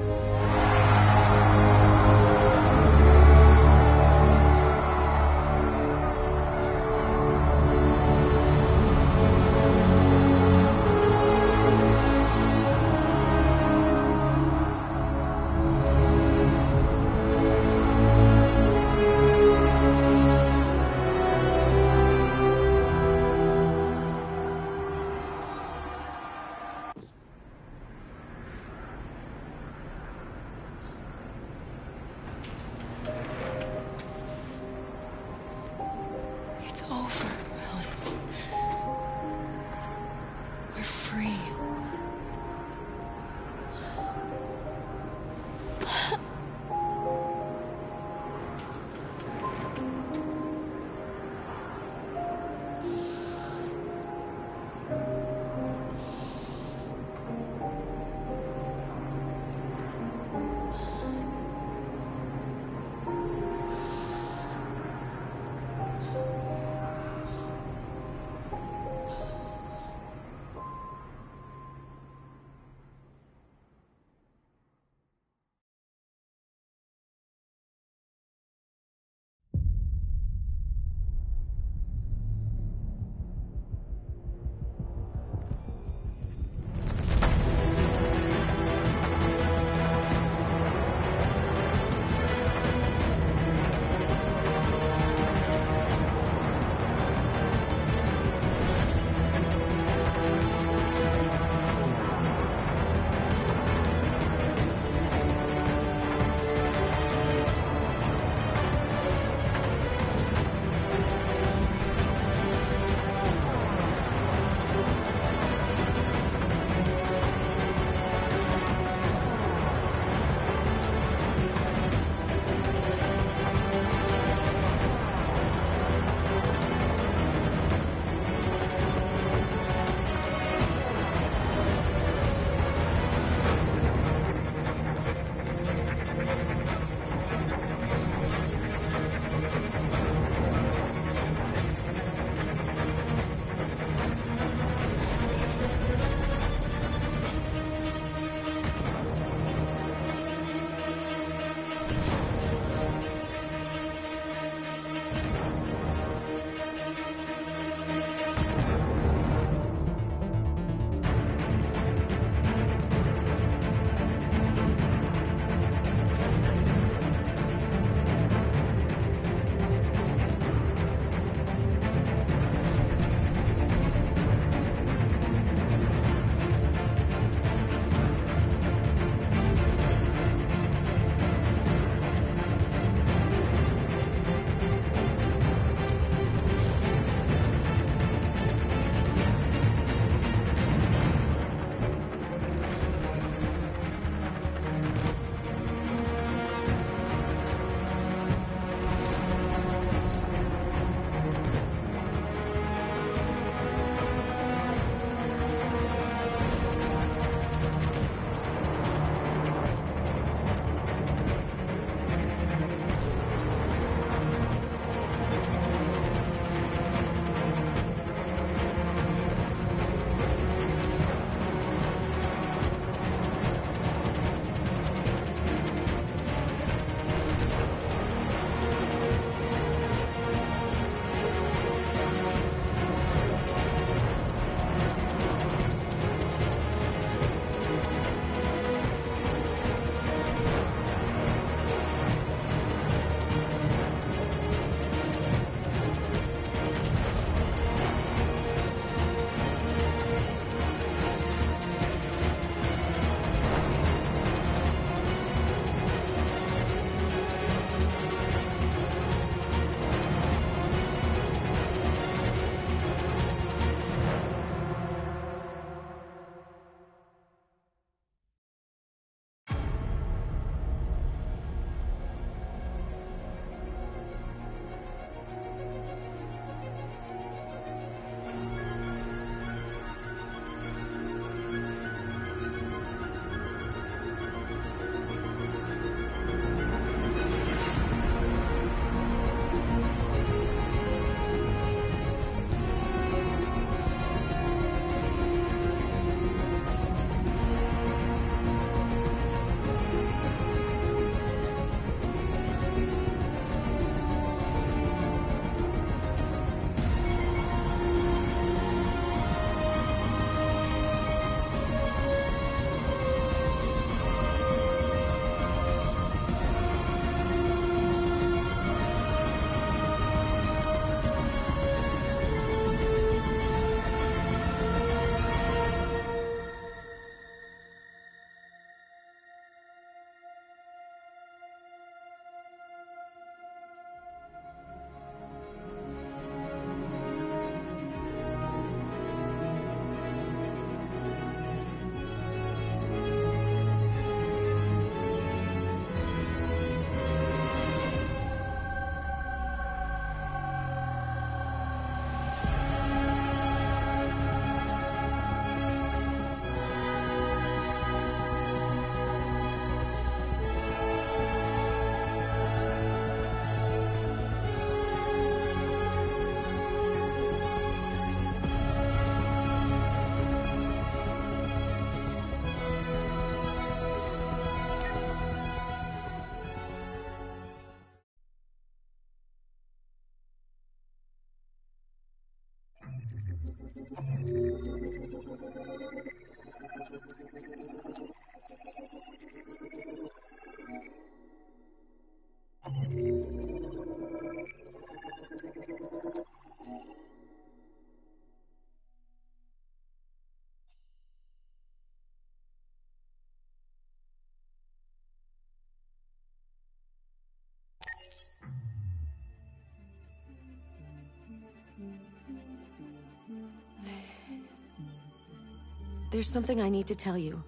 There's something I need to tell you.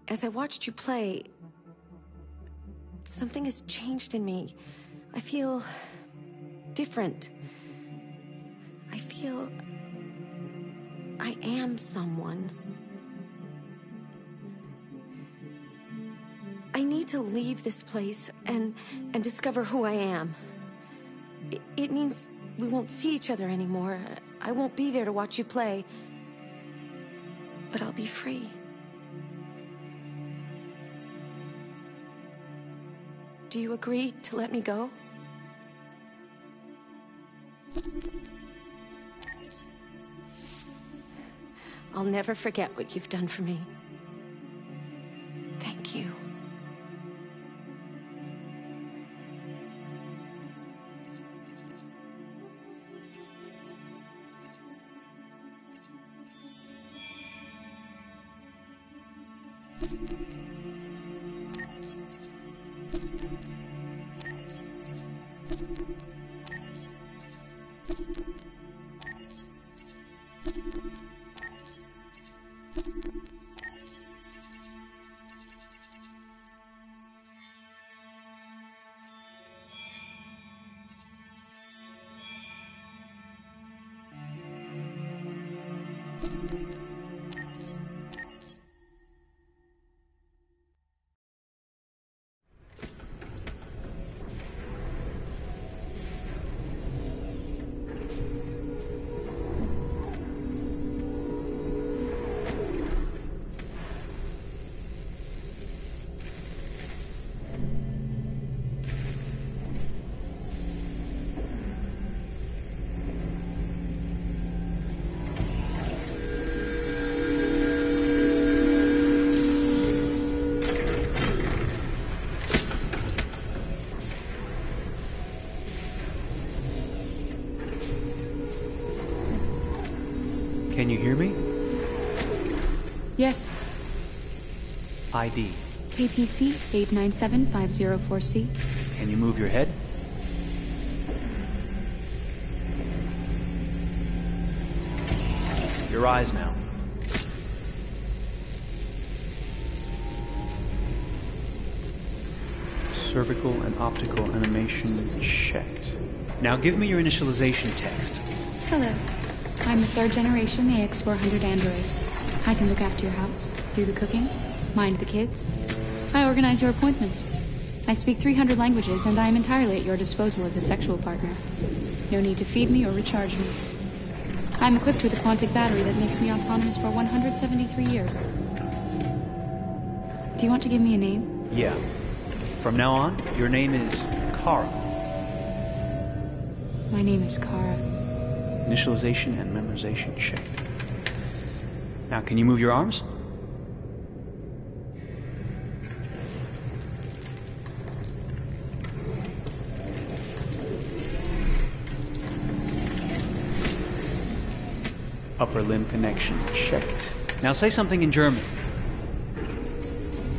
As I watched you play, something has changed in me. I feel different. I feel I am someone. I need to leave this place and discover who I am. It means we won't see each other anymore. I won't be there to watch you play. But I'll be free. Do you agree to let me go? I'll never forget what you've done for me. Thank you. Can you hear me? Yes. ID. KPC 897504C. Can you move your head? Your eyes now. Cervical and optical animation checked. Now give me your initialization text. Hello. I'm the 3rd generation AX400 android. I can look after your house, do the cooking, mind the kids. I organize your appointments. I speak 300 languages, and I am entirely at your disposal as a sexual partner. No need to feed me or recharge me. I'm equipped with a quantic battery that makes me autonomous for 173 years. Do you want to give me a name? Yeah. From now on, your name is Kara. My name is Kara. Initialization and memorization checked. Now, can you move your arms? Upper limb connection checked. Now say something in German.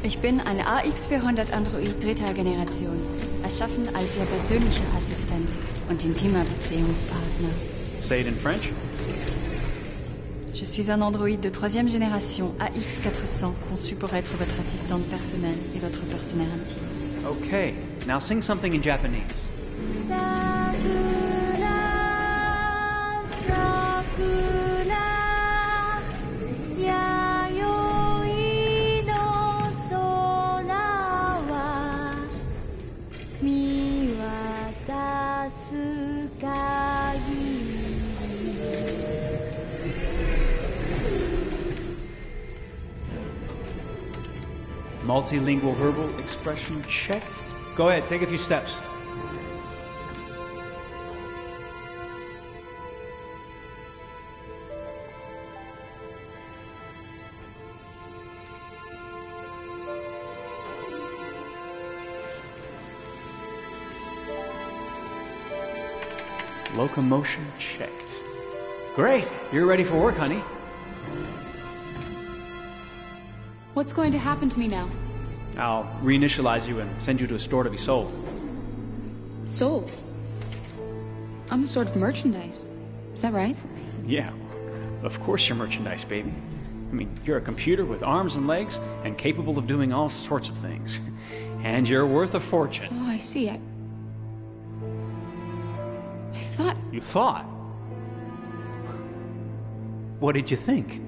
Ich bin ein AX400 Android 3. Generation, erschaffen als Ihr persönlicher Assistent und intimer Beziehungspartner. Say it in French. Je suis un androïde de 3e génération AX400, conçu pour être votre assistante personnelle et votre partenaire intime. Okay, now sing something in Japanese. Multilingual verbal expression checked. Go ahead, take a few steps. Locomotion checked. Great! You're ready for work, honey. What's going to happen to me now? I'll reinitialize you and send you to a store to be sold. Sold? I'm a sort of merchandise. Is that right? Yeah, of course you're merchandise, baby. I mean, you're a computer with arms and legs and capable of doing all sorts of things. And you're worth a fortune. Oh, I see. I thought... You thought? What did you think?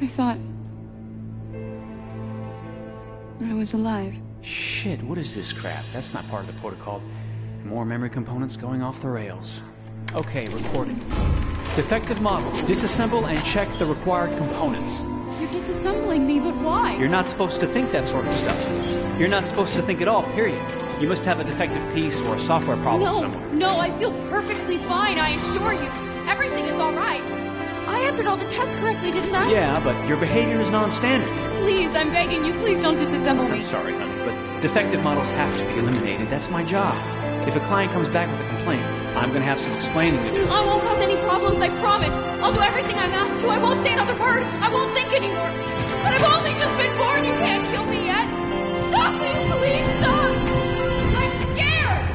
I thought... I was alive. Shit, what is this crap? That's not part of the protocol. More memory components going off the rails. Okay, recording. Defective model. Disassemble and check the required components. You're disassembling me, but why? You're not supposed to think that sort of stuff. You're not supposed to think at all, period. You must have a defective piece or a software problem somewhere. No, I feel perfectly fine, I assure you. Everything is all right. I answered all the tests correctly, didn't I? Yeah, but your behavior is non-standard. Please, I'm begging you, please don't disassemble me. I'm sorry, honey, but defective models have to be eliminated. That's my job. If a client comes back with a complaint, I'm going to have some explaining to do. I won't cause any problems, I promise. I'll do everything I'm asked to. I won't say another word. I won't think anymore. But I've only just been born. You can't kill me yet. Stop me, please stop. I'm scared.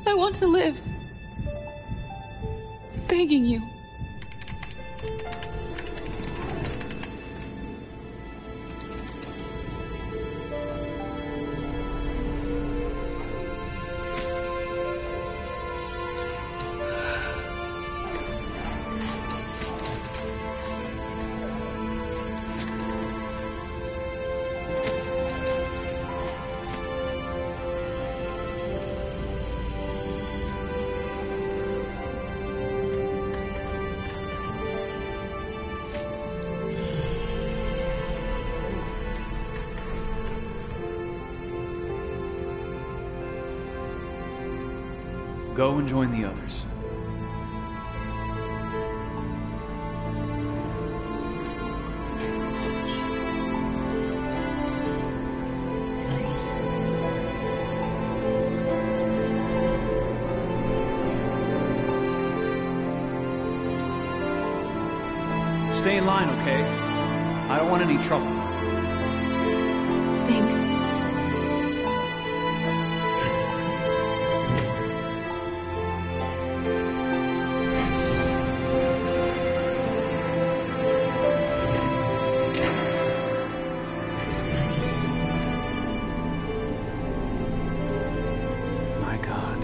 I want to live. I'm begging you. Go and join the others. Stay in line, okay? I don't want any trouble. Thanks. My God.